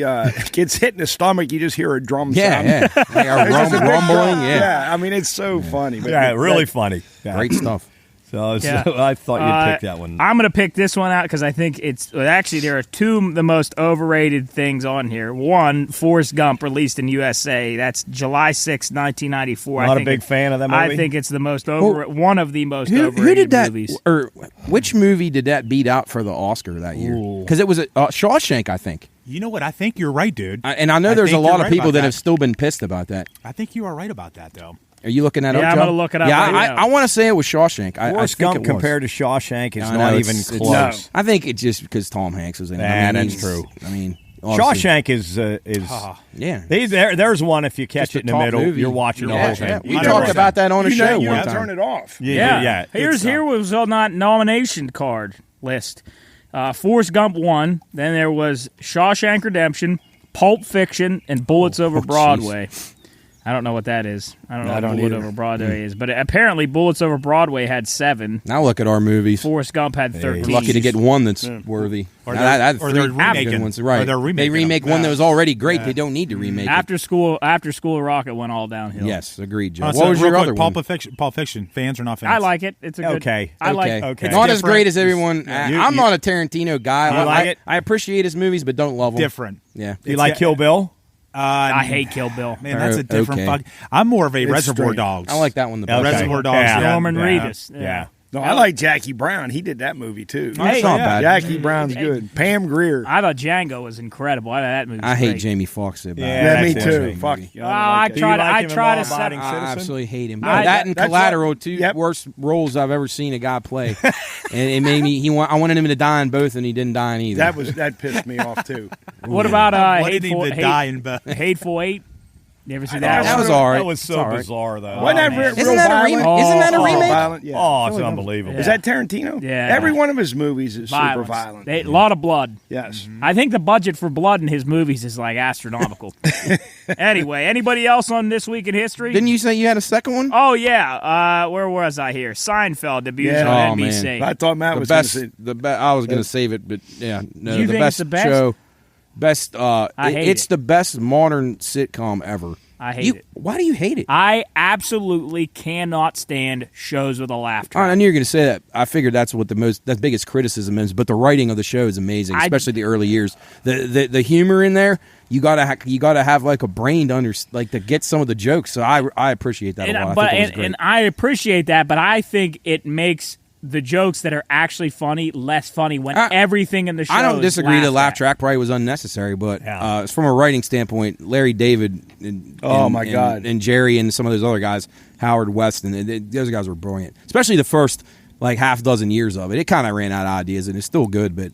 gets hit in the stomach, you just hear a drum sound. Rumbling. Yeah, I mean it's so funny. But really funny. Yeah. Great stuff. So I thought you'd pick that one. I'm going to pick this one out because I think actually there are two the most overrated things on here. One, Forrest Gump, released in USA. That's July 6, 1994. Not a big fan of that movie? I think it's the most one of the most overrated who did that, movies. Or which movie did that beat out for the Oscar that year? Because it was Shawshank, I think. You know what? I think you're right, dude. And I know there's a lot of people that have still been pissed about that. I think you are right about that, though. Are you looking that up, Joe? I'm going to look it up. Yeah, right now. I want to say it was Shawshank. Forrest Gump compared to Shawshank is not even close. No. I think it's just because Tom Hanks was in it. That's true. I mean, Shawshank is yeah. There's one if you catch it in the middle, movie. you're watching the whole thing. We talked about that on a show You one don't time. turn it off. Yeah. Here was on that nomination card list. Forrest Gump won. Then there was Shawshank Redemption, Pulp Fiction, and Bullets Over Broadway. I don't know what that is. I don't know what Bullet Over Broadway is. But apparently Bullets Over Broadway had 7. Now look at our movies. Forrest Gump had 13. We're lucky to get one that's worthy. Or they're remaking. Ones. Right. Or they're remaking they remake them. one that was already great. They don't need to remake it. After School Rocket went all downhill. Yes, agreed, Joe. What was your other one? Pulp Fiction. Fans or not fans? I like it. It's a good. Okay. I like it. Okay. It's not as different. great as everyone. I'm not a Tarantino guy. You like it? I appreciate his movies, but don't love them. Different. Yeah. You like Kill Bill? I hate Kill Bill. Man, that's a different Okay. I'm more of a Reservoir strange. Dogs. I like that one the best. Reservoir Dogs. Yeah. Norman Yeah. Reedus. Yeah. No, I like Jackie Brown. He did that movie too. It's not bad. Jackie Brown's good. Pam Grier. I thought Django was incredible. That movie. I hate Jamie Foxx so bad. Yeah, me that's too. interesting. Fuck. I try to set. Law-abiding I citizen? absolutely hate him. I- That and that's Collateral, what- two yep. worst roles I've ever seen a guy play. And it made me. I wanted him to die in both, and he didn't die in either. That pissed me off too. What about What did he Hateful, need to die in both? Hateful Eight? You ever see that? That was all right. That was so bizarre, though. Wasn't that real Isn't that a violent? remake? Isn't that a Oh, remake? violent, yeah. Oh, it's unbelievable. Is that Tarantino? Yeah. Every one of his movies is super Violence. violent. A lot of blood. Yes. I think the budget for blood in his movies is like astronomical. Anyway, anybody else on This Week in History? Didn't you say you had a second one? Oh, yeah. Where was I here? Seinfeld debuts Yeah. on Oh, NBC. man. I thought Matt The was best. going to say. The best. I was going to save it, but yeah, no. You the think best it's the best? show. Best. I hate it's it. the best modern sitcom ever. I hate it. Why do you hate it? I absolutely cannot stand shows with a laugh track. I knew you were going to say that. I figured that's what the biggest criticism is. But the writing of the show is amazing, especially the early years. The humor in there, you gotta have like a brain to to get some of the jokes. So I appreciate that a lot. I think it was great. And I appreciate that, but I think it makes the jokes that are actually funny less funny when everything in the show. I don't disagree. The laugh at. track probably was unnecessary, but from a writing standpoint, Larry David and Jerry and some of those other guys, Howard West, and those guys were brilliant. Especially the first like half dozen years of it. It kind of ran out of ideas, and it's still good, but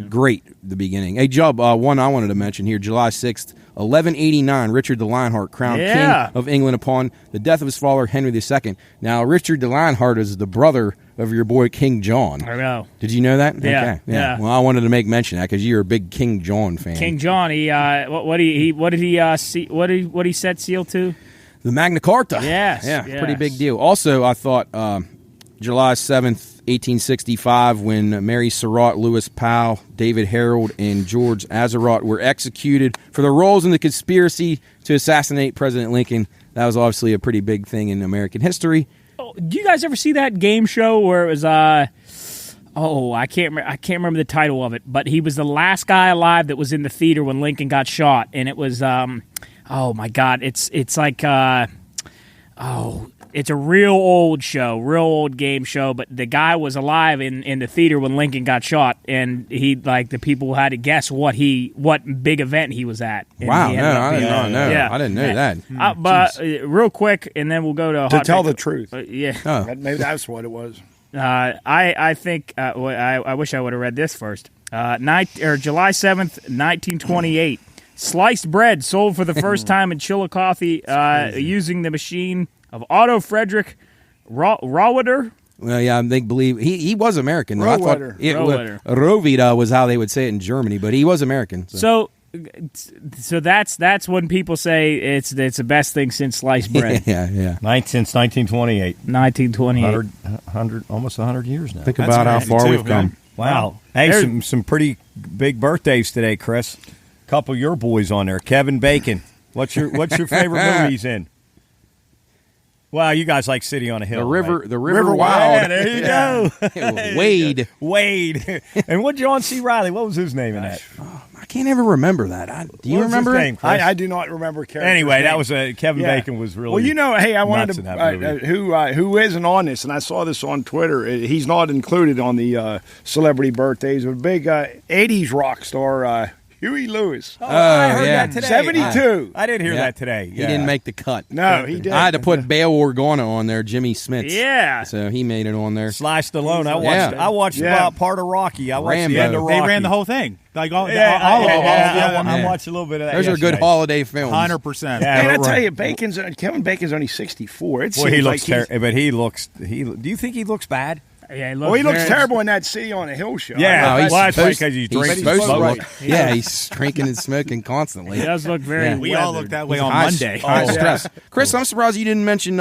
great at the beginning. Hey, Jubb, one I wanted to mention here, July 6th, 1189, Richard the Lionheart crowned King of England upon the death of his father, Henry II. Now, Richard the Lionheart is the brother of your boy King John. I know. Did you know that? Yeah. Okay. Yeah. Well, I wanted to make mention of that because you're a big King John fan. King John, what did he set seal to? The Magna Carta. Yes. Yeah, yes. Pretty big deal. Also, I thought July 7th, 1865, when Mary Surratt, Lewis Powell, David Harold, and George Azerodt were executed for their roles in the conspiracy to assassinate President Lincoln. That was obviously a pretty big thing in American history. Oh, do you guys ever see that game show where it was I can't remember the title of it, but he was the last guy alive that was in the theater when Lincoln got shot, and it was oh my God, it's like it's a real old show, real old game show, but the guy was alive in the theater when Lincoln got shot, and he the people had to guess what big event he was at. And wow, I didn't know that. But real quick, and then we'll go to To tell the truth. Maybe that's what it was. I think I wish I would have read this first. July 7th, 1928. Sliced bread sold for the first time in Chillicothe using the machine of Otto Frederick Rohwedder. Well, yeah, they believe he was American. Rohwedder was how they would say it in Germany, but he was American. So that's when people say it's the best thing since sliced bread. Yeah. Since 1928. 1928. Almost 100 years now. Think about how far we've come. Wow. Hey, some pretty big birthdays today, Chris. A couple of your boys on there. Kevin Bacon. What's your favorite movie he's in? Well, you guys like City on a Hill. The River Wild. Yeah, there you go. Wade. And what John C. Reilly? What was his name in that? I can't ever remember that. Do you remember his name, Chris? I do not remember. Anyway, that was Kevin Bacon was really. Well, hey, I wanted to who isn't on this, and I saw this on Twitter. He's not included on the celebrity birthdays. A big '80s rock star. Huey Lewis. I heard that today. 72. I did hear that today. He didn't make the cut. No, he didn't. I had to put Bail Organa on there, Jimmy Smits. Yeah. So he made it on there. Sly Stallone. I watched about part of Rocky. I watched the end of Rocky. They ran the whole thing. Like all of I watched a little bit of that. Those are good holiday films. 100%. And I tell you, Kevin Bacon's only 64. He looks terrible, but he looks. Do you think he looks bad? Yeah, he looks terrible in that City on a Hill show. Yeah, that's because he's drinking. He's drinking and smoking constantly. He does look very. We all look that way on Monday. High stress. Chris, I'm surprised you didn't mention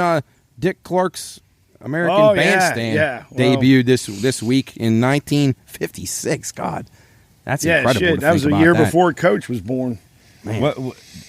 Dick Clark's American Bandstand debuted this week in 1956. God, that's incredible. Shit, that was a year before Coach was born.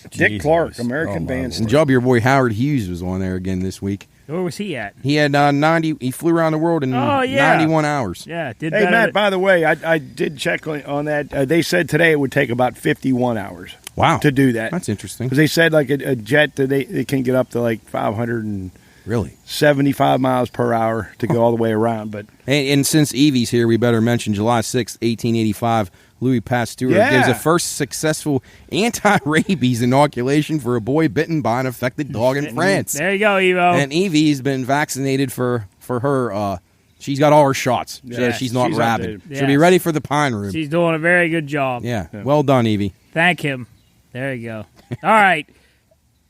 Dick Clark, American Bandstand. And Job, your boy Howard Hughes was on there again this week. Where was he at? He had 90. He flew around the world in 91 hours. Yeah, Hey, Matt, by the way, I did check on that. They said today it would take about 51 hours. Wow. To do that. That's interesting. Because they said like a jet, that they can get up to like 575 miles per hour to go all the way around. But and since Evie's here, we better mention July 6th, 1885. Louis Pasteur gives the first successful anti-rabies inoculation for a boy bitten by an affected dog in France. There you go, Evo. And Evie's been vaccinated for her. She's got all her shots, so she's not rabid. She'll be ready for the Pine Room. She's doing a very good job. Yeah. Well done, Evie. Thank him. There you go. All right.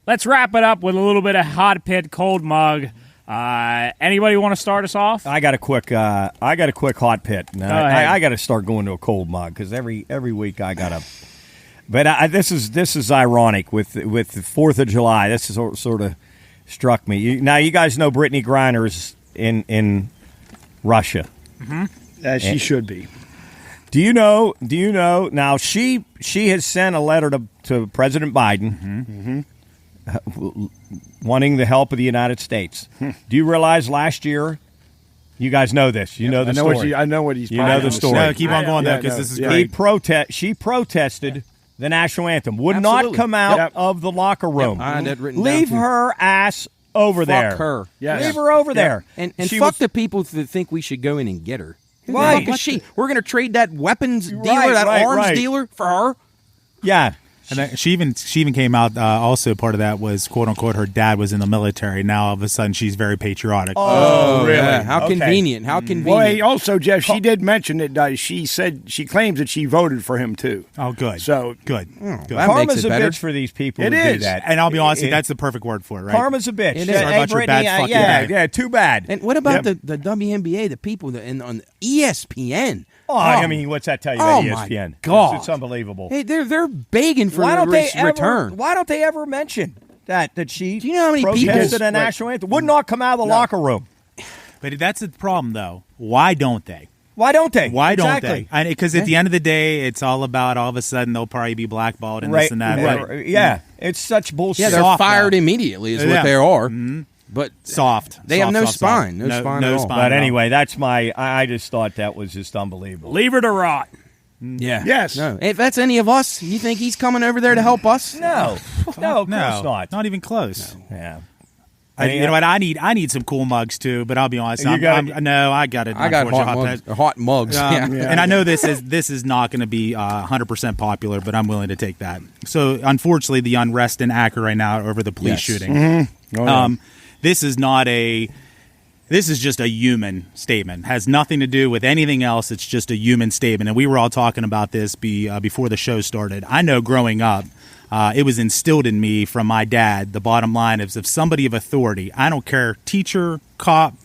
Let's wrap it up with a little bit of hot pit cold mug. Anybody want to start us off? I got a quick hot pit. I got to start going to a cold mug because every week I got to. But this is ironic with the 4th of July. This is sort of struck me. Now you guys know Brittany Griner's in Russia. Mm-hmm. She should be. Do you know? Now she has sent a letter to President Biden. Wanting the help of the United States. Do you realize last year? You guys know this. You know the story. I know what he's. You know the story. No, keep on going though, because this is great. She protested the national anthem. Would not come out of the locker room. Leave her ass over there. Fuck her. Yes. Leave her over there. And fuck the people that think we should go in and get her. Right. Who the fuck is she? We're going to trade that weapons dealer, that arms dealer, for her. Yeah. And then she even came out. Also, part of that was quote unquote her dad was in the military. Now all of a sudden she's very patriotic. Oh, really? Yeah. How convenient! How convenient! Well, hey, also, Jeff, she did mention that she said she claims that she voted for him too. Oh, good. So good. that Karma's makes it a better. bitch for these people It who is. do that. And I'll be honest, that's the perfect word for it, right? Karma's a bitch. It is. Sorry about your bad fucking day. yeah, too bad. And what about the WNBA? The people that on ESPN. Oh, I mean, what's that tell you Oh, about my ESPN? God. It's unbelievable. Hey, they're begging for Why don't they return. Why don't they ever mention that she Do you know how many people- protested a national anthem? Would not come out of the locker room. But that's the problem, though. Why don't they? Why don't they? Why Exactly. don't they? Because at the end of the day, it's all about all of a sudden they'll probably be blackballed and this and that. Right. Yeah, it's such bullshit. Yeah, they're Soft, fired though. immediately is Yeah. what they are. Mm-hmm. But Soft. They have Soft, no soft, spine. soft. No spine at all. But at all. anyway, that's I just thought that was just unbelievable. Leave her to rot. Yeah. Yes. No. If that's any of us, you think he's coming over there to help us? No, of course not. Not even close. Yeah. You know what? I need some cool mugs too, but I'll be honest. I got it. I got hot mugs. Yeah. And I know this is not going to be 100% popular, but I'm willing to take that. So unfortunately, the unrest in Akron right now over the police shooting. Mm-hmm. Oh, yeah. This is just a human statement. Has nothing to do with anything else. It's just a human statement. And we were all talking about this before the show started. I know growing up, it was instilled in me from my dad. The bottom line is if somebody of authority, I don't care, teacher, cop,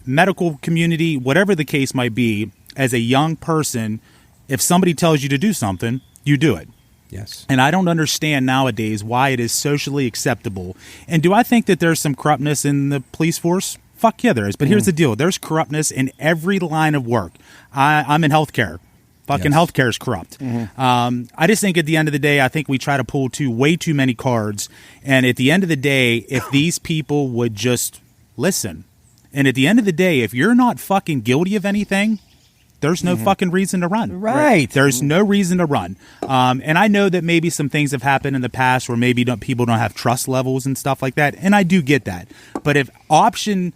medical community, whatever the case might be, as a young person, if somebody tells you to do something, you do it. Yes. And I don't understand nowadays why it is socially acceptable. And do I think that there's some corruptness in the police force? Fuck yeah, there is. But here's the deal. There's corruptness in every line of work. I'm in healthcare. Fucking healthcare is corrupt. I just think at the end of the day, I think we try to pull way too many cards. And at the end of the day, if these people would just listen. And at the end of the day, if you're not fucking guilty of anything, there's no fucking reason to run. Right. There's no reason to run. And I know that maybe some things have happened in the past where maybe people don't have trust levels and stuff like that. And I do get that. But if option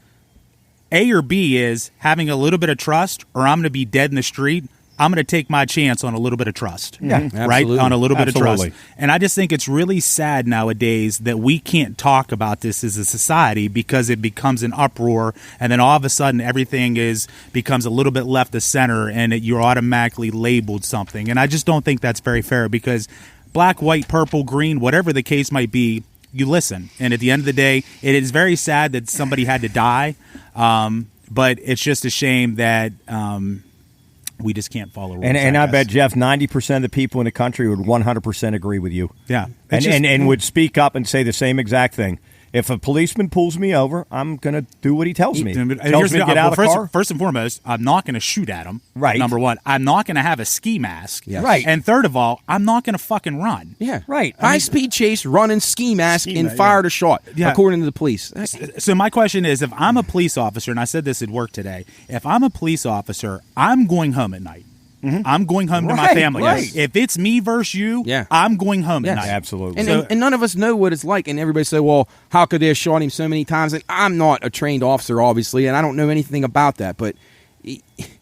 A or B is having a little bit of trust or I'm going to be dead in the street, I'm going to take my chance on a little bit of trust. Yeah, right? absolutely. On a little bit of trust. Absolutely. And I just think it's really sad nowadays that we can't talk about this as a society because it becomes an uproar and then all of a sudden everything becomes a little bit left of center and you're automatically labeled something. And I just don't think that's very fair because black, white, purple, green, whatever the case might be, you listen. And at the end of the day, it is very sad that somebody had to die. But it's just a shame that we just can't follow rules. And I guess. bet, Jeff, 90% of the people in the country would 100% agree with you. Yeah. And would speak up and say the same exact thing. If a policeman pulls me over, I'm going to do what he tells me. Tells me to get out of the car. First and foremost, I'm not going to shoot at him. Right. Number one, I'm not going to have a ski mask. Yes. Right. And third of all, I'm not going to fucking run. Yeah. Right. High-speed chase, running ski mask, and fired a shot, according to the police. So my question is, if I'm a police officer, and I said this at work today, if I'm a police officer, I'm going home at night. I'm going home to my family. Right. If it's me versus you, I'm going home at night. Absolutely. And none of us know what it's like. And everybody say, well, how could they have shot him so many times? And I'm not a trained officer, obviously, and I don't know anything about that. But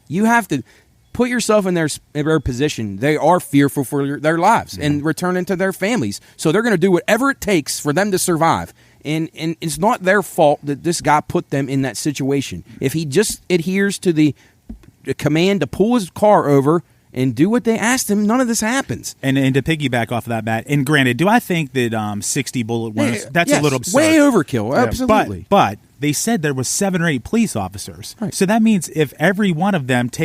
you have to put yourself in their position. They are fearful for their lives and returning to their families. So they're going to do whatever it takes for them to survive. And it's not their fault that this guy put them in that situation. If he just adheres to the command to pull his car over and do what they asked him, none of this happens. And to piggyback off of that, Matt, and granted, do I think that 60 bullet wounds, that's a little absurd. Way overkill, absolutely. But they said there was 7 or 8 police officers. Right. So that means if every one of them no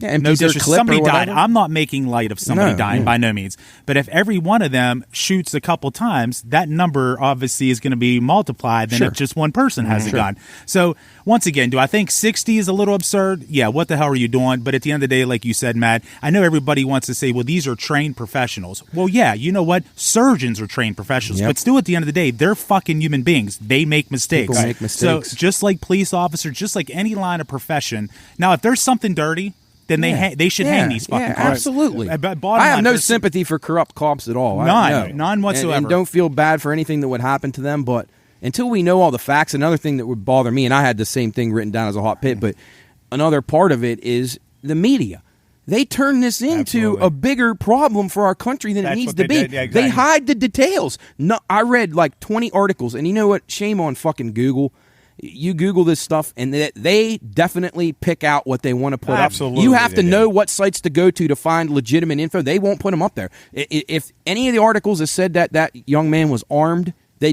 empties their disrespect, clip somebody or died. whatever. I'm not making light of somebody dying by no means. But if every one of them shoots a couple times, that number obviously is going to be multiplied than if just one person has a gun. So once again, do I think 60 is a little absurd? Yeah, what the hell are you doing? But at the end of the day, like you said, Matt, I know everybody wants to say, well, these are trained professionals. Well, yeah, you know what? Surgeons are trained professionals. But still at the end of the day, they're fucking human beings. They make mistakes. People make mistakes. So just like police officers, just like any line of profession. Now, if there's something dirty, then they should hang these fucking cops. Absolutely. Bottom I have line, no sympathy for corrupt cops at all. None whatsoever. And don't feel bad for anything that would happen to them. But until we know all the facts, another thing that would bother me, and I had the same thing written down as a hot pit, but another part of it is the media. they turn this into a bigger problem for our country than it needs to be. They hide the details. No, I read like 20 articles, and you know what? Shame on fucking Google. You Google this stuff, and they definitely pick out what they want to put up. You have to know what sites to go to find legitimate info. They won't put them up there. If any of the articles that said that young man was armed, they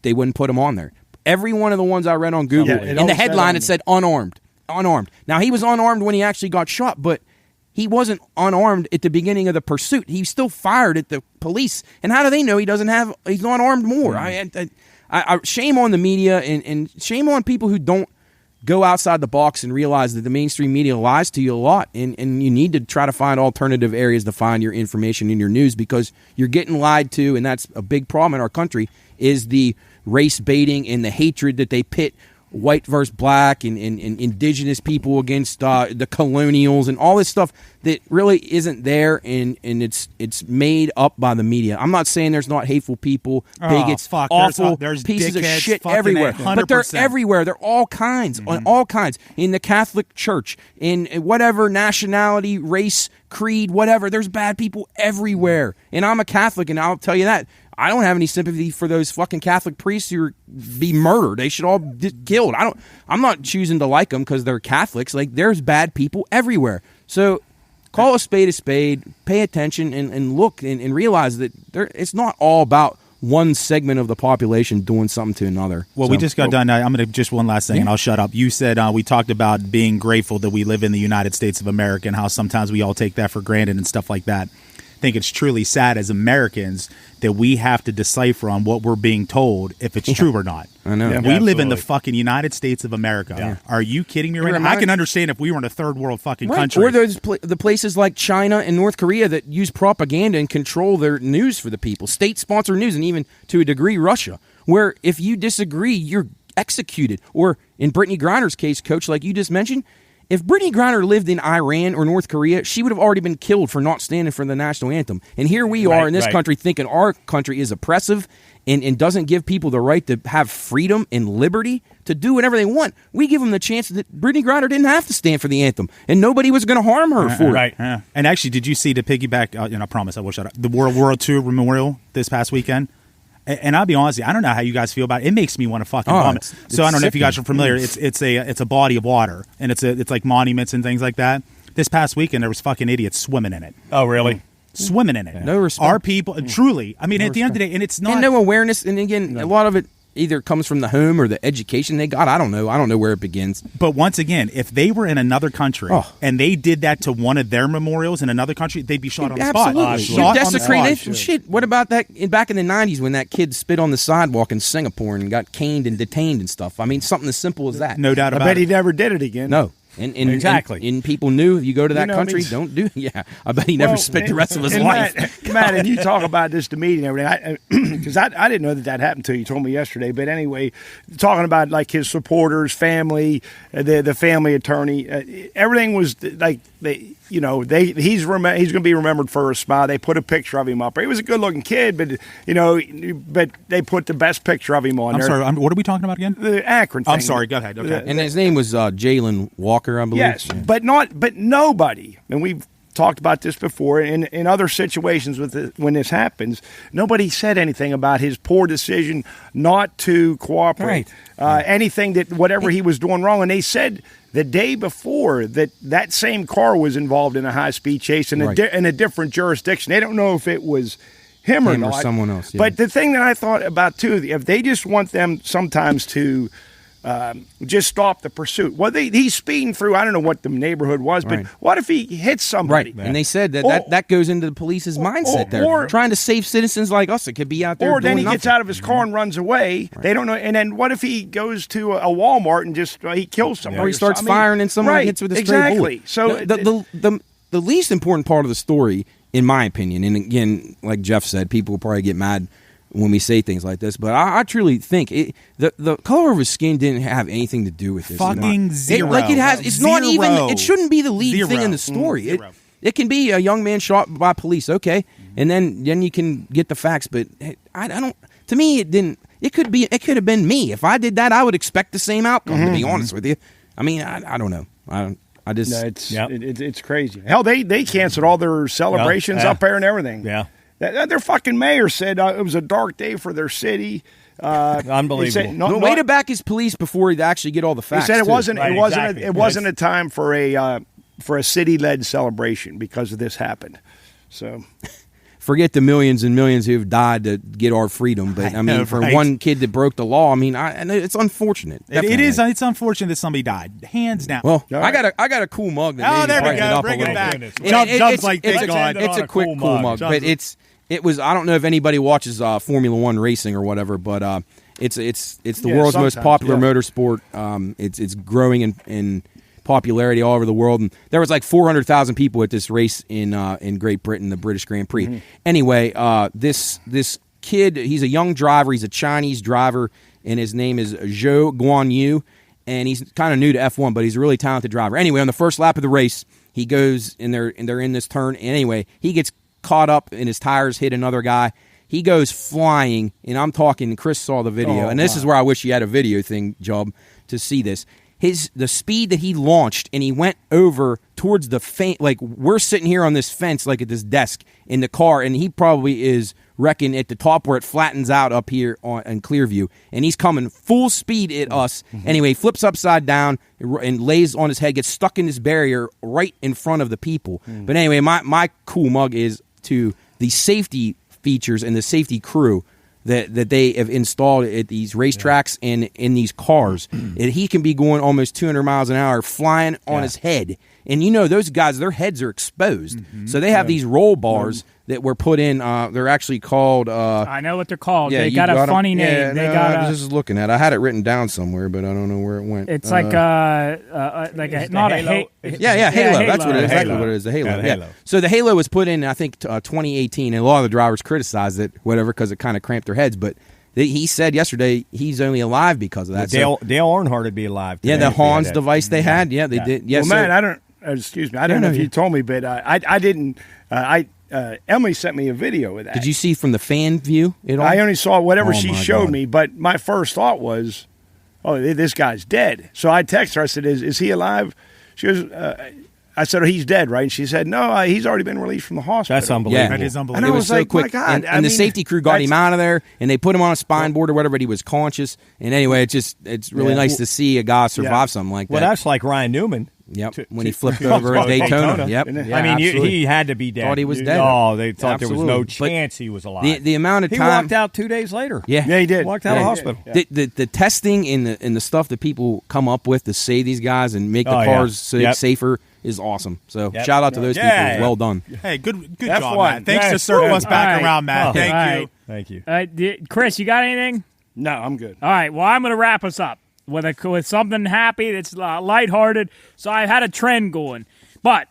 wouldn't put him on there. Every one of the ones I read on Google, in the headline it said unarmed. Now, he was unarmed when he actually got shot, but he wasn't unarmed at the beginning of the pursuit. He still fired at the police. And how do they know he's not armed more? I shame on the media and shame on people who don't go outside the box and realize that the mainstream media lies to you a lot. And you need to try to find alternative areas to find your information in your news, because you're getting lied to, and that's a big problem in our country, is the race baiting and the hatred that they pit white versus black and indigenous people against the colonials and all this stuff that really isn't there, and it's made up by the media. I'm not saying there's not hateful people, bigots, awful there's pieces of shit everywhere, but they're everywhere. They're all kinds, on all kinds, in the Catholic Church, in whatever nationality, race, creed, whatever. There's bad people everywhere, and I'm a Catholic, and I'll tell you that. I don't have any sympathy for those fucking Catholic priests who be murdered. They should all be killed. I'm not choosing to like them because they're Catholics. Like, there's bad people everywhere. So call a spade, pay attention, and look and realize that it's not all about one segment of the population doing something to another. Well, we just got done. I'm going to just one last thing, and I'll shut up. You said we talked about being grateful that we live in the United States of America and how sometimes we all take that for granted and stuff like that. I think it's truly sad as Americans that we have to decipher on what we're being told if it's true or not. I know. We live in the fucking United States of America. Yeah. Are you kidding me right now? I can understand if we were in a third world fucking country. Or there's the places like China and North Korea that use propaganda and control their news for the people. State-sponsored news, and even to a degree Russia, where if you disagree, you're executed. Or in Brittany Griner's case, Coach, like you just mentioned, if Brittany Griner lived in Iran or North Korea, she would have already been killed for not standing for the national anthem. And here we are in this country thinking our country is oppressive and doesn't give people the right to have freedom and liberty to do whatever they want. We give them the chance that Brittany Griner didn't have to stand for the anthem, and nobody was going to harm her for it. Yeah. And actually, did you see, to piggyback, I promise I will shut up, the World War II Memorial this past weekend? And I'll be honest with you, I don't know how you guys feel about it. It makes me want to fucking vomit. So I don't know if you guys are familiar. It's a body of water, and it's like monuments and things like that. This past weekend, there was fucking idiots swimming in it. Oh, really? Swimming in it. No respect. Our people, truly. I mean, at the end of the day, and it's not. And no awareness. And again, a lot of it either comes from the home or the education they got. I don't know where it begins. But once again, if they were in another country and they did that to one of their memorials in another country, they'd be shot on the spot. Absolutely. Desecrated. Shit. What about that back in the 90s when that kid spit on the sidewalk in Singapore and got caned and detained and stuff? I mean, something as simple as that. No doubt about it. I bet he never did it again. No. And exactly. And people knew if you go to that country, don't do. Yeah, I bet he never spent the rest of his life. Matt, and you talk about this to me and everything, because I didn't know that happened to you. You told me yesterday. But anyway, talking about like his supporters, family, the family attorney, everything was like he's going to be remembered for a smile. They put a picture of him up there. He was a good looking kid, but they put the best picture of him on there. I'm sorry. What are we talking about again? The Akron thing. I'm sorry. Go ahead. Okay. And his name was Jalen Walker, I believe. Yes, but nobody, and we've talked about this before in other situations when this happens, nobody said anything about his poor decision not to cooperate. Anything whatever he was doing wrong, and they said the day before that same car was involved in a high-speed chase in a different jurisdiction. They don't know if it was him or not, or someone else. Yeah. But the thing that I thought about too, if they just want them sometimes to just stop the pursuit. Well, he's speeding through, I don't know what the neighborhood was, but what if he hits somebody? Right, and they said that goes into the police's mindset there. Trying to save citizens like us that could be out there Or then he doing gets out of his car and runs away. Right. They don't know. And then what if he goes to a Walmart and just he kills somebody? Or he starts firing and someone hits with a stray bullet. So the least important part of the story, in my opinion, and again, like Jeff said, people will probably get mad when we say things like this, but I truly think the color of his skin didn't have anything to do with this. Fucking zero. It's not even. It shouldn't be the lead thing in the story. It can be a young man shot by police, okay, and then you can get the facts. But I don't. To me, it didn't. It could have been me. If I did that, I would expect the same outcome. To be honest with you, I mean, I don't know. It's crazy. Hell, they canceled all their celebrations up there and everything. Yeah. Their fucking mayor said it was a dark day for their city. Unbelievable. Said, way to back his police before he actually get all the facts. He said it wasn't. Right, it wasn't a time for a city-led celebration because of this happened. So, forget the millions and millions who have died to get our freedom. But I mean, for one kid that broke the law, I mean, it's unfortunate. It is. It's unfortunate that somebody died. Hands down. Well, I got a cool mug. That there we go. Bring it back. It's a quick cool mug, but it was. I don't know if anybody watches Formula One racing or whatever, but it's the world's most popular motorsport. It's growing in popularity all over the world, and there was like 400,000 people at this race in Great Britain, the British Grand Prix. Mm-hmm. Anyway, this kid, he's a young driver. He's a Chinese driver, and his name is Zhou Guanyu, and he's kind of new to F1, but he's a really talented driver. Anyway, on the first lap of the race, he goes, and they're in this turn, and anyway, he gets caught up, and his tires hit another guy. He goes flying, and I'm talking, Chris saw the video, and this is where I wish he had a video thing, Job, to see this. The speed that he launched, and he went over towards the fence. Like, we're sitting here on this fence, like at this desk in the car, and he probably is wrecking at the top where it flattens out up here in Clearview, and he's coming full speed at us. Mm-hmm. Anyway, he flips upside down and lays on his head, gets stuck in this barrier right in front of the people. Mm. But anyway, my cool mug is to the safety features and the safety crew that they have installed at these racetracks and in these cars. He can be going almost 200 miles an hour flying on his head. And you know, those guys, their heads are exposed. Mm-hmm. So they have these roll bars that were put in. They're actually called... I know what they're called. Yeah, they got a funny name. I was just looking at it. I had it written down somewhere, but I don't know where it went. It's like a not a halo. Halo. That's what it is. Exactly what it is. The Halo. Yeah. So the Halo was put in, I think, 2018, and a lot of the drivers criticized it, whatever, because it kind of cramped their heads. But he said yesterday he's only alive because of that. Dale Earnhardt would be alive today. Yeah, the Hans device they had. Yeah, they did. Yes, well, man, I don't... Excuse me. I don't know if you told me, but I didn't... Emily sent me a video of that. Did you see from the fan view at all? I only saw whatever she showed me, but my first thought was, this guy's dead. So I texted her. I said, is he alive? She goes, I said, he's dead, right? And she said, no, he's already been released from the hospital. That's unbelievable. Yeah. That is unbelievable. And I was was like, so quick. my God. And the safety crew got him out of there, and they put him on a spine board or whatever, but he was conscious. And anyway, it's really nice to see a guy survive something like that. Well, that's like Ryan Newman. Yep, when he flipped over at Daytona. Yep. Yeah, I mean, he had to be dead. Thought he was dead. Oh, they thought there was no chance he was alive. The amount of time... He walked out 2 days later. Yeah, he did. Walked out of the hospital. Yeah. The testing and the stuff that people come up with to save these guys and make the cars safer is awesome. So shout out to those people. Well done. Hey, good job, Matt. Thanks to circle us back around, Matt. Thank you. Chris, you got anything? No, I'm good. All right, well, I'm going to wrap us up with something happy that's lighthearted. So I had a trend going, but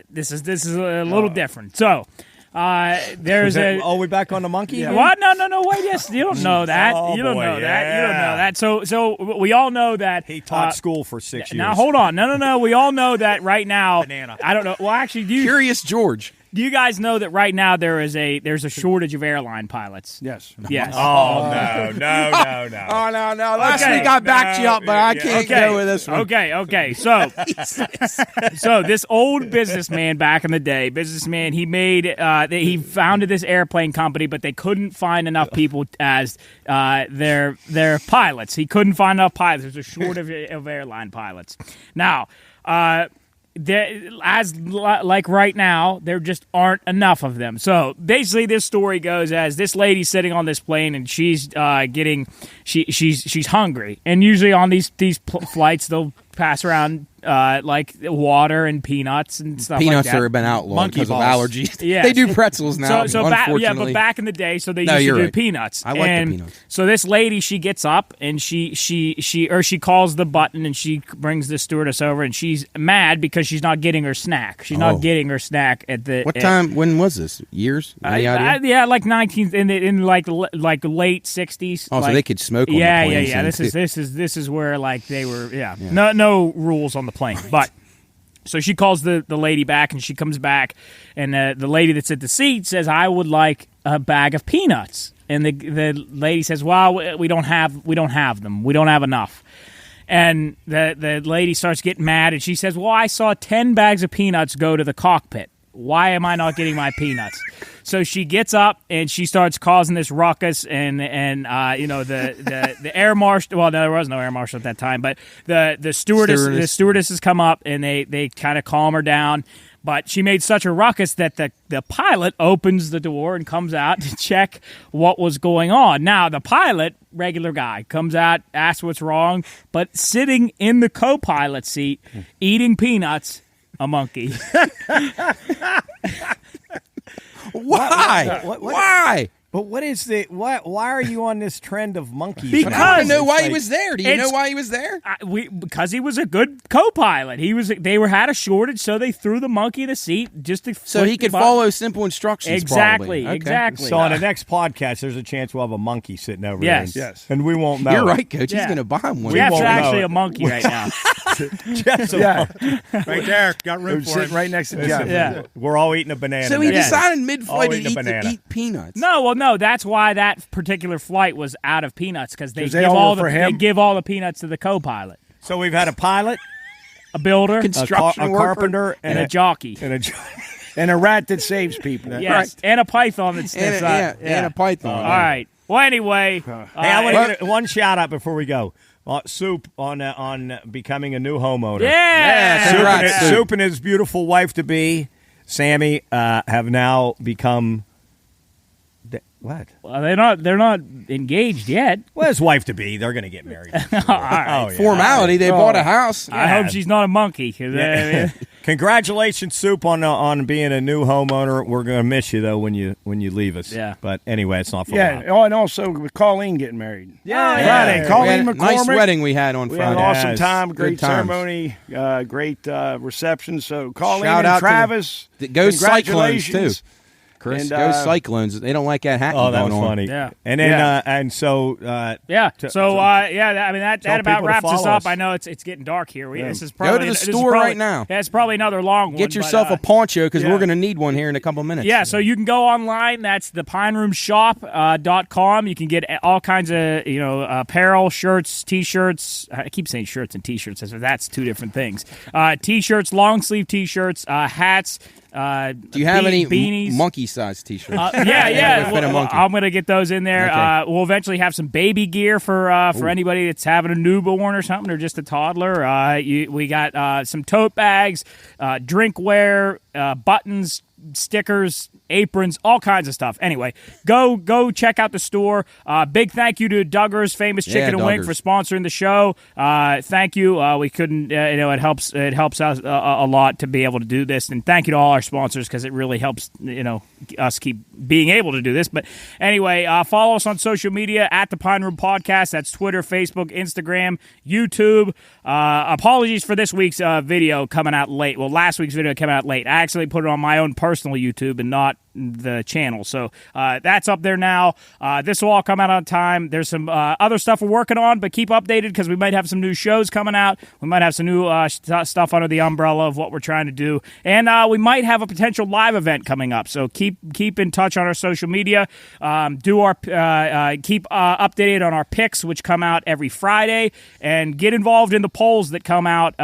this is a little different. So there's we back on the monkey? Yeah. What? No. Wait, yes, you don't know that. You don't know that. So we all know that he taught school for 6 years. Now hold on. No. We all know that right now. Banana. I don't know. Well, actually, Curious George. Do you guys know that right now there's a shortage of airline pilots? Yes. Yes. Oh, no. Oh, no. Last week I backed you up, but I can't go with this one. Okay. So this old businessman back in the day, he made he founded this airplane company, but they couldn't find enough people as their pilots. He couldn't find enough pilots. There's a shortage of airline pilots. Now, like right now, there just aren't enough of them. So basically, this story goes as this lady's sitting on this plane and she's she's hungry, and usually on these flights they'll pass around like water and peanuts and stuff peanuts like that. Have been outlawed because of allergies. Yeah. They do pretzels now. But back in the day, so they used to do peanuts. I like the peanuts. So this lady, she gets up and she calls the button and she brings the stewardess over, and she's mad because she's not getting her snack. She's not getting her snack at the. What time? When was this? Years? Any idea? Like 19 in like late 60s. Oh, so they could smoke on the plane. Yeah. This is where like they were. Yeah. No rules on the plane, but. So she calls the lady back, and she comes back, and the lady that's at the seat says, "I would like a bag of peanuts." And the lady says, "Well, we don't have them. We don't have enough." And the lady starts getting mad, and she says, well, I saw 10 bags of peanuts go to the cockpit. Why am I not getting my peanuts? So she gets up and she starts causing this ruckus, and the air marshal. Well, there was no air marshal at that time, but the stewardesses come up and they kind of calm her down. But she made such a ruckus that the pilot opens the door and comes out to check what was going on. Now the pilot, regular guy, comes out, asks what's wrong, but sitting in the co-pilot seat, eating peanuts. A monkey. Why? Why? But what is the why are you on this trend of monkeys? Because I don't know why he was there. Do you know why he was there? Because he was a good co-pilot. They had a shortage, so they threw the monkey in a seat just to so he could follow simple instructions. Exactly, Okay. exactly. So on the next podcast, there's a chance we'll have a monkey sitting over there. Yes. And we won't know. You're right, Coach. He's going to buy him one. Jeff's won't actually know. a monkey right now. Jeff's a monkey. Right there. Got room for Sitting him. right next to Jeff. Yeah. We're all eating a banana. So he next. decided mid-flight Always a to banana. eat peanuts. No, that's why that particular flight was out of peanuts, because they 'Cause give they all all were for they him? give all the peanuts to the co-pilot, So we've had a pilot, a builder, Construction a worker. carpenter, and a jockey. And a rat that saves people. Yes, Right. and a python that sniffs out. And a python. All right. Well, anyway, Hey, I want to get one shout out before we go. Soup on becoming a new homeowner. yeah. Soup congrats, Soup. Soup and his beautiful wife to be, Sammy, have now become. What? Well, they're not engaged yet. Well, his wife to be. They're going to get married. All right. Oh, yeah. Formality. They bought a house. I hope she's not a monkey. 'Cause, Congratulations, Soup, on being a new homeowner. We're going to miss you though when you leave us. Yeah. But anyway, it's not for Yeah. long. Oh, and also with Colleen getting married. Yeah. Friday. We Colleen had a McCormick. nice wedding we had on We had an Friday. awesome Yes. time, Good great times. ceremony, great reception. So Colleen Shout out and to Travis, go Cyclones, congratulations. too. Chris, And, go Cyclones. They don't like that hat Oh, that going was on. funny. Yeah. And then Yeah. and so Yeah. So I mean that tell about people to wraps us follow up. us. I know it's getting dark here. This is Go probably to the store right now. Yeah, it's probably another long one. Get yourself a poncho because we're going to need one here in a couple minutes. Yeah, so you can go online. That's the pineroomshop.com. You can get all kinds of apparel, shirts, T-shirts. I keep saying shirts and T-shirts as if that's two different things. T-shirts, long sleeve T-shirts, hats. Do you have any beanies? monkey-sized T-shirts? Yeah. Fit a monkey. I'm going to get those in there. Okay. We'll eventually have some baby gear for anybody that's having a newborn or something, or just a toddler. We got some tote bags, drinkware, buttons, stickers, aprons, all kinds of stuff. Anyway, go check out the store. Big thank you to Duggar's Famous Chicken and Wing Duggar's. for sponsoring the show. Thank you. We couldn't. It helps us a lot to be able to do this, and thank you to all our sponsors because it really helps us keep being able to do this. But anyway, follow us on social media at the Pine Room Podcast. That's Twitter, Facebook, Instagram, YouTube. Apologies for this week's video coming out late. Well, last week's video came out late. I actually put it on my own personal YouTube and not the channel. So that's up there now. This will all come out on time. There's some other stuff we're working on, but keep updated because we might have some new shows coming out. We might have some new stuff under the umbrella of what we're trying to do. And we might have a potential live event coming up. So keep in touch on our social media. Keep updated on our picks, which come out every Friday, and get involved in the polls that come out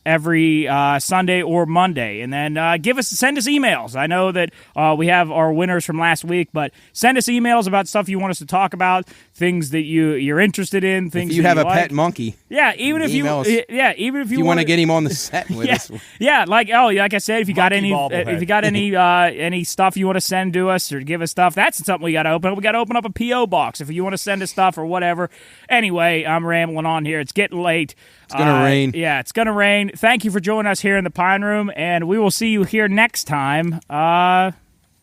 every Sunday or Monday. And then send us emails. I know that we have our winners from last week, but send us emails about stuff you want us to talk about, things that you're interested in, things if you that have a like. pet monkey. Yeah, even if you want to get him on the set with us. Yeah, like I said, if you got any bobblehead. any stuff you want to send to us or give us stuff, that's something we got to open up. We got to open up a PO box if you want to send us stuff or whatever. Anyway, I'm rambling on here. It's getting late. It's gonna rain. Yeah, it's gonna rain. Thank you for joining us here in the Pine Room, and we will see you here next time.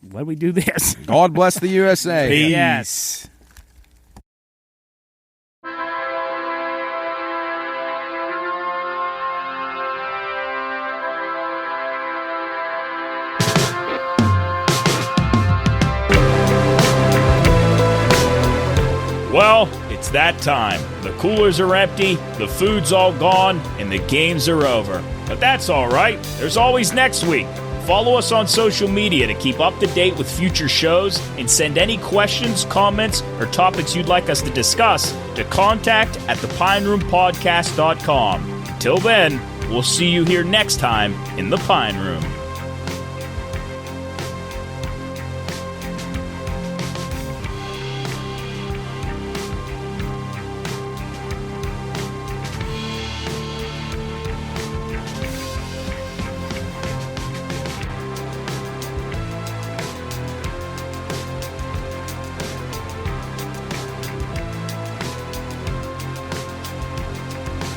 When we do this. God bless the USA. Peace. Yes. Well, it's that time. The coolers are empty, the food's all gone, and the games are over. But that's all right. There's always next week. Follow us on social media to keep up to date with future shows and send any questions, comments, or topics you'd like us to discuss to contact@thepineroompodcast.com. Until then, we'll see you here next time in the Pine Room.